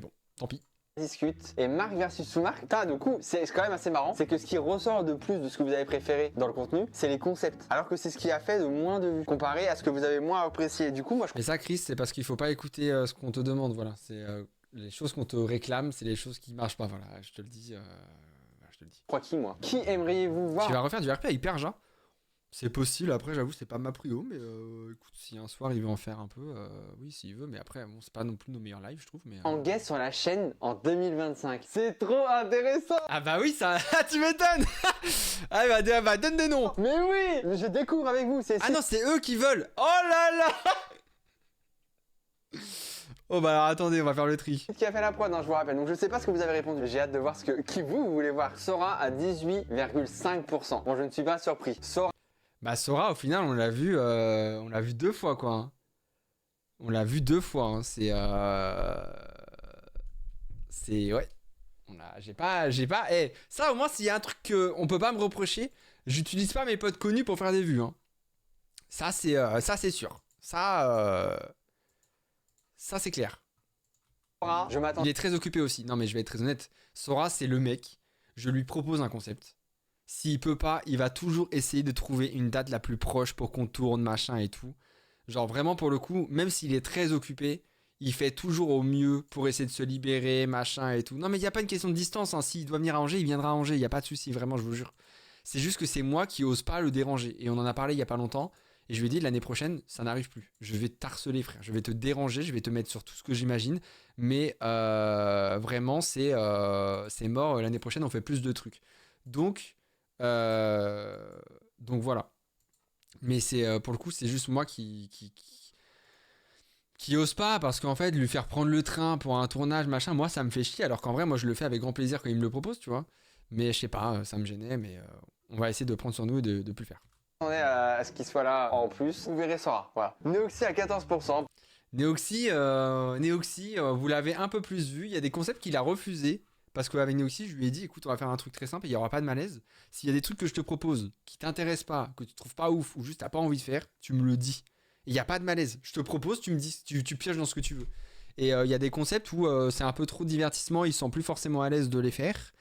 S1: bon, tant pis.
S2: discute et marque versus sous-marque. Putain, du coup, c'est quand même assez marrant, c'est que ce qui ressort de plus de ce que vous avez préféré dans le contenu, c'est les concepts. Alors que c'est ce qui a fait de moins de vues comparé à ce que vous avez moins apprécié. Du coup, moi,
S1: Et ça, Chris, c'est parce qu'il faut pas écouter ce qu'on te demande. Voilà, c'est les choses qu'on te réclame, c'est les choses qui marchent pas. Voilà, je te le dis. Je te le dis.
S2: crois qui, moi? Qui aimeriez-vous voir?
S1: Tu vas refaire du RP avec Perja? C'est possible. Après, j'avoue, c'est pas ma prio, mais écoute, si un soir il veut en faire un peu, oui, s'il veut. Mais après, bon, c'est pas non plus nos meilleurs lives, je trouve. Mais
S2: En guest sur la chaîne en 2025. C'est trop intéressant!
S1: ah bah oui, ça, tu m'étonnes. Ah bah donne des noms.
S2: Mais oui! Je découvre avec vous, c'est
S1: Ah non, c'est eux qui veulent. Oh là là. Oh bah alors attendez, on va faire le tri.
S2: qui a fait la prod, hein, je vous rappelle. Donc je sais pas ce que vous avez répondu. J'ai hâte de voir ce que qui vous voulez voir. Sora à 18,5%. Bon, je ne suis pas surpris. Sora
S1: Bah Sora, au final, on l'a vu 2 fois quoi. Hein. On l'a vu 2 fois. Hein. C'est ouais. J'ai pas. Ça au moins s'il y a un truc qu'on peut pas me reprocher, j'utilise pas mes potes connus pour faire des vues. Hein. Ça c'est sûr. Ça c'est clair.
S2: je m'attends.
S1: Il est très occupé aussi. Non mais je vais être très honnête. Sora c'est le mec. Je lui propose un concept. S'il peut pas, il va toujours essayer de trouver une date la plus proche pour qu'on tourne, machin et tout. Genre vraiment pour le coup, même s'il est très occupé, il fait toujours au mieux pour essayer de se libérer, machin et tout. Non mais il n'y a pas une question de distance. Hein. S'il doit venir à Angers, il viendra à Angers. Il n'y a pas de souci, vraiment, je vous jure. C'est juste que c'est moi qui ose pas le déranger. Et on en a parlé il y a pas longtemps. Et je lui ai dit, l'année prochaine, ça n'arrive plus. Je vais t'harceler, frère. Je vais te déranger, je vais te mettre sur tout ce que j'imagine. Mais vraiment, c'est mort. L'année prochaine, on fait plus de trucs. Donc voilà. Mais c'est pour le coup, c'est juste moi qui ose pas, parce qu'en fait, lui faire prendre le train pour un tournage, machin, moi, ça me fait chier. Alors qu'en vrai, moi, je le fais avec grand plaisir quand il me le propose, tu vois. Mais je sais pas, ça me gênait. Mais on va essayer de prendre sur nous et de plus le faire.
S2: Attendez à ce qu'il soit là en plus. Vous verrez Sora. Voilà. Neoxy à 14%.
S1: Neoxy, vous l'avez un peu plus vu. Il y a des concepts qu'il a refusé. Parce qu'avec Neoxy, je lui ai dit, écoute, on va faire un truc très simple et il n'y aura pas de malaise. S'il y a des trucs que je te propose qui t'intéressent pas, que tu trouves pas ouf ou juste t'as pas envie de faire, tu me le dis. Il n'y a pas de malaise. Je te propose, tu me dis, tu pièges dans ce que tu veux. Et il y a des concepts où c'est un peu trop de divertissement, il se sent plus forcément à l'aise de les faire.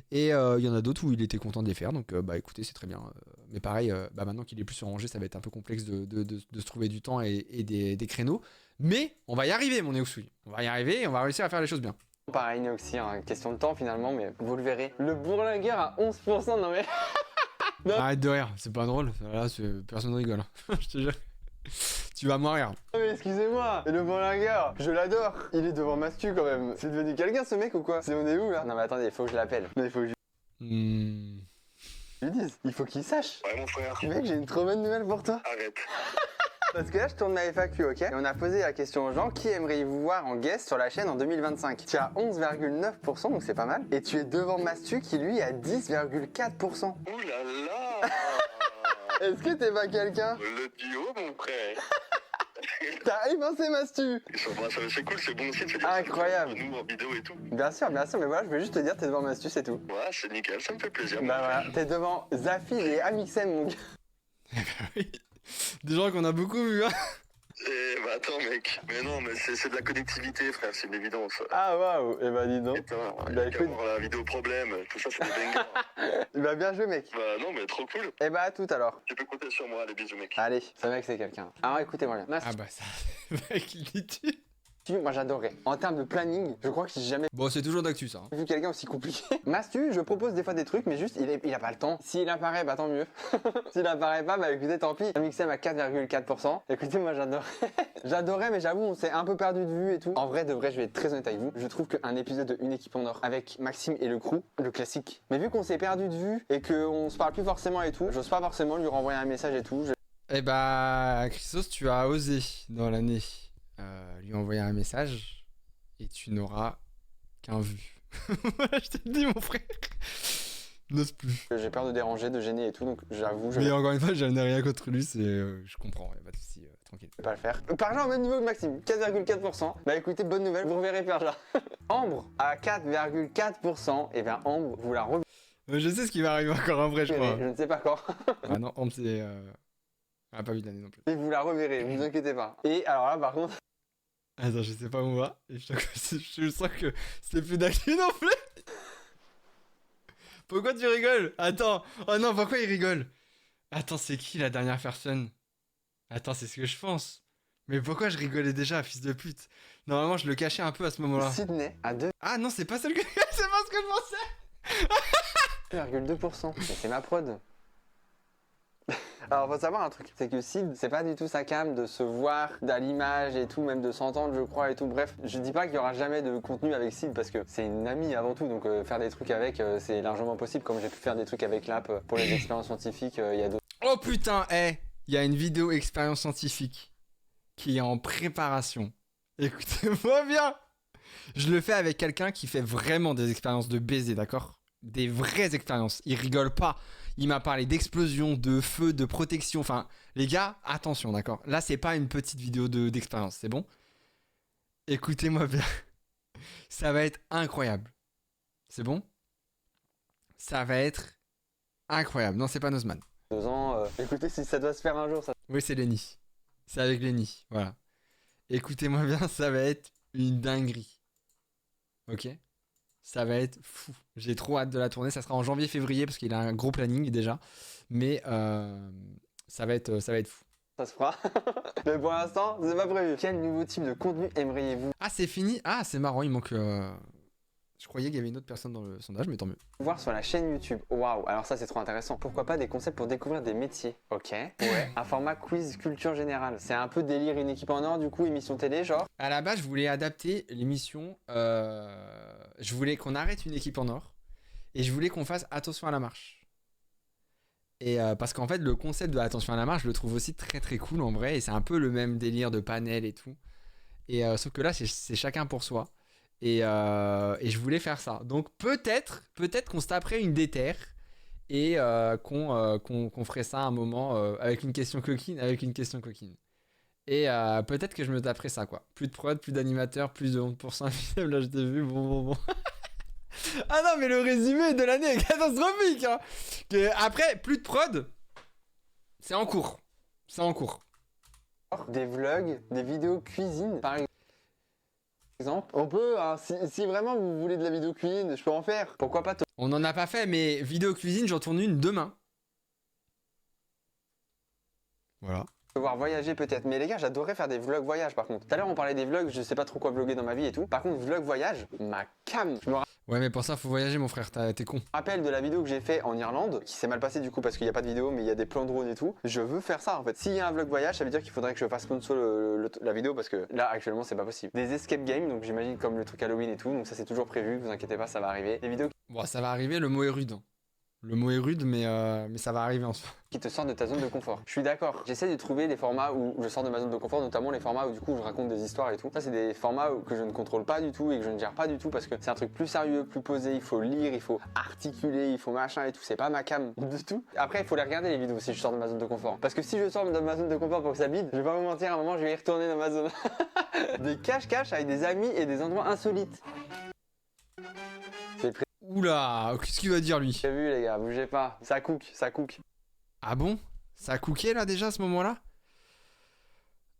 S1: Et il y en a d'autres où il était content de les faire. Donc bah écoutez, c'est très bien. Mais pareil, maintenant qu'il est plus sur Angers, ça va être un peu complexe de se trouver du temps et des créneaux. Mais on va y arriver, mon Neoxy. On va y arriver et on va réussir à faire les choses bien.
S2: Pareil, Neoxy, hein, question de temps finalement, mais vous le verrez. Le bourlingueur à 11%, non mais...
S1: Non. Arrête de rire, c'est pas drôle. Là, personne rigole. Je te jure. Tu vas mourir.
S2: Non mais excusez-moi, le bourlingueur, je l'adore. Il est devant Mastu quand même. C'est devenu quelqu'un ce mec ou quoi? C'est on est où là? Non mais attendez, il faut que je l'appelle. Il faut que je lui dise. Il faut qu'il sache.
S4: Ouais mon frère.
S2: Mec, j'ai une trop bonne nouvelle pour toi.
S4: Arrête.
S2: Parce que là, je tourne ma FAQ, ok? Et on a posé la question aux gens, qui aimeriez-vous voir en guest sur la chaîne en 2025? Tu as 11,9%, donc c'est pas mal. Et tu es devant Mastu qui, lui, a 10,4%.
S4: Ouh là là.
S2: Est-ce que t'es pas quelqu'un?
S4: Le duo mon frère.
S2: T'as évincé Mastu!
S4: C'est cool, c'est bon aussi de se dire
S2: Incroyable.
S4: nous en vidéo et tout.
S2: Bien sûr, mais voilà, je veux juste te dire, t'es devant Mastu, c'est tout.
S4: Ouais, c'est nickel, ça me fait plaisir.
S2: Bah voilà, t'es devant Zafi et Amixem, mon gars.
S1: Oui. Des gens qu'on a beaucoup vus, hein.
S4: Eh bah attends mec, mais non mais c'est de la connectivité frère, c'est une évidence.
S2: Ah waouh, et bah dis donc.
S4: Putain,
S2: Bah écoute.
S4: la vidéo problème, tout ça c'est des bangers.
S2: Bah bien joué mec.
S4: Bah non mais trop cool.
S2: Et bah à tout alors.
S4: Tu peux compter sur moi, allez bisous mec.
S2: Allez, ce mec c'est quelqu'un. Alors écoutez-moi bien.
S1: Ah bah ça, mec, il dit tu.
S2: Moi j'adorais. En termes de planning, je crois que j'ai jamais
S1: Bon, c'est toujours d'actu ça. Hein.
S2: vu quelqu'un aussi compliqué. Mastu, je propose des fois des trucs, mais juste il a pas le temps. S'il apparaît, bah tant mieux. S'il apparaît pas, bah écoutez, tant pis. Mixem à 4,4%. Écoutez, moi j'adorais. J'adorais, mais j'avoue, on s'est un peu perdu de vue et tout. En vrai, de vrai, je vais être très honnête avec vous. Je trouve qu'un épisode de Une équipe en or avec Maxime et le crew, le classique. Mais vu qu'on s'est perdu de vue et qu'on se parle plus forcément et tout, j'ose pas forcément lui renvoyer un message et tout.
S1: Eh bah, Christos, tu as osé dans l'année lui envoyer un message. Et tu n'auras qu'un vu. Je te le dis, mon frère. N'ose plus.
S2: J'ai peur de déranger, de gêner et tout, donc j'avoue, je
S1: Mais
S2: vais
S1: encore une fois, je n'ai rien contre lui, je comprends, y a pas de soucis, tranquille.
S2: pas le faire. Parlant au même niveau que Maxime, 4,4%. Bah écoutez, bonne nouvelle, vous reverrez Perja. Ambre à 4,4%. Et bien Ambre, vous la reverrez.
S1: Je sais ce qui va arriver encore en vrai, je crois.
S2: Je ne sais pas quand.
S1: Ah non, Ambre, c'est... Elle a pas vu de l'année non plus.
S2: Mais vous la reverrez, vous inquiétez pas. Et alors là, par contre...
S1: Attends, je sais pas où on va. Et je sens que c'est plus d'actu non plus. Pourquoi tu rigoles? Attends. Oh non, pourquoi il rigole? Attends, c'est qui la dernière personne? Attends, c'est ce que je pense. Mais pourquoi je rigolais déjà, fils de pute? Normalement, je le cachais un peu à ce moment-là.
S2: Sydney à
S1: Ah non, c'est pas celle que... c'est pas ce que je pensais.
S2: 2,2%. Mais c'est ma prod. Alors faut savoir un truc, c'est que Sid, c'est pas du tout sa cam de se voir à l'image et tout, même de s'entendre je crois et tout. Bref, je dis pas qu'il y aura jamais de contenu avec Sid parce que c'est une amie avant tout, donc faire des trucs avec c'est largement possible, comme j'ai pu faire des trucs avec l'app pour les expériences scientifiques il y a d'autres.
S1: Oh putain, il y a une vidéo expérience scientifique qui est en préparation. Écoutez-moi bien. Je le fais avec quelqu'un qui fait vraiment des expériences de baiser, d'accord? Des vraies expériences. Il rigole pas. Il m'a parlé d'explosion, de feu, de protection. Enfin, les gars, attention, d'accord? Là, c'est pas une petite vidéo d'expérience, c'est bon? Écoutez-moi bien. Ça va être incroyable. C'est bon? Ça va être incroyable. Non, c'est pas Nozman.
S2: 2 ans, écoutez, si ça doit se faire un jour, ça.
S1: Oui, c'est Lenny. C'est avec Lenny, voilà. Écoutez-moi bien, ça va être une dinguerie. Ok? Ça va être fou. J'ai trop hâte de la tourner. Ça sera en janvier-février parce qu'il a un gros planning déjà. Mais ça va être fou.
S2: Ça se fera. Mais pour l'instant, c'est pas prévu. Quel nouveau type de contenu aimeriez-vous
S1: Ah, c'est fini? Ah, c'est marrant, il manque... Je croyais qu'il y avait une autre personne dans le sondage, mais tant mieux.
S2: voir sur la chaîne YouTube? Waouh, alors ça c'est trop intéressant. Pourquoi pas des concepts pour découvrir des métiers? Ok. Ouais. Un format quiz culture générale. C'est un peu délire une équipe en or, du coup, émission télé, genre.
S1: À la base, je voulais adapter l'émission... Je voulais qu'on arrête une équipe en or. Et je voulais qu'on fasse attention à la marche. Et parce qu'en fait, le concept de attention à la marche, je le trouve aussi très très cool en vrai. Et c'est un peu le même délire de panel et tout. Et sauf que là, c'est chacun pour soi. Et je voulais faire ça. Donc peut-être qu'on se taperait une déterre et qu'on ferait ça à un moment avec une question coquine. Et peut-être que je me taperais ça, quoi. Plus de prod, plus d'animateurs, plus de 11% invisible. Là, je t'ai vu, bon. Ah non, mais le résumé de l'année est catastrophique, hein. Après, plus de prod, c'est en cours.
S2: Des vlogs, des vidéos cuisine, par exemple. On peut, hein, si vraiment vous voulez de la vidéo cuisine, je peux en faire. Pourquoi pas
S1: On n'en a pas fait, mais vidéo cuisine, j'en tourne une demain. Voilà.
S2: devoir voyager peut-être. Mais les gars, j'adorerais faire des vlogs voyage par contre. Tout à l'heure, on parlait des vlogs, je sais pas trop quoi vlogger dans ma vie et tout. Par contre, vlog voyage, ma cam. Je me
S1: Ouais, mais pour ça, faut voyager, mon frère, t'es con.
S2: rappelle de la vidéo que j'ai fait en Irlande, qui s'est mal passée du coup parce qu'il n'y a pas de vidéo, mais il y a des plans de drone et tout. Je veux faire ça en fait. S'il y a un vlog voyage, ça veut dire qu'il faudrait que je fasse sponsor la vidéo parce que là, actuellement, c'est pas possible. Des escape games, donc j'imagine comme le truc Halloween et tout, donc ça c'est toujours prévu, vous inquiétez pas, ça va arriver. Des vidéos
S1: Bon, ça va arriver, le mot est rude. Le mot est rude, mais ça va arriver en soi.
S2: qui te sortent de ta zone de confort. Je suis d'accord. J'essaie de trouver les formats où je sors de ma zone de confort, notamment les formats où du coup je raconte des histoires et tout. Ça c'est des formats que je ne contrôle pas du tout et que je ne gère pas du tout parce que c'est un truc plus sérieux, plus posé, il faut lire, il faut articuler, il faut machin et tout. C'est pas ma cam du tout. Après il faut les regarder les vidéos si je sors de ma zone de confort. Parce que si je sors de ma zone de confort pour que ça bide, je vais pas vous mentir, à un moment je vais y retourner dans ma zone. Des cache-cache avec des amis et des endroits insolites. C'est
S1: Oula, qu'est-ce qu'il va dire lui?
S2: prévu les gars, bougez pas. Ça cook, ça cook.
S1: Ah bon? Ça a cooké là déjà à ce moment-là?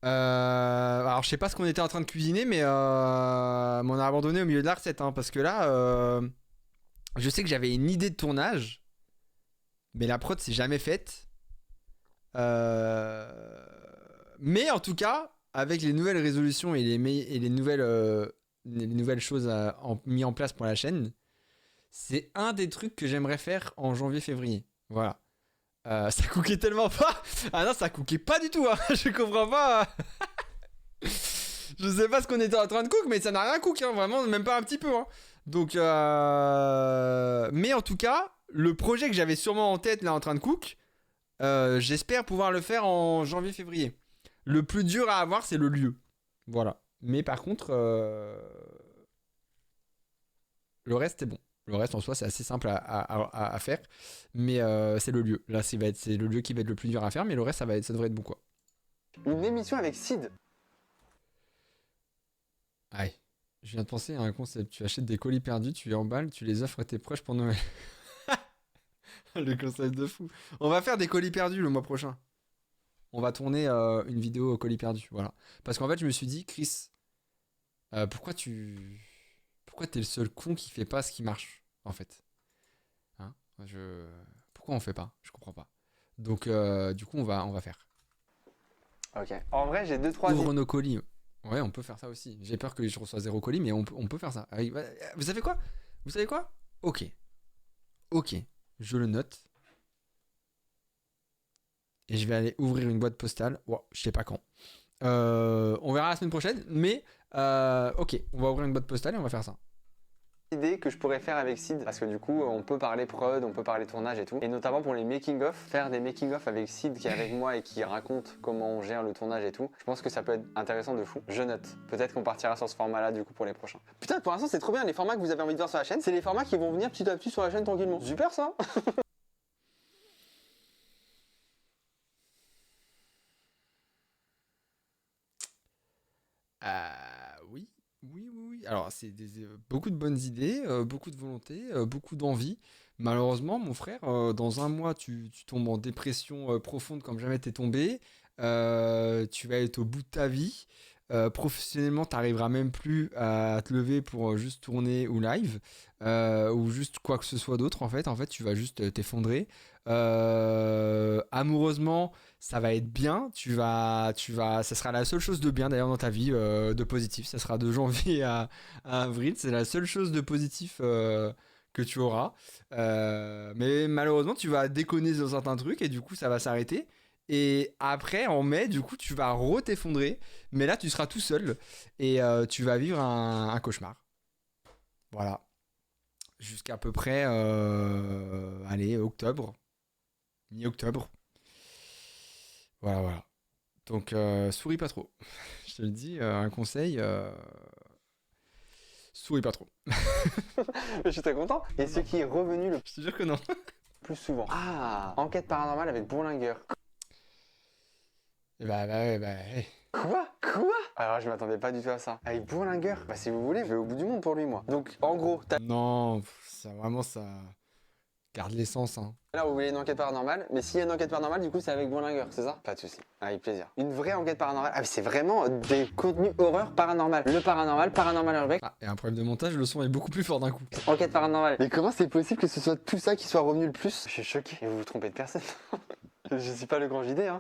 S1: Alors je sais pas ce qu'on était en train de cuisiner, mais on a abandonné au milieu de la recette, hein, parce que là, je sais que j'avais une idée de tournage, mais la prod s'est jamais faite. Mais en tout cas, avec les nouvelles résolutions et les nouvelles choses mis en place pour la chaîne, c'est un des trucs que j'aimerais faire en janvier-février. Voilà. Ça cookait tellement pas. Ah non, ça cookait pas du tout, hein. Je comprends pas. Je sais pas ce qu'on était en train de cook, mais ça n'a rien cook, hein. Vraiment, même pas un petit peu, hein. Donc, mais en tout cas, le projet que j'avais sûrement en tête là en train de cook, j'espère pouvoir le faire en janvier-février. Le plus dur à avoir, c'est le lieu. Voilà. Mais par contre, le reste est bon. Le reste en soi c'est assez simple à faire, mais c'est le lieu. Là c'est le lieu qui va être le plus dur à faire, mais le reste ça devrait être bon quoi.
S2: Une émission avec Sid.
S1: Aïe, je viens de penser à un concept. Tu achètes des colis perdus, tu les emballes, tu les offres à tes proches pour Noël. Le concept de fou. On va faire des colis perdus le mois prochain. On va tourner une vidéo colis perdus, voilà. Parce qu'en fait je me suis dit, Chris, Pourquoi t'es le seul con qui fait pas ce qui marche, en fait? Hein? Pourquoi on fait pas? Je comprends pas. Donc, du coup, on va faire.
S2: Ok. En vrai, j'ai 2-3
S1: Ouvre nos colis. Ouais, on peut faire ça aussi. J'ai peur que je reçois 0 colis, mais on peut faire ça. Vous savez quoi? Ok. Je le note. Et je vais aller ouvrir une boîte postale. Wow, je sais pas quand. On verra la semaine prochaine. Mais ok, on va ouvrir une boîte postale et on va faire ça.
S2: idée que je pourrais faire avec Sid, parce que du coup on peut parler prod, on peut parler tournage et tout, et notamment pour les making of, faire des making of avec Sid qui est avec moi et qui raconte comment on gère le tournage et tout, je pense que ça peut être intéressant de fou. Je note, peut-être qu'on partira sur ce format là du coup pour les prochains. Putain, pour l'instant c'est trop bien, les formats que vous avez envie de voir sur la chaîne, c'est les formats qui vont venir petit à petit sur la chaîne tranquillement. Super ça.
S1: Oui. Alors, c'est beaucoup de bonnes idées, beaucoup de volonté, beaucoup d'envie. Malheureusement, mon frère, dans un mois, tu tombes en dépression profonde comme jamais t'es tombé. Tu vas être au bout de ta vie. Professionnellement, t'arriveras même plus à te lever pour juste tourner ou live, ou juste quoi que ce soit d'autre. En fait, tu vas juste t'effondrer. Amoureusement, ça va être bien. Ça sera la seule chose de bien d'ailleurs dans ta vie, de positif. Ça sera de janvier à avril. C'est la seule chose de positif que tu auras. Mais malheureusement, tu vas déconner sur certains trucs et du coup, ça va s'arrêter. Et après, en mai, du coup, tu vas re-t'effondrer. Mais là, tu seras tout seul et tu vas vivre un cauchemar. Voilà. Jusqu'à peu près, allez, octobre. Mi-octobre. Voilà. Donc, souris pas trop. Je te le dis, un conseil, souris pas trop.
S2: Je suis très content. Et ce qui est revenu le
S1: Je te jure que non.
S2: plus souvent. Ah, enquête paranormale avec Bourlinguer.
S1: Ouais.
S2: Quoi? Alors je m'attendais pas du tout à ça. Avec Bourlinguer, bah si vous voulez, je vais au bout du monde pour lui moi. Donc en gros,
S1: Non, ça vraiment, ça garde l'essence, hein.
S2: là vous voulez une enquête paranormale, mais s'il y a une enquête paranormale, du coup c'est avec Bourlinguer, c'est ça? Pas de souci, avec plaisir. Une vraie enquête paranormale. Ah mais c'est vraiment des contenus horreur paranormal. Le paranormal urbex,
S1: Ah, et un problème de montage, le son est beaucoup plus fort d'un coup.
S2: enquête paranormale. Mais comment c'est possible que ce soit tout ça qui soit revenu le plus? Je suis choqué. Et vous vous trompez de personne. Je suis pas le grand JD, hein.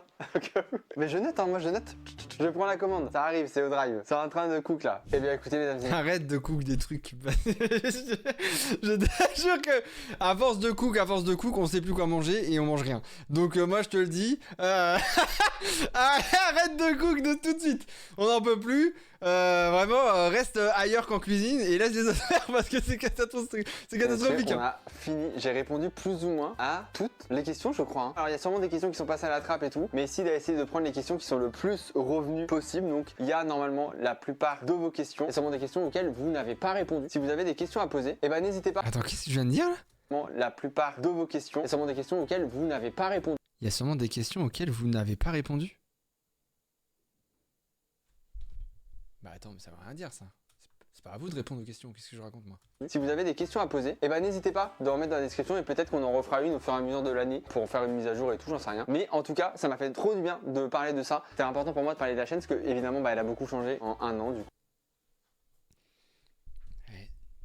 S2: Mais je note, hein, moi je note. Je prends la commande. Ça arrive, c'est au drive. C'est en train de cook là. Eh bien écoutez, mesdames et messieurs.
S1: Arrête de cook des trucs. Je te jure que à force de cook, on sait plus quoi manger et on mange rien. Donc moi je te le dis, arrête de cook de tout de suite. On n'en peut plus. Vraiment, reste ailleurs qu'en cuisine et laisse les autres faire parce que c'est catastrophique.
S2: On a fini. J'ai répondu plus ou moins à toutes les questions, je crois, hein. Alors il y a sûrement des questions qui sont passées à la trappe et tout, mais ici, il a essayé de prendre les questions qui sont le plus revenues possible. Donc il y a normalement la plupart de vos questions. Il y a sûrement des questions auxquelles vous n'avez pas répondu. Si vous avez des questions à poser, eh ben n'hésitez pas.
S1: Attends, qu'est-ce que je viens de dire là?
S2: La plupart de vos questions. Il y a sûrement des questions auxquelles vous n'avez pas répondu.
S1: Il y a sûrement des questions auxquelles vous n'avez pas répondu. Bah attends, mais ça veut rien dire ça. C'est pas à vous de répondre aux questions, qu'est-ce que je raconte moi?
S2: Si vous avez des questions à poser, eh ben n'hésitez pas de remettre dans la description et peut-être qu'on en refera une au fur et à mesure de l'année pour faire une mise à jour et tout, j'en sais rien. Mais en tout cas, ça m'a fait trop du bien de parler de ça. C'était important pour moi de parler de la chaîne parce que évidemment, bah, elle a beaucoup changé en un an du coup.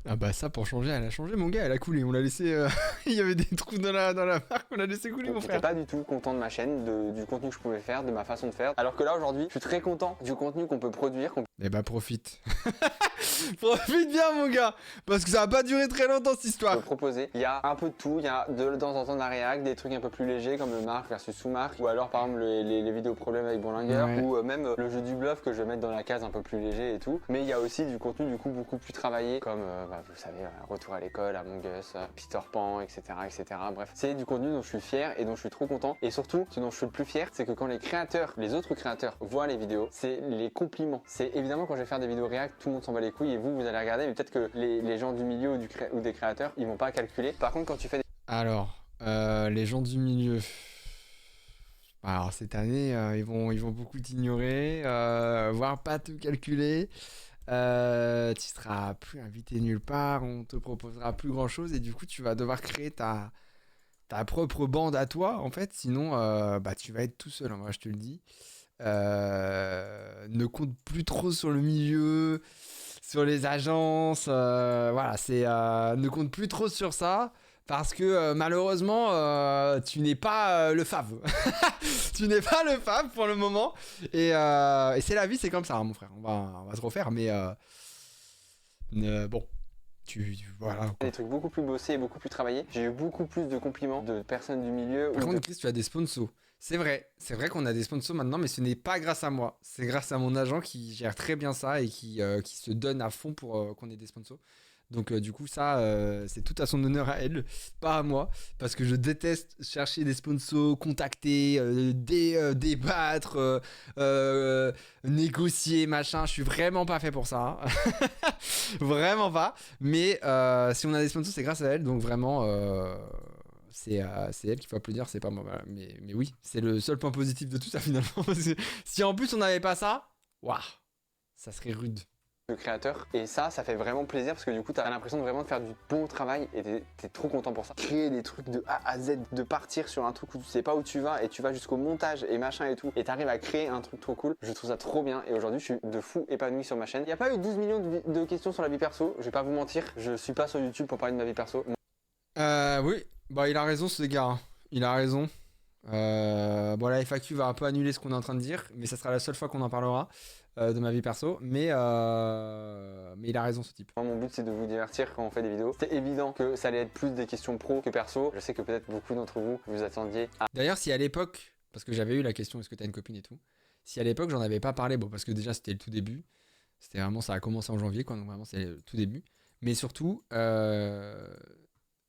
S1: Ah bah ça pour changer, elle a changé mon gars, elle a coulé, on l'a laissé, il y avait des trous dans la marque, on l'a laissé couler mon
S2: J'étais
S1: frère.
S2: pas du tout content de ma chaîne, du contenu que je pouvais faire, de ma façon de faire. Alors que là aujourd'hui, je suis très content du contenu qu'on peut produire.
S1: Eh bah profite. Profite bien mon gars, parce que ça va pas durer très longtemps cette histoire.
S2: Proposer. Il y a un peu de tout, il y a de temps en temps de la réac, des trucs un peu plus légers comme le marque versus sous-marque, ou alors par exemple les vidéos problèmes avec Bourlinguer,
S1: Ouais.
S2: ou même le jeu du bluff que je vais mettre dans la case un peu plus léger et tout. Mais il y a aussi du contenu du coup beaucoup plus travaillé, comme vous savez, Retour à l'école, Among Us, Peter Pan, etc., etc. Bref, c'est du contenu dont je suis fier et dont je suis trop content. Et surtout, ce dont je suis le plus fier, c'est que quand les autres créateurs voient les vidéos, c'est les compliments. C'est évidemment quand je vais faire des vidéos réact, tout le monde s'en bat les couilles et vous allez regarder, mais peut-être que les gens du milieu ou des créateurs, ils vont pas calculer. Par contre, quand tu fais des...
S1: Alors, les gens du milieu. Alors cette année, ils vont beaucoup t'ignorer, voire pas te calculer. Tu seras plus invité nulle part, on te proposera plus grand chose et du coup tu vas devoir créer ta propre bande à toi en fait, sinon bah tu vas être tout seul, moi je te le dis. Ne compte plus trop sur le milieu, sur les agences. Voilà, ne compte plus trop sur ça. Parce que malheureusement, tu n'es pas le fave. Tu n'es pas le fave pour le moment. Et c'est la vie, c'est comme ça, hein, mon frère. On va se refaire, mais bon. Voilà. Quoi.
S2: Des trucs beaucoup plus bossés et beaucoup plus travaillés. J'ai eu beaucoup plus de compliments de personnes du milieu.
S1: Par contre, Chris, tu as des sponsors. C'est vrai qu'on a des sponsors maintenant, mais ce n'est pas grâce à moi. C'est grâce à mon agent qui gère très bien ça et qui se donne à fond pour qu'on ait des sponsors. Donc du coup ça c'est tout à son honneur à elle, pas à moi, parce que je déteste chercher des sponsors, contacter, débattre, négocier, machin. Je suis vraiment pas fait pour ça, hein. Vraiment pas. Mais si on a des sponsors, c'est grâce à elle, donc vraiment c'est elle qu'il faut applaudir, c'est pas moi. Voilà. Mais oui, c'est le seul point positif de tout ça finalement. Parce que si en plus on n'avait pas ça, waouh, ça serait rude.
S2: De créateur, et ça fait vraiment plaisir parce que du coup t'as l'impression de vraiment de faire du bon travail et t'es trop content pour ça. Créer des trucs de A à Z, de partir sur un truc où tu sais pas où tu vas et tu vas jusqu'au montage et machin et tout et t'arrives à créer un truc trop cool, je trouve ça trop bien et aujourd'hui je suis de fou épanoui sur ma chaîne. Il n'y a pas eu 12 millions de questions sur la vie perso, je vais pas vous mentir, je suis pas sur YouTube pour parler de ma vie perso.
S1: Oui, bah il a raison ce gars, hein. Il a raison. Bon la FAQ va un peu annuler ce qu'on est en train de dire, mais ça sera la seule fois qu'on en parlera de ma vie perso, mais il a raison ce type.
S2: Mon but c'est de vous divertir quand on fait des vidéos. C'était évident que ça allait être plus des questions pro que perso. Je sais que peut-être beaucoup d'entre vous vous attendiez à...
S1: D'ailleurs si à l'époque, parce que j'avais eu la question est-ce que t'as une copine et tout, si à l'époque j'en avais pas parlé, bon parce que déjà c'était le tout début, c'était vraiment ça a commencé en janvier quoi, donc vraiment c'est le tout début, mais surtout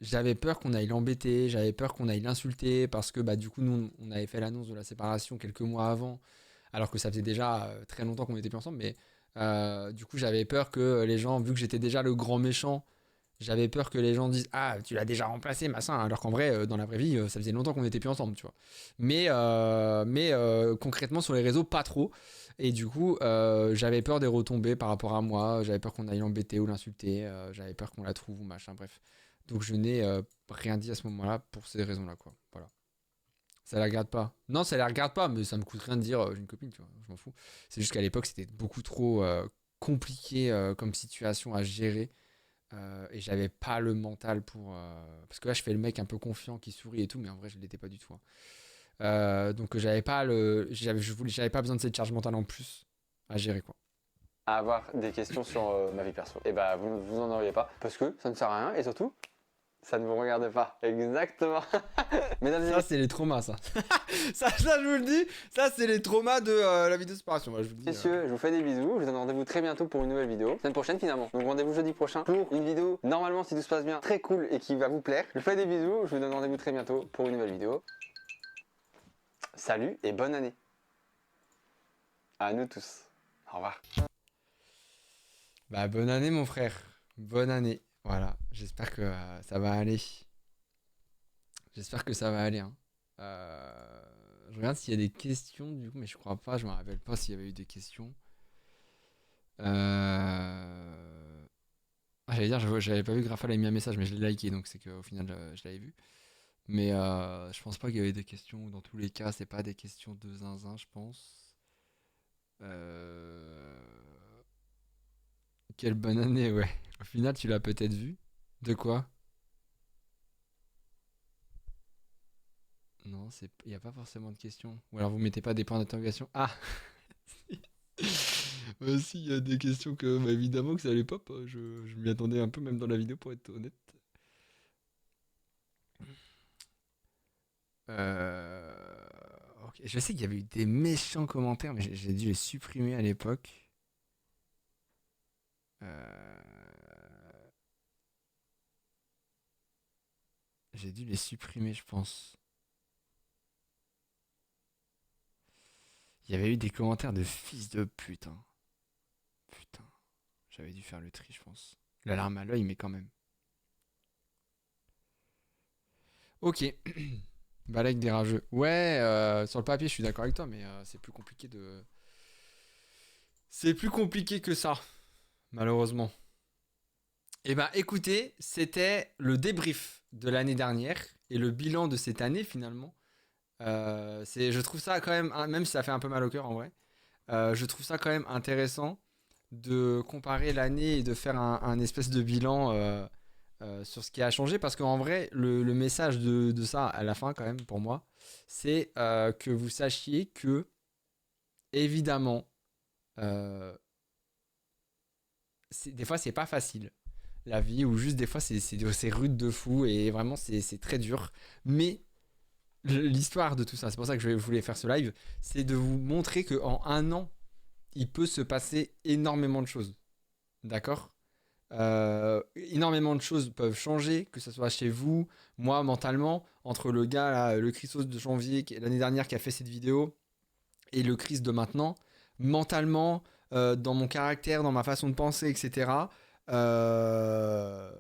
S1: j'avais peur qu'on aille l'embêter, j'avais peur qu'on aille l'insulter parce que bah du coup nous on avait fait l'annonce de la séparation quelques mois avant. Alors que ça faisait déjà très longtemps qu'on était plus ensemble, mais du coup j'avais peur que les gens, vu que j'étais déjà le grand méchant, j'avais peur que les gens disent ah tu l'as déjà remplacé machin, alors qu'en vrai dans la vraie vie ça faisait longtemps qu'on était plus ensemble, tu vois. Mais concrètement sur les réseaux pas trop, et du coup j'avais peur des retombées par rapport à moi, j'avais peur qu'on aille l'embêter ou l'insulter, j'avais peur qu'on la trouve ou machin, bref. Donc je n'ai rien dit à ce moment-là pour ces raisons-là quoi, voilà. Ça la regarde pas. Non, ça la regarde pas, mais ça me coûte rien de dire j'ai une copine, tu vois, je m'en fous. C'est juste qu'à l'époque, c'était beaucoup trop compliqué comme situation à gérer. Et j'avais pas le mental pour. Parce que là, je fais le mec un peu confiant qui sourit et tout, mais en vrai, je l'étais pas du tout. Hein. Donc, j'avais pas pas besoin de cette charge mentale en plus à gérer, quoi.
S2: À avoir des questions sur ma vie perso. Et bah, vous en auriez pas parce que ça ne sert à rien et surtout. Ça ne vous regarde pas. Exactement. Mesdames et
S1: ça, c'est les traumas, ça. ça, je vous le dis. Ça, c'est les traumas de la vidéo de séparation. Moi, je vous le dis,
S2: messieurs, je vous fais des bisous. Je vous donne rendez-vous très bientôt pour une nouvelle vidéo. Semaine prochaine, finalement. Donc, rendez-vous jeudi prochain pour une vidéo, normalement, si tout se passe bien, très cool et qui va vous plaire. Je vous fais des bisous. Je vous donne rendez-vous très bientôt pour une nouvelle vidéo. Salut et bonne année. À nous tous. Au revoir.
S1: Bah, bonne année, mon frère. Bonne année. Voilà, j'espère que ça va aller. J'espère que ça va aller. Hein. Je regarde s'il y a des questions du coup, mais je crois pas. Je me rappelle pas s'il y avait eu des questions. J'allais dire, j'avais pas vu que Raphaël avait mis un message, mais je l'ai liké, donc c'est qu'au final je l'avais vu. Mais je pense pas qu'il y avait des questions. Dans tous les cas, c'est pas des questions de zinzin, je pense. Quelle bonne année, ouais. Au final, tu l'as peut-être vu. De quoi? Non, il n'y a pas forcément de questions. Ou alors vous mettez pas des points d'interrogation. Ah! Si, il y a des questions que, bah, évidemment que ça allait pop. Je m'y attendais un peu, même dans la vidéo, pour être honnête. Ok. Je sais qu'il y avait eu des méchants commentaires, mais j'ai dû les supprimer à l'époque. J'ai dû les supprimer, je pense. Il y avait eu des commentaires de fils de pute. Hein. Putain. J'avais dû faire le tri, je pense. La larme à l'œil, mais quand même. Ok. Balek des rageux. Ouais, sur le papier, je suis d'accord avec toi, mais c'est plus compliqué de. C'est plus compliqué que ça, malheureusement. Eh ben, écoutez, c'était le débrief de l'année dernière et le bilan de cette année finalement. Je trouve ça quand même, même si ça fait un peu mal au cœur en vrai, je trouve ça quand même intéressant de comparer l'année et de faire un espèce de bilan sur ce qui a changé, parce qu'en vrai, le message de ça, à la fin quand même, pour moi, c'est que vous sachiez que, évidemment, des fois, c'est pas facile, la vie, ou juste des fois, c'est rude de fou, et vraiment, c'est très dur. Mais l'histoire de tout ça, c'est pour ça que je voulais faire ce live, c'est de vous montrer qu'en un an, il peut se passer énormément de choses. D'accord ? Énormément de choses peuvent changer, que ce soit chez vous, moi mentalement, entre le gars, là, le Christos de janvier, l'année dernière, qui a fait cette vidéo, et le Chris de maintenant, mentalement, dans mon caractère, dans ma façon de penser, etc. Je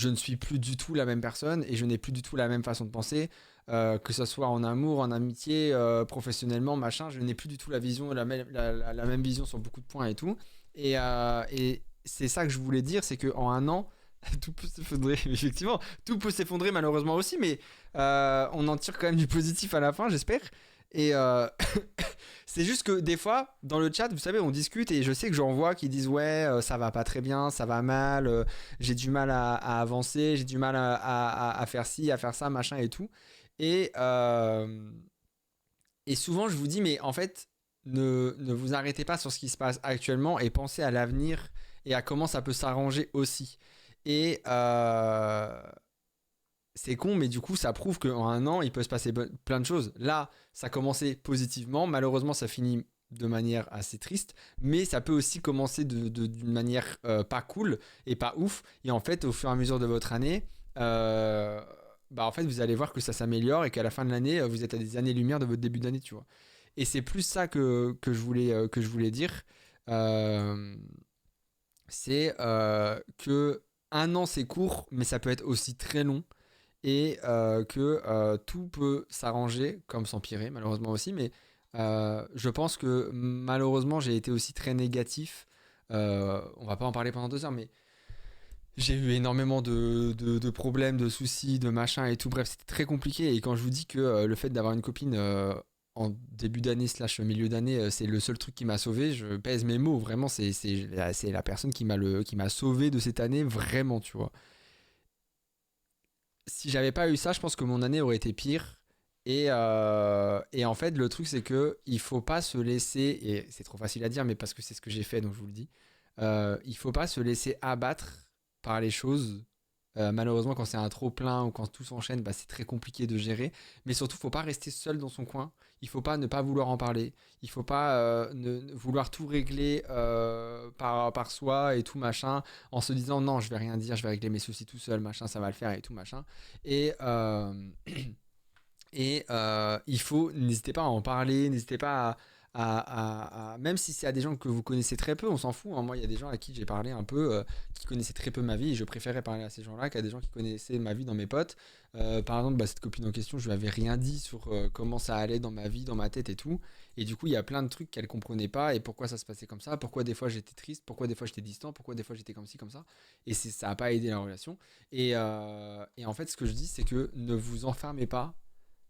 S1: ne suis plus du tout la même personne, et je n'ai plus du tout la même façon de penser, que ce soit en amour, en amitié, professionnellement, machin, je n'ai plus du tout la même vision sur beaucoup de points et tout. Et c'est ça que je voulais dire, c'est qu'en un an, tout peut s'effondrer, effectivement, tout peut s'effondrer malheureusement aussi, mais on en tire quand même du positif à la fin, j'espère. Et c'est juste que des fois, dans le chat, vous savez, on discute, et je sais que j'en vois qui disent ouais, ça va pas très bien, ça va mal, j'ai du mal à avancer, j'ai du mal à faire ci, à faire ça, machin et tout. Et souvent, je vous dis, mais en fait, ne vous arrêtez pas sur ce qui se passe actuellement, et pensez à l'avenir et à comment ça peut s'arranger aussi. Et c'est con, mais du coup, ça prouve qu'en un an, il peut se passer plein de choses. Là, ça a commencé positivement. Malheureusement, ça finit de manière assez triste. Mais ça peut aussi commencer d'une manière pas cool et pas ouf. Et en fait, au fur et à mesure de votre année, en fait, vous allez voir que ça s'améliore, et qu'à la fin de l'année, vous êtes à des années-lumière de votre début d'année, tu vois. Et c'est plus ça que je voulais dire. C'est que un an, c'est court, mais ça peut être aussi très long. Et que tout peut s'arranger comme s'empirer, malheureusement aussi. Mais je pense que malheureusement, j'ai été aussi très négatif. On va pas en parler pendant 2 heures, mais j'ai eu énormément de problèmes, de soucis, de machins et tout. Bref, c'était très compliqué. Et quand je vous dis que le fait d'avoir une copine en début d'année / milieu d'année, c'est le seul truc qui m'a sauvé, je pèse mes mots. Vraiment, c'est la personne qui m'a sauvé de cette année, vraiment, tu vois. Si j'avais pas eu ça, je pense que mon année aurait été pire. Et en fait, le truc, c'est que il faut pas se laisser, et c'est trop facile à dire, mais parce que c'est ce que j'ai fait, donc je vous le dis, il faut pas se laisser abattre par les choses. Malheureusement, quand c'est un trop plein ou quand tout s'enchaîne, c'est très compliqué de gérer. Mais surtout, faut pas rester seul dans son coin. Il faut pas ne pas vouloir en parler. Il faut pas vouloir tout régler par soi et tout machin, en se disant non, je vais rien dire, je vais régler mes soucis tout seul, machin, ça va le faire et tout machin. Et n'hésitez pas à en parler, n'hésitez pas même si c'est à des gens que vous connaissez très peu, on s'en fout, hein. Moi, il y a des gens à qui j'ai parlé un peu, qui connaissaient très peu ma vie, et je préférais parler à ces gens-là qu'à des gens qui connaissaient ma vie dans mes potes. Par exemple, cette copine en question, je lui avais rien dit sur comment ça allait dans ma vie, dans ma tête et tout. Et du coup, il y a plein de trucs qu'elle comprenait pas, et pourquoi ça se passait comme ça, pourquoi des fois j'étais triste, pourquoi des fois j'étais distant, pourquoi des fois j'étais comme ci, comme ça. Et ça a pas aidé la relation. Et en fait, ce que je dis, c'est que ne vous enfermez pas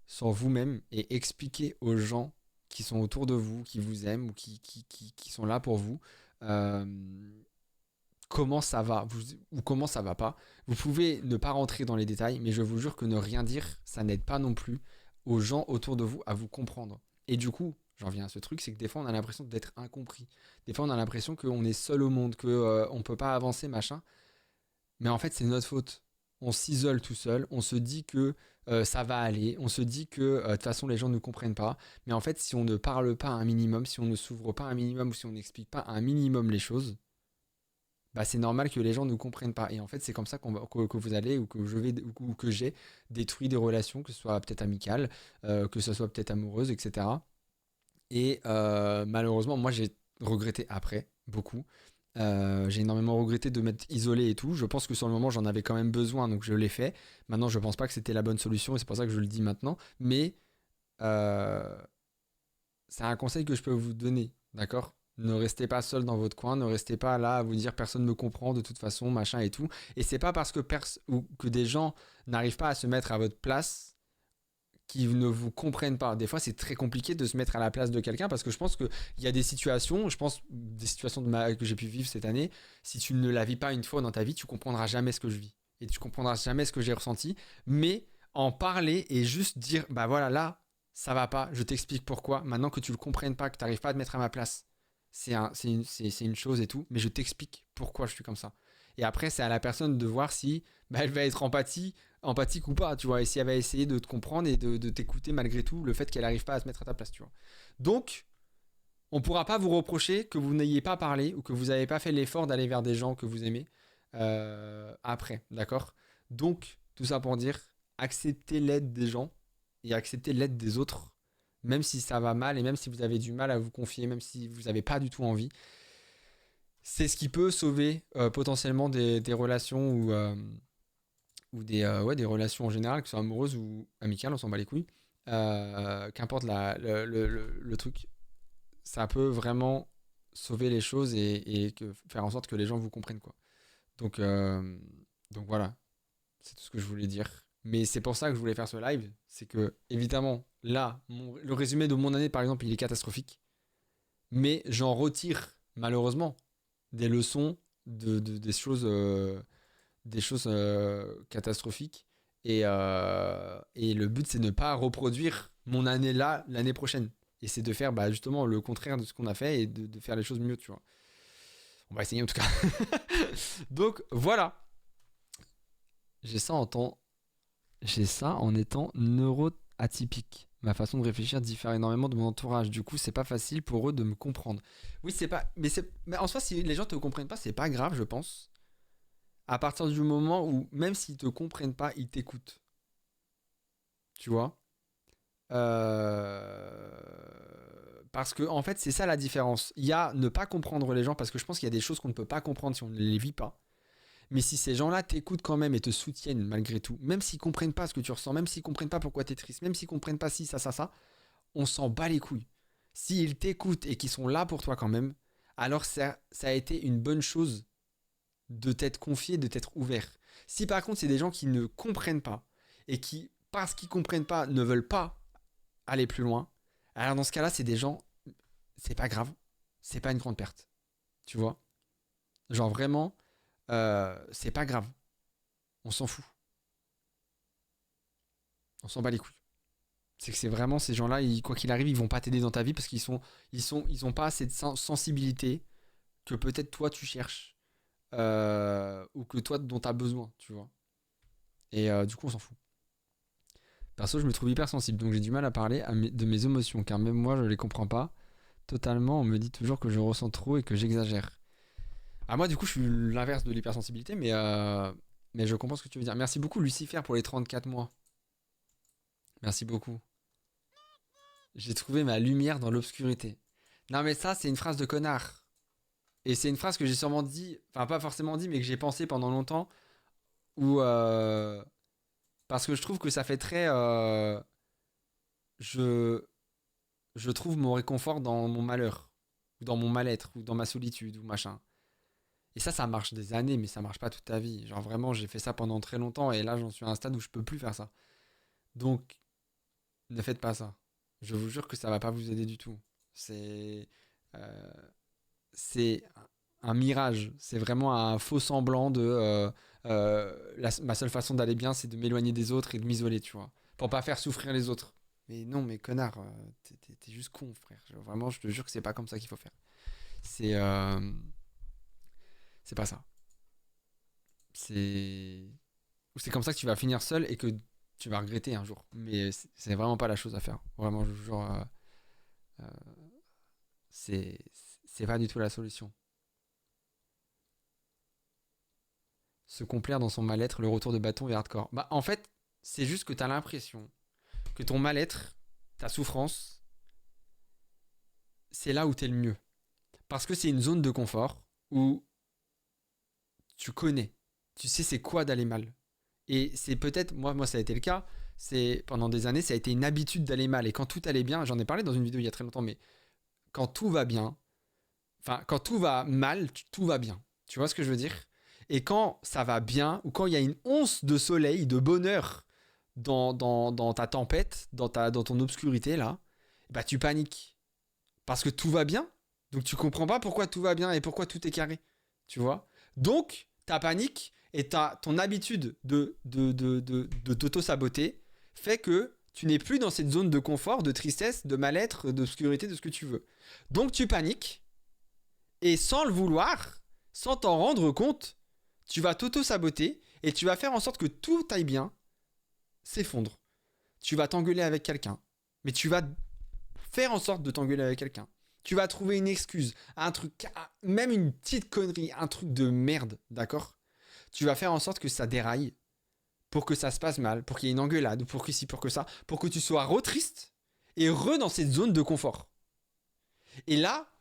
S1: sur vous-même, et expliquez aux gens qui sont autour de vous, qui vous aiment, ou qui sont là pour vous, comment ça va, ou comment ça va pas. Vous pouvez ne pas rentrer dans les détails, mais je vous jure que ne rien dire, ça n'aide pas non plus aux gens autour de vous à vous comprendre. Et du coup, j'en viens à ce truc, c'est que des fois on a l'impression d'être incompris. Des fois on a l'impression qu'on est seul au monde, qu'on peut pas avancer, machin. Mais en fait, c'est notre faute. On s'isole tout seul, on se dit que ça va aller, on se dit que de toute façon les gens ne comprennent pas. Mais en fait, si on ne parle pas un minimum, si on ne s'ouvre pas un minimum, ou si on n'explique pas un minimum les choses, c'est normal que les gens ne comprennent pas. Et en fait, c'est comme ça que vous allez, ou que je vais, ou que j'ai détruit des relations, que ce soit peut-être amicales, que ce soit peut-être amoureuses, etc. Et malheureusement, moi j'ai regretté après, beaucoup. J'ai énormément regretté de m'être isolé et tout. Je pense que sur le moment j'en avais quand même besoin, donc je l'ai fait. Maintenant, je pense pas que c'était la bonne solution, et c'est pour ça que je le dis maintenant. Mais c'est un conseil que je peux vous donner, d'accord ? Ne restez pas seul dans votre coin, ne restez pas là à vous dire personne ne me comprend de toute façon, machin et tout. Et c'est pas parce que des gens n'arrivent pas à se mettre à votre place qui ne vous comprennent pas. Des fois, c'est très compliqué de se mettre à la place de quelqu'un parce que je pense qu'il y a des situations, que j'ai pu vivre cette année, si tu ne la vis pas une fois dans ta vie, tu comprendras jamais ce que je vis et tu comprendras jamais ce que j'ai ressenti. Mais en parler et juste dire, bah voilà, là, ça va pas, je t'explique pourquoi. Maintenant que tu le comprennes pas, que tu n'arrives pas à te mettre à ma place, c'est une chose et tout, mais je t'explique pourquoi je suis comme ça. Et après, c'est à la personne de voir si elle va être empathique ou pas, tu vois, et si elle va essayer de te comprendre et de t'écouter malgré tout, le fait qu'elle n'arrive pas à se mettre à ta place, tu vois. Donc, on ne pourra pas vous reprocher que vous n'ayez pas parlé ou que vous n'avez pas fait l'effort d'aller vers des gens que vous aimez après, d'accord ? Donc, tout ça pour dire, acceptez l'aide des gens et acceptez l'aide des autres, même si ça va mal et même si vous avez du mal à vous confier, même si vous n'avez pas du tout envie. C'est ce qui peut sauver potentiellement des relations ou des relations en général, que ce soit amoureuses ou amicales, on s'en bat les couilles. Qu'importe le truc, ça peut vraiment sauver les choses et faire en sorte que les gens vous comprennent, quoi. Donc voilà, c'est tout ce que je voulais dire. Mais c'est pour ça que je voulais faire ce live, c'est que évidemment, là, le résumé de mon année, par exemple, il est catastrophique. Mais j'en retire, malheureusement, des leçons des choses catastrophiques et le but c'est de ne pas reproduire mon année là l'année prochaine et c'est de faire justement le contraire de ce qu'on a fait et de faire les choses mieux, tu vois. On va essayer en tout cas. Donc voilà, j'ai ça en étant neuroatypique. Ma façon de réfléchir diffère énormément de mon entourage. Du coup, c'est pas facile pour eux de me comprendre. Oui, c'est pas. Mais en soi, si les gens te comprennent pas, c'est pas grave, je pense. À partir du moment où, même s'ils te comprennent pas, ils t'écoutent. Tu vois ? Parce que, en fait, c'est ça la différence. Il y a ne pas comprendre les gens, parce que je pense qu'il y a des choses qu'on ne peut pas comprendre si on ne les vit pas. Mais si ces gens-là t'écoutent quand même et te soutiennent malgré tout, même s'ils comprennent pas ce que tu ressens, même s'ils comprennent pas pourquoi t'es triste, même s'ils comprennent pas si, ça, on s'en bat les couilles. S'ils t'écoutent et qu'ils sont là pour toi quand même, alors ça a été une bonne chose de t'être confié, de t'être ouvert. Si par contre c'est des gens qui ne comprennent pas et qui, parce qu'ils comprennent pas, ne veulent pas aller plus loin, alors dans ce cas-là, c'est des gens, c'est pas grave, c'est pas une grande perte. Tu vois ? Genre vraiment... c'est pas grave, on s'en fout, on s'en bat les couilles. C'est que c'est vraiment ces gens-là, quoi qu'il arrive, ils vont pas t'aider dans ta vie parce qu'ils ont pas assez de sensibilité que peut-être toi tu cherches ou que toi dont t'as besoin, tu vois. Et du coup on s'en fout. Perso, je me trouve hyper sensible, donc j'ai du mal à parler de mes émotions car même moi je les comprends pas totalement. On me dit toujours que je ressens trop et que j'exagère. Ah, moi, du coup, je suis l'inverse de l'hypersensibilité, mais je comprends ce que tu veux dire. Merci beaucoup, Lucifer, pour les 34 mois. Merci beaucoup. J'ai trouvé ma lumière dans l'obscurité. Non, mais ça, c'est une phrase de connard. Et c'est une phrase que j'ai sûrement dit, enfin, pas forcément dit, mais que j'ai pensé pendant longtemps. Parce que je trouve que ça fait très... je trouve mon réconfort dans mon malheur, ou dans mon mal-être, ou dans ma solitude, ou machin. Et ça marche des années, mais ça marche pas toute ta vie. Genre vraiment, j'ai fait ça pendant très longtemps et là, j'en suis à un stade où je peux plus faire ça. Donc, ne faites pas ça. Je vous jure que ça va pas vous aider du tout. C'est un mirage. C'est vraiment un faux semblant de... ma seule façon d'aller bien, c'est de m'éloigner des autres et de m'isoler, tu vois. Pour pas faire souffrir les autres. Mais non, mais connard, t'es juste con, frère. Vraiment, je te jure que c'est pas comme ça qu'il faut faire. C'est pas ça. C'est comme ça que tu vas finir seul et que tu vas regretter un jour. Mais c'est vraiment pas la chose à faire. Vraiment, je vous jure, c'est pas du tout la solution. Se complaire dans son mal-être, le retour de bâton et hardcore. Bah, en fait, c'est juste que t'as l'impression que ton mal-être, ta souffrance, c'est là où t'es le mieux. Parce que c'est une zone de confort où tu connais, tu sais c'est quoi d'aller mal. Et c'est peut-être, moi ça a été le cas, c'est pendant des années ça a été une habitude d'aller mal. Et quand tout allait bien, j'en ai parlé dans une vidéo il y a très longtemps, mais quand tout va bien, enfin quand tout va mal, tout va bien. Tu vois ce que je veux dire ? Et quand ça va bien, ou quand il y a une once de soleil, de bonheur dans ta tempête, dans ton obscurité là, bah tu paniques. Parce que tout va bien. Donc tu comprends pas pourquoi tout va bien et pourquoi tout est carré. Tu vois? Donc ta panique et ton habitude de t'auto-saboter fait que tu n'es plus dans cette zone de confort, de tristesse, de mal-être, d'obscurité, de ce que tu veux. Donc tu paniques et sans le vouloir, sans t'en rendre compte, tu vas t'auto-saboter et tu vas faire en sorte que tout aille bien s'effondre. Tu vas t'engueuler avec quelqu'un, mais tu vas faire en sorte de t'engueuler avec quelqu'un. Tu vas trouver une excuse, un truc, même une petite connerie, un truc de merde, d'accord? Tu vas faire en sorte que ça déraille, pour que ça se passe mal, pour qu'il y ait une engueulade, pour que ci, pour que ça, pour que tu sois re-triste et dans cette zone de confort. Et là,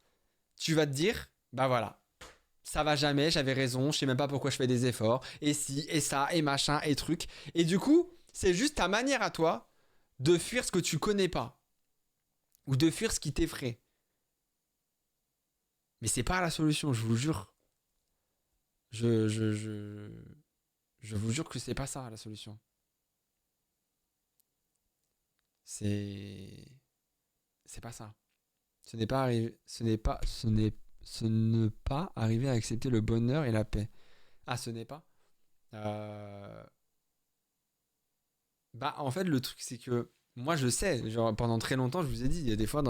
S1: tu vas te dire, bah voilà, ça va jamais, j'avais raison, je sais même pas pourquoi je fais des efforts, et si, et ça, et machin, et truc. Et du coup, c'est juste ta manière à toi de fuir ce que tu connais pas, ou de fuir ce qui t'effraie. Mais c'est pas la solution, je vous jure. Je vous jure que c'est pas ça la solution. C'est pas ça. Ce n'est pas arriver, ce ne pas arriver à accepter le bonheur et la paix. Ah, ce n'est pas. Bah en fait le truc c'est que moi je sais, genre pendant très longtemps je vous ai dit, il y a des fois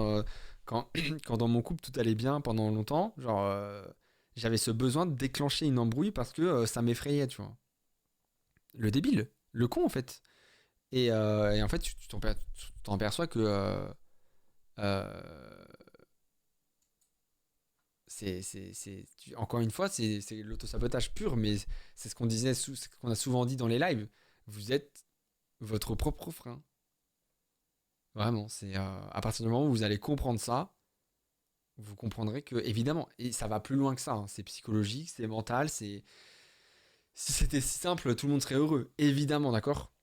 S1: quand quand dans mon couple tout allait bien pendant longtemps, genre j'avais ce besoin de déclencher une embrouille parce que ça m'effrayait, tu vois. Le débile, le con en fait. Et en fait tu t'en perçois que euh, encore une fois, c'est l'autosabotage pur, mais c'est ce qu'on disait, c'est ce qu'on a souvent dit dans les lives. Vous êtes votre propre frein. Vraiment, c'est à partir du moment où vous allez comprendre ça, vous comprendrez que, évidemment, et ça va plus loin que ça, hein, c'est psychologique, c'est mental, c'est. Si c'était si simple, tout le monde serait heureux, évidemment, d'accord?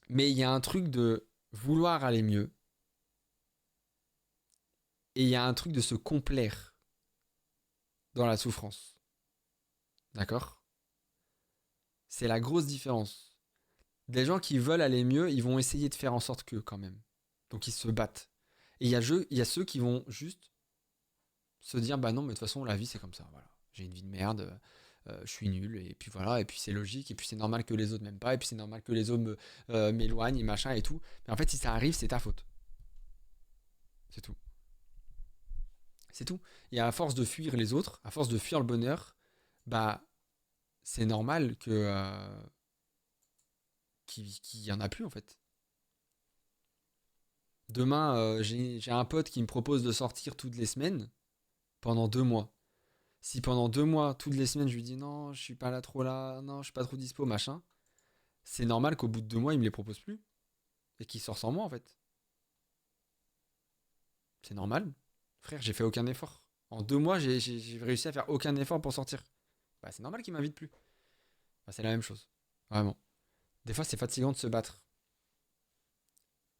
S1: Mais il y a un truc de vouloir aller mieux, et il y a un truc de se complaire dans la souffrance. D'accord? C'est la grosse différence. Des gens qui veulent aller mieux, ils vont essayer de faire en sorte que, quand même. Donc ils se battent. Et il y a ceux qui vont juste se dire, bah non, mais de toute façon, la vie, c'est comme ça. Voilà. J'ai une vie de merde, je suis nul, et puis voilà, et puis c'est logique, et puis c'est normal que les autres m'aiment pas, et puis c'est normal que les autres m'éloignent, et machin, et tout. Mais en fait, si ça arrive, c'est ta faute. C'est tout. C'est tout. Et à force de fuir les autres, à force de fuir le bonheur, bah, c'est normal qu'il y en a plus, en fait. Demain, j'ai un pote qui me propose de sortir toutes les semaines pendant 2 mois. Si pendant 2 mois, toutes les semaines, je lui dis non, je suis pas là trop là, non, je suis pas trop dispo, machin, c'est normal qu'au bout de 2 mois, il me les propose plus et qu'il sort sans moi, en fait. C'est normal. Frère, j'ai fait aucun effort. En 2 mois, j'ai réussi à faire aucun effort pour sortir. Bah, c'est normal qu'il m'invite plus. Bah, c'est la même chose. Vraiment. Des fois, c'est fatigant de se battre.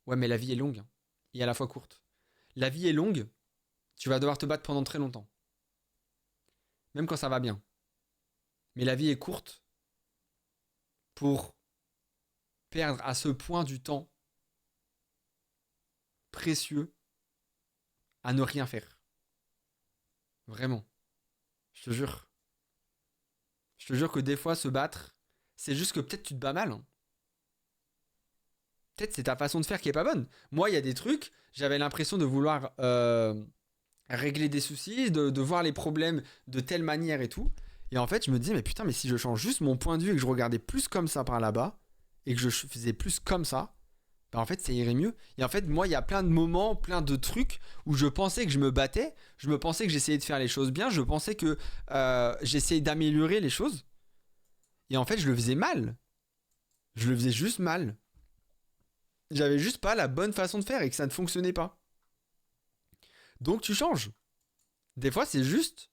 S1: Ouais, mais la vie est longue, hein, et à la fois courte. La vie est longue, tu vas devoir te battre pendant très longtemps. Même quand ça va bien. Mais la vie est courte pour perdre à ce point du temps précieux à ne rien faire. Vraiment. Je te jure. Je te jure que des fois, se battre, c'est juste que peut-être tu te bats mal, hein. Peut-être c'est ta façon de faire qui est pas bonne. Moi, il y a des trucs, j'avais l'impression de vouloir régler des soucis, de voir les problèmes de telle manière et tout. Et en fait, je me disais, mais putain, mais si je change juste mon point de vue et que je regardais plus comme ça par là-bas, et que je faisais plus comme ça, bah en fait, ça irait mieux. Et en fait, moi, il y a plein de moments, plein de trucs où je pensais que je me battais, je me pensais que j'essayais de faire les choses bien, je pensais que j'essayais d'améliorer les choses. Et en fait, je le faisais mal. Je le faisais juste mal. J'avais juste pas la bonne façon de faire et que ça ne fonctionnait pas. Donc tu changes. Des fois, c'est juste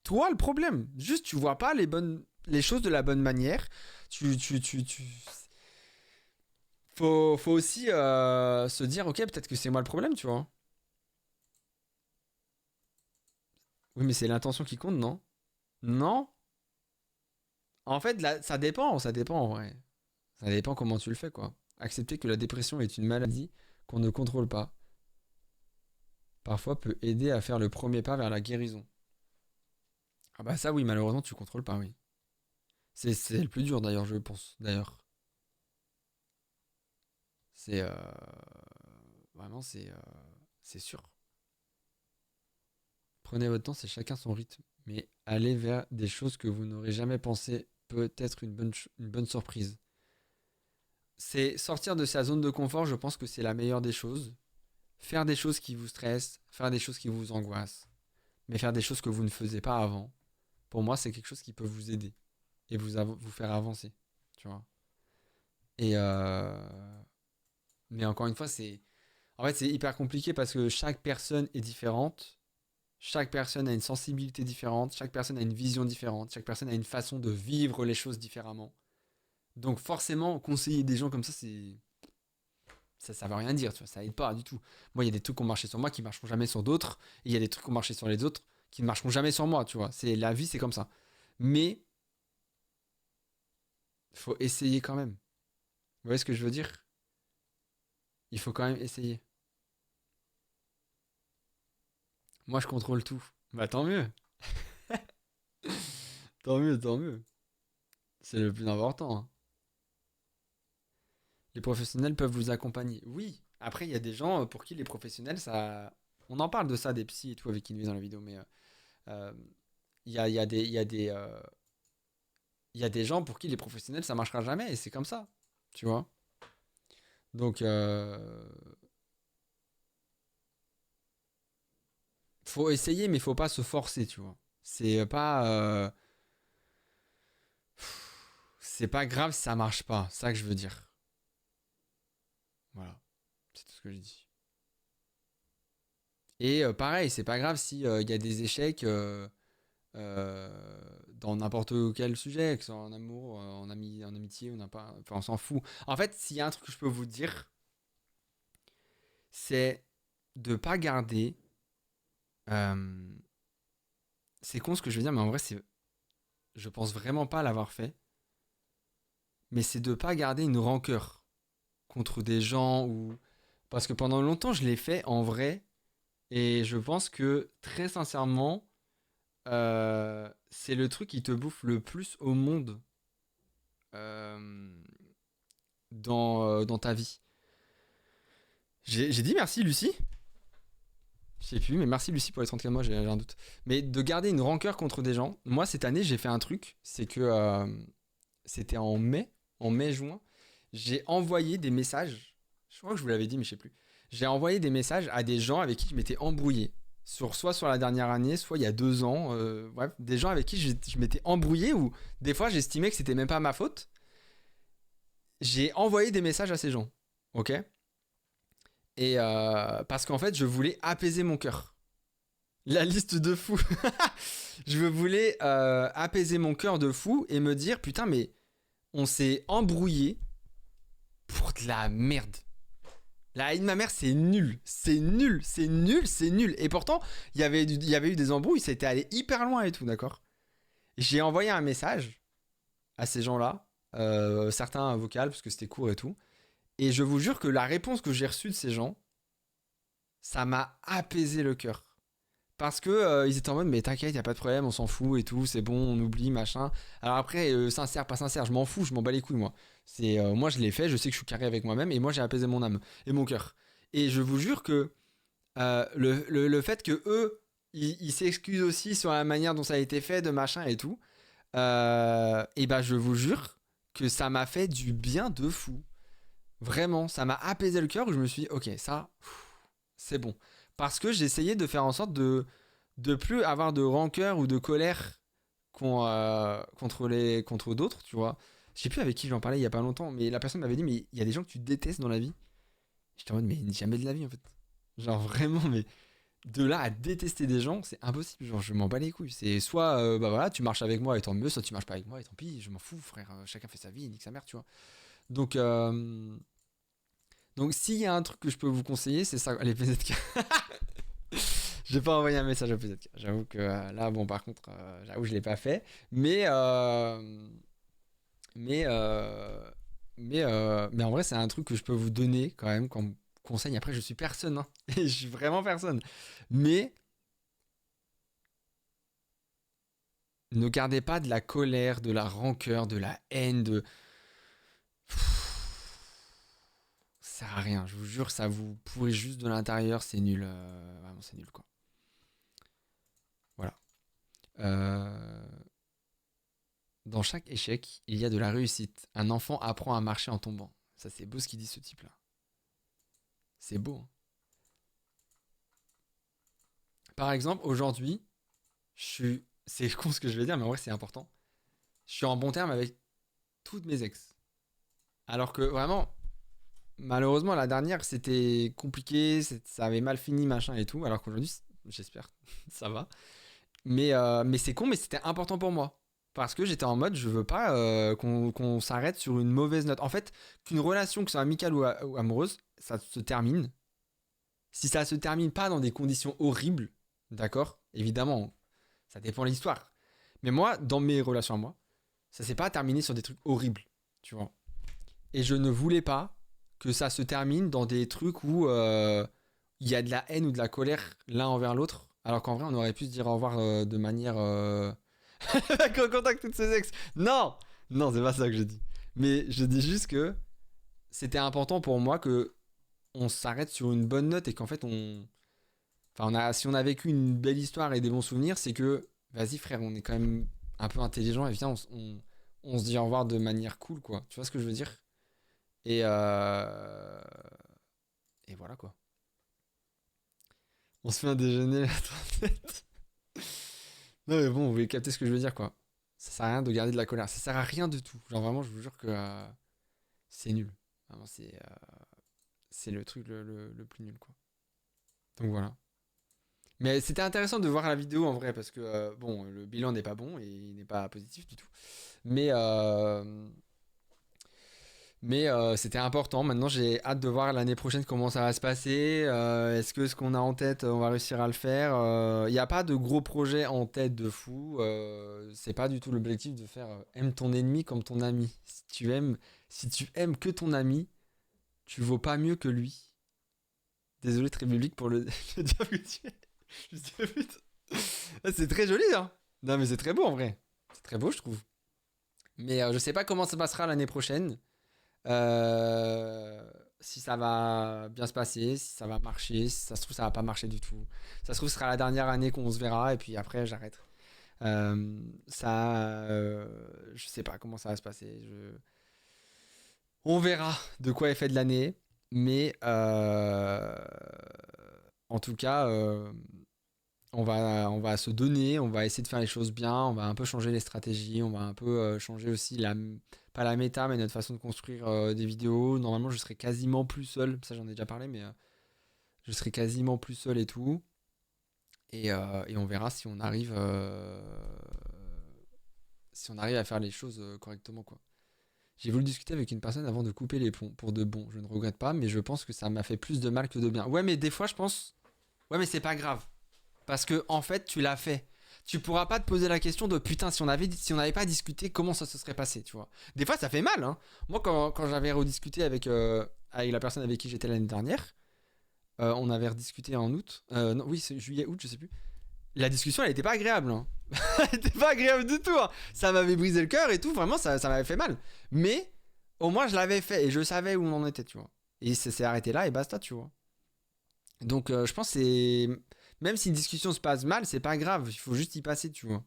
S1: toi le problème. Juste, tu vois pas les choses de la bonne manière. Faut aussi se dire, ok, peut-être que c'est moi le problème, tu vois. Oui, mais c'est l'intention qui compte, non? Non? En fait, là, ça dépend, en vrai. Ça dépend comment tu le fais, quoi. Accepter que la dépression est une maladie qu'on ne contrôle pas, parfois peut aider à faire le premier pas vers la guérison. Ah bah ça oui, malheureusement tu contrôles pas, oui. C'est le plus dur d'ailleurs, je pense. D'ailleurs, c'est vraiment c'est sûr. Prenez votre temps, c'est chacun son rythme, mais aller vers des choses que vous n'aurez jamais pensé peut être une bonne surprise. C'est sortir de sa zone de confort, je pense que c'est la meilleure des choses. Faire des choses qui vous stressent, faire des choses qui vous angoissent, mais faire des choses que vous ne faisiez pas avant, pour moi, c'est quelque chose qui peut vous aider et vous faire avancer, tu vois. Et mais encore une fois, en fait, c'est hyper compliqué parce que chaque personne est différente, chaque personne a une sensibilité différente, chaque personne a une vision différente, chaque personne a une façon de vivre les choses différemment. Donc forcément, conseiller des gens comme ça veut rien dire, tu vois, ça aide pas du tout. Moi, il y a des trucs qui ont marché sur moi qui marcheront jamais sur d'autres, et il y a des trucs qui ont marché sur les autres qui ne marcheront jamais sur moi, tu vois. C'est la vie, c'est comme ça. Mais faut essayer quand même. Vous voyez ce que je veux dire? Il faut quand même essayer. Moi, je contrôle tout. Bah tant mieux. Tant mieux, tant mieux. C'est le plus important, hein. Les professionnels peuvent vous accompagner. Oui. Après, il y a des gens pour qui les professionnels, ça... On en parle de ça, des psys et tout, avec Inouï dans la vidéo, mais euh, il y a des gens pour qui les professionnels, ça marchera jamais, et c'est comme ça, tu vois. Donc, faut essayer, mais faut pas se forcer, tu vois. C'est pas grave si ça marche pas, c'est ça que je veux dire. Voilà, c'est tout ce que je dis. Et pareil, c'est pas grave si il y a des échecs dans n'importe quel sujet, que ce soit en amour, en amitié, on n'a pas, enfin on s'en fout. En fait, s'il y a un truc que je peux vous dire, c'est de pas garder. euh, c'est con ce que je veux dire, mais en vrai, je pense vraiment pas l'avoir fait. Mais c'est de pas garder une rancœur contre des gens ou parce que pendant longtemps je l'ai fait en vrai et je pense que très sincèrement c'est le truc qui te bouffe le plus au monde euh, dans ta vie. J'ai dit merci Lucie. Je sais plus, mais merci Lucie pour les 34 mois, j'ai un doute. Mais de garder une rancœur contre des gens, moi cette année j'ai fait un truc, c'est que c'était en mai-juin, j'ai envoyé des messages, je crois que je vous l'avais dit mais je sais plus, j'ai envoyé des messages à des gens avec qui je m'étais embrouillé, soit sur la dernière année, soit il y a 2 ans, bref, des gens avec qui je m'étais embrouillé ou des fois j'estimais que c'était même pas ma faute. J'ai envoyé des messages à ces gens, ok? Et parce qu'en fait je voulais apaiser mon cœur. La liste de fous. Je voulais apaiser mon cœur de fou et me dire putain mais on s'est embrouillé pour de la merde. La haine de ma mère, c'est nul. C'est nul, c'est nul, c'est nul. Et pourtant, il y avait eu des embrouilles, ça était allé hyper loin et tout, d'accord? J'ai envoyé un message à ces gens-là, certains vocal, parce que c'était court et tout. Et je vous jure que la réponse que j'ai reçue de ces gens, ça m'a apaisé le cœur. Parce que ils étaient en mode mais t'inquiète, y a pas de problème, on s'en fout et tout, c'est bon, on oublie, machin. Alors après, sincère, pas sincère, je m'en fous, je m'en bats les couilles moi. Moi je l'ai fait, je sais que je suis carré avec moi-même et moi j'ai apaisé mon âme et mon cœur. Et je vous jure que le fait que eux, ils s'excusent aussi sur la manière dont ça a été fait, de machin et tout, et ben je vous jure que ça m'a fait du bien de fou. Vraiment, ça m'a apaisé le cœur où je me suis dit ok, ça, c'est bon. Parce que j'essayais de faire en sorte de plus avoir de rancœur ou de colère contre d'autres, tu vois. Je sais plus avec qui j'en parlais il y a pas longtemps, mais la personne m'avait dit mais il y a des gens que tu détestes dans la vie. J'étais en mode mais jamais de la vie en fait. Genre vraiment, mais de là à détester des gens, c'est impossible. Genre je m'en bats les couilles. C'est soit bah voilà, tu marches avec moi et tant mieux, soit tu marches pas avec moi et tant pis, je m'en fous frère. Chacun fait sa vie, nique sa mère, tu vois. Donc s'il y a un truc que je peux vous conseiller, c'est ça, les PZK. J'ai pas envoyé un message au PZK. J'avoue que là, bon, par contre, j'avoue, je l'ai pas fait. Mais mais en vrai, c'est un truc que je peux vous donner quand même comme conseil. Après, je suis personne, hein. Je suis vraiment personne. Mais ne gardez pas de la colère, de la rancœur, de la haine, de... Ça sert à rien, je vous jure, ça vous pourrit juste de l'intérieur, c'est nul. Vraiment, c'est nul, quoi. Voilà. Euh, Dans chaque échec, il y a de la réussite. Un enfant apprend à marcher en tombant. Ça, c'est beau ce qu'il dit, ce type-là. C'est beau, hein. Par exemple, aujourd'hui, c'est con ce que je vais dire, mais en vrai, c'est important. Je suis en bon terme avec toutes mes ex. Alors que vraiment, malheureusement, la dernière, c'était compliqué, ça avait mal fini, machin et tout. Alors qu'aujourd'hui, j'espère, ça va. Mais c'est con, mais c'était important pour moi. Parce que j'étais en mode, je veux pas qu'on s'arrête sur une mauvaise note. En fait, qu'une relation, que ce soit amicale ou amoureuse, ça se termine. Si ça se termine pas dans des conditions horribles, d'accord, évidemment, ça dépend de l'histoire. Mais moi, dans mes relations à moi, ça s'est pas terminé sur des trucs horribles, tu vois. Et je ne voulais pas que ça se termine dans des trucs où il y a de la haine ou de la colère l'un envers l'autre, alors qu'en vrai, on aurait pu se dire au revoir de manière... qu'on contacte toutes ses ex. Non, non, c'est pas ça que je dis. Mais je dis juste que c'était important pour moi que on s'arrête sur une bonne note et qu'en fait si on a vécu une belle histoire et des bons souvenirs, c'est que vas-y frère, on est quand même un peu intelligent et viens, on se dit au revoir de manière cool, quoi. Tu vois ce que je veux dire? Et et voilà, quoi. On se fait un déjeuner la tête. Non mais bon, vous voulez capter ce que je veux dire, quoi. Ça sert à rien de garder de la colère. Ça sert à rien du tout. Genre vraiment, je vous jure que c'est nul. Vraiment, c'est le truc le plus nul, quoi. Donc voilà. Mais c'était intéressant de voir la vidéo en vrai parce que bon, le bilan n'est pas bon et il n'est pas positif du tout. Mais c'était important. Maintenant, j'ai hâte de voir l'année prochaine comment ça va se passer. Est-ce que ce qu'on a en tête, on va réussir à le faire? Il n'y a pas de gros projet en tête de fou. C'est pas du tout l'objectif de faire aime ton ennemi comme ton ami. Si tu aimes que ton ami, tu vaux pas mieux que lui. Désolé très public pour le dire que tu es. Je dis, putain. Ah, c'est très joli, hein. Non, mais c'est très beau en vrai. C'est très beau, je trouve. Mais je sais pas comment ça passera l'année prochaine. Si ça va bien se passer, si ça va marcher, si ça se trouve ça va pas marcher du tout. Ça se trouve ce sera la dernière année qu'on se verra et puis après j'arrête. Je sais pas comment ça va se passer. On verra de quoi est fait de l'année, mais en tout cas, on va se donner, on va essayer de faire les choses bien, on va un peu changer les stratégies, on va un peu changer aussi pas la méta, mais notre façon de construire des vidéos. Normalement, je serai quasiment plus seul, ça j'en ai déjà parlé, mais je serai quasiment plus seul et tout. Et on verra si on arrive à faire les choses correctement, quoi. J'ai voulu discuter avec une personne avant de couper les ponts, pour de bon. Je ne regrette pas, mais je pense que ça m'a fait plus de mal que de bien. Ouais, mais des fois, je pense... Ouais, mais c'est pas grave. Parce que, en fait, tu l'as fait. Tu pourras pas te poser la question de putain, si on n'avait pas discuté, comment ça se serait passé, tu vois. Des fois, ça fait mal, hein. Moi, quand j'avais rediscuté avec la personne avec qui j'étais l'année dernière, on avait rediscuté en août. Non, oui, c'est juillet, août, je sais plus. La discussion, elle était pas agréable, hein. Elle était pas agréable du tout, hein. Ça m'avait brisé le cœur et tout, vraiment, ça m'avait fait mal. Mais, au moins, je l'avais fait et je savais où on en était, tu vois. Et ça s'est arrêté là et basta, tu vois. Donc, je pense que c'est... Même si une discussion se passe mal, c'est pas grave, il faut juste y passer, tu vois.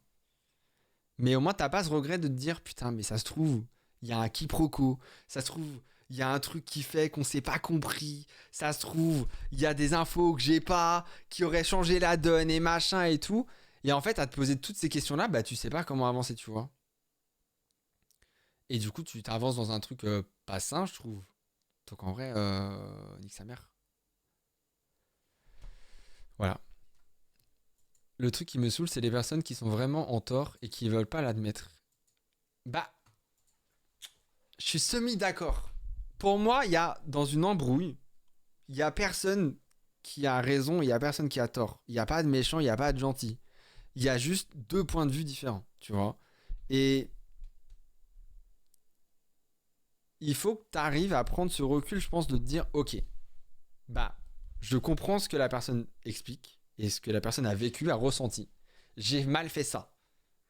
S1: Mais au moins, t'as pas ce regret de te dire, putain, mais ça se trouve, il y a un quiproquo, ça se trouve, il y a un truc qui fait qu'on s'est pas compris, ça se trouve, il y a des infos que j'ai pas, qui auraient changé la donne et machin et tout. Et en fait, à te poser toutes ces questions-là, bah, tu sais pas comment avancer, tu vois. Et du coup, tu t'avances dans un truc pas sain, je trouve. Donc en vrai, nique sa mère. Voilà. Le truc qui me saoule, c'est les personnes qui sont vraiment en tort et qui veulent pas l'admettre. Bah, je suis semi-d'accord. Pour moi, il y a, dans une embrouille, il y a personne qui a raison et il y a personne qui a tort. Il n'y a pas de méchant, il n'y a pas de gentil. Il y a juste deux points de vue différents, tu vois. Et il faut que tu arrives à prendre ce recul, je pense, de te dire, ok, bah, je comprends ce que la personne explique et ce que la personne a vécu, a ressenti. J'ai mal fait ça,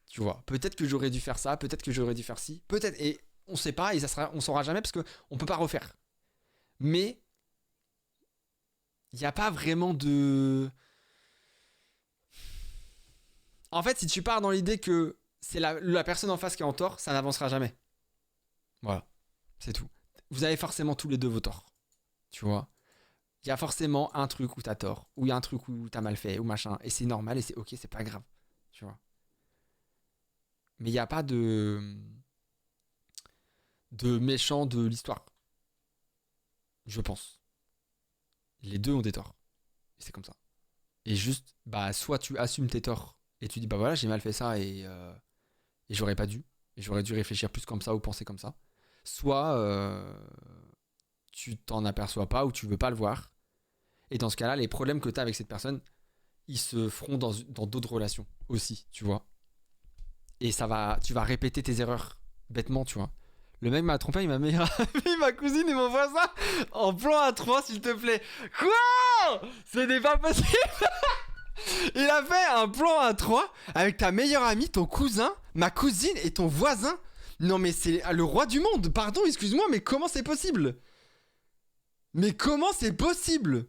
S1: tu vois. Peut-être que j'aurais dû faire ça, peut-être que j'aurais dû faire ci, peut-être, et on sait pas, et on saura jamais parce qu'on peut pas refaire. Mais il n'y a pas vraiment de... En fait, si tu pars dans l'idée que c'est la personne en face qui est en tort, ça n'avancera jamais. Voilà, c'est tout. Vous avez forcément tous les deux vos torts, tu vois. Il y a forcément un truc où t'as tort, ou il y a un truc où t'as mal fait, ou machin, et c'est normal, et c'est ok, c'est pas grave, tu vois. Mais il n'y a pas de méchant de l'histoire, je pense. Les deux ont des torts, et c'est comme ça. Et juste, bah, soit tu assumes tes torts, et tu dis, bah voilà, j'ai mal fait ça, et j'aurais pas dû, et j'aurais dû réfléchir plus comme ça, ou penser comme ça. Soit tu t'en aperçois pas, ou tu veux pas le voir. Et dans ce cas-là, les problèmes que tu as avec cette personne, ils se feront dans d'autres relations aussi, tu vois. Et tu vas répéter tes erreurs bêtement, tu vois. Le mec m'a trompé, il m'a mis ma cousine et mon voisin en plan A3, s'il te plaît. Quoi? Ce n'est pas possible. Il a fait un plan A3 avec ta meilleure amie, ton cousin, ma cousine et ton voisin. Non mais c'est le roi du monde. Pardon, excuse-moi, mais comment c'est possible? Mais comment c'est possible?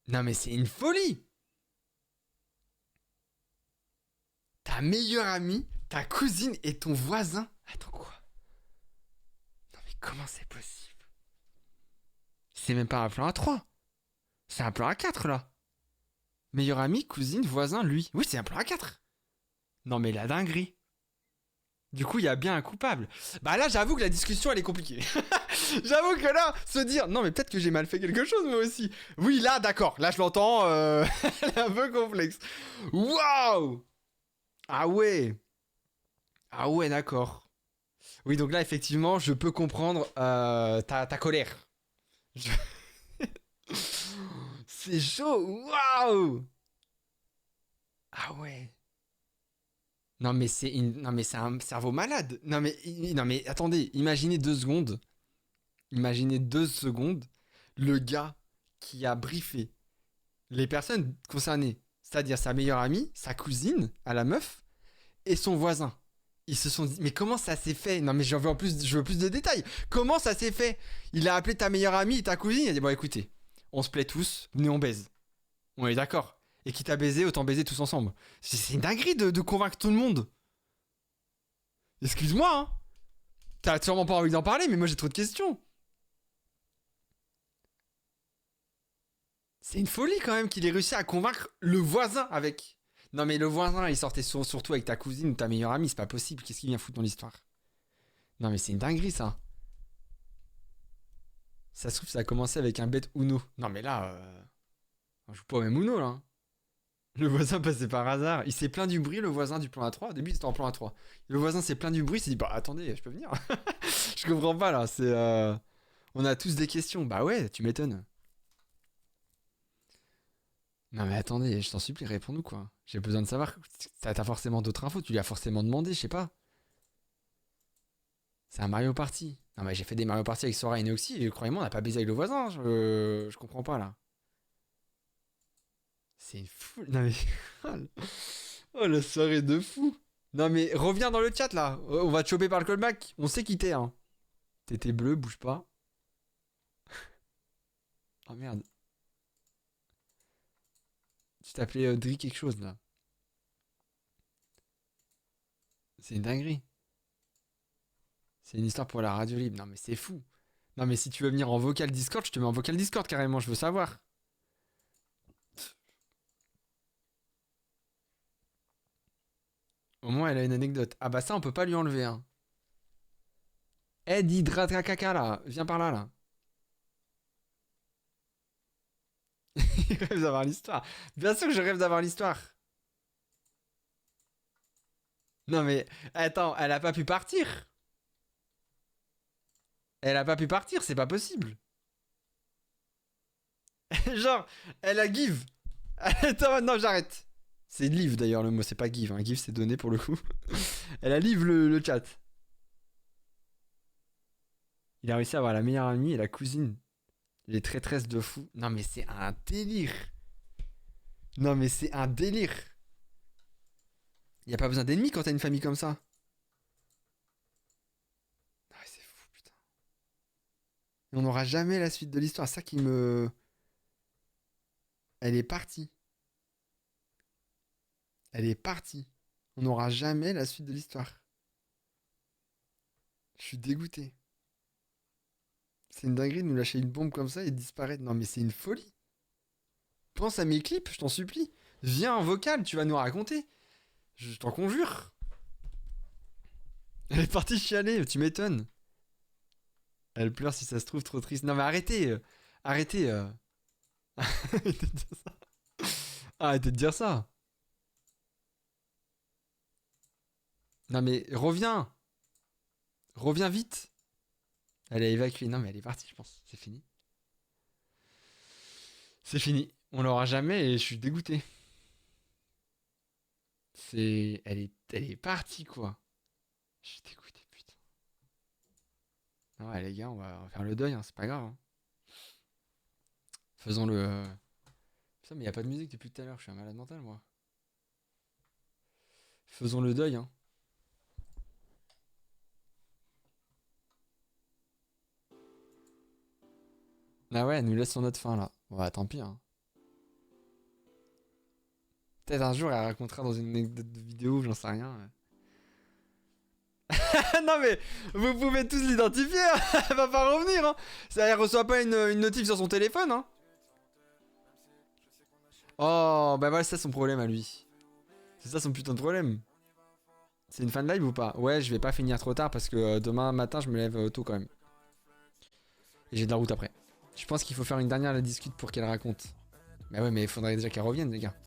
S1: Non mais c'est une folie. Ta meilleure amie, ta cousine et ton voisin. Attends quoi? Non mais comment c'est possible? C'est même pas un plan A3. C'est un plan A4 là. Meilleure amie, cousine, voisin, lui. Oui, c'est un plan A4. Non mais la dinguerie. Du coup, il y a bien un coupable. Bah là, j'avoue que la discussion, elle est compliquée. J'avoue que là, se dire, non mais peut-être que j'ai mal fait quelque chose, moi aussi. Oui, là, d'accord. Là, je l'entends. Elle est un peu complexe. Waouh! Ah ouais. Ah ouais, d'accord. Oui, donc là, effectivement, je peux comprendre ta colère. Je- C'est chaud. Waouh! Ah ouais. Non mais c'est un cerveau malade. Non mais attendez, imaginez 2 secondes. Imaginez 2 secondes le gars qui a briefé les personnes concernées, c'est-à-dire sa meilleure amie, sa cousine à la meuf et son voisin. Ils se sont dit mais comment ça s'est fait? Non mais je veux plus de détails. Comment ça s'est fait? Il a appelé ta meilleure amie et ta cousine, il a dit bon écoutez, on se plaît tous, venez on baise. On est d'accord. Et quitte à baiser, autant baiser tous ensemble. C'est une dinguerie de convaincre tout le monde. Excuse-moi, hein. T'as sûrement pas envie d'en parler, mais moi j'ai trop de questions. C'est une folie quand même qu'il ait réussi à convaincre le voisin avec. Non mais le voisin, il sortait surtout avec ta cousine ou ta meilleure amie, c'est pas possible. Qu'est-ce qu'il vient foutre dans l'histoire? Non mais c'est une dinguerie ça. Ça se trouve, ça a commencé avec un bête Uno. Non mais là, on joue pas au même Uno là. Le voisin passait par hasard. Il s'est plaint du bruit, le voisin du plan A3. Au début, il était en plan A3. Le voisin s'est plaint du bruit. Il s'est dit, bah attendez, je peux venir. Je comprends pas là. On a tous des questions. Bah ouais, tu m'étonnes. Non mais attendez, je t'en supplie, réponds-nous quoi. J'ai besoin de savoir. T'as forcément d'autres infos. Tu lui as forcément demandé, je sais pas. C'est un Mario Party. Non mais j'ai fait des Mario Party avec Sora et Neoxy. Et croyez-moi, on n'a pas baisé avec le voisin. Je comprends pas là. C'est fou. Non mais. Oh la soirée de fou. Non mais reviens dans le chat là. On va te choper par le callback. On sait qui t'es hein. T'étais bleu, bouge pas. Oh merde. Tu t'appelais Dri quelque chose là. C'est une dinguerie. C'est une histoire pour la radio libre. Non mais c'est fou. Non mais si tu veux venir en vocal Discord, je te mets en vocal Discord carrément, je veux savoir. Au moins elle a une anecdote. Ah bah ça on peut pas lui enlever hein. Ed Hydratra caca là, viens par là là. Il rêve d'avoir l'histoire. Bien sûr que je rêve d'avoir l'histoire. Non mais attends, elle a pas pu partir. Elle a pas pu partir, c'est pas possible. Genre, elle a give. Attends, non, j'arrête. C'est live d'ailleurs le mot, c'est pas give. Hein. Give c'est donné pour le coup. Elle a live le chat. Il a réussi à avoir la meilleure amie et la cousine. Les traîtresses de fou. Non mais c'est un délire. Non mais c'est un délire. Y a pas besoin d'ennemis quand t'as une famille comme ça. Ah, c'est fou putain. Et on n'aura jamais la suite de l'histoire. Ça qui me... Elle est partie. Elle est partie. On n'aura jamais la suite de l'histoire. Je suis dégoûté. C'est une dinguerie de nous lâcher une bombe comme ça et de disparaître. Non mais c'est une folie. Pense à mes clips, je t'en supplie. Viens en vocal, tu vas nous raconter. Je t'en conjure. Elle est partie chialer, tu m'étonnes. Elle pleure si ça se trouve trop triste. Non mais arrêtez. Arrêtez. Arrêtez de dire ça. Arrêtez de dire ça. Non mais reviens. Reviens vite. Elle a évacué. Non mais elle est partie je pense. C'est fini. C'est fini. On l'aura jamais et je suis dégoûté. C'est... Elle est partie quoi. Je suis dégoûté putain. Ouais les gars on va faire le deuil hein, c'est pas grave. Hein. Faisons le... Putain mais y a pas de musique depuis tout à l'heure. Je suis un malade mental moi. Faisons le deuil hein. Ah ouais, elle nous laisse sur notre fin là. Bon, bah tant pis. Hein. Peut-être un jour elle racontera dans une anecdote de vidéo, j'en sais rien. Non mais, vous pouvez tous l'identifier, hein. Elle va pas revenir. Hein. Ça, elle reçoit pas une notif sur son téléphone. Hein. Oh, bah voilà, c'est ça son problème à lui. C'est ça son putain de problème. C'est une fin de live ou pas? Ouais, je vais pas finir trop tard parce que demain matin je me lève tôt quand même. Et j'ai de la route après. Je pense qu'il faut faire une dernière la discute pour qu'elle raconte. Bah ouais, mais il faudrait déjà qu'elle revienne, les gars.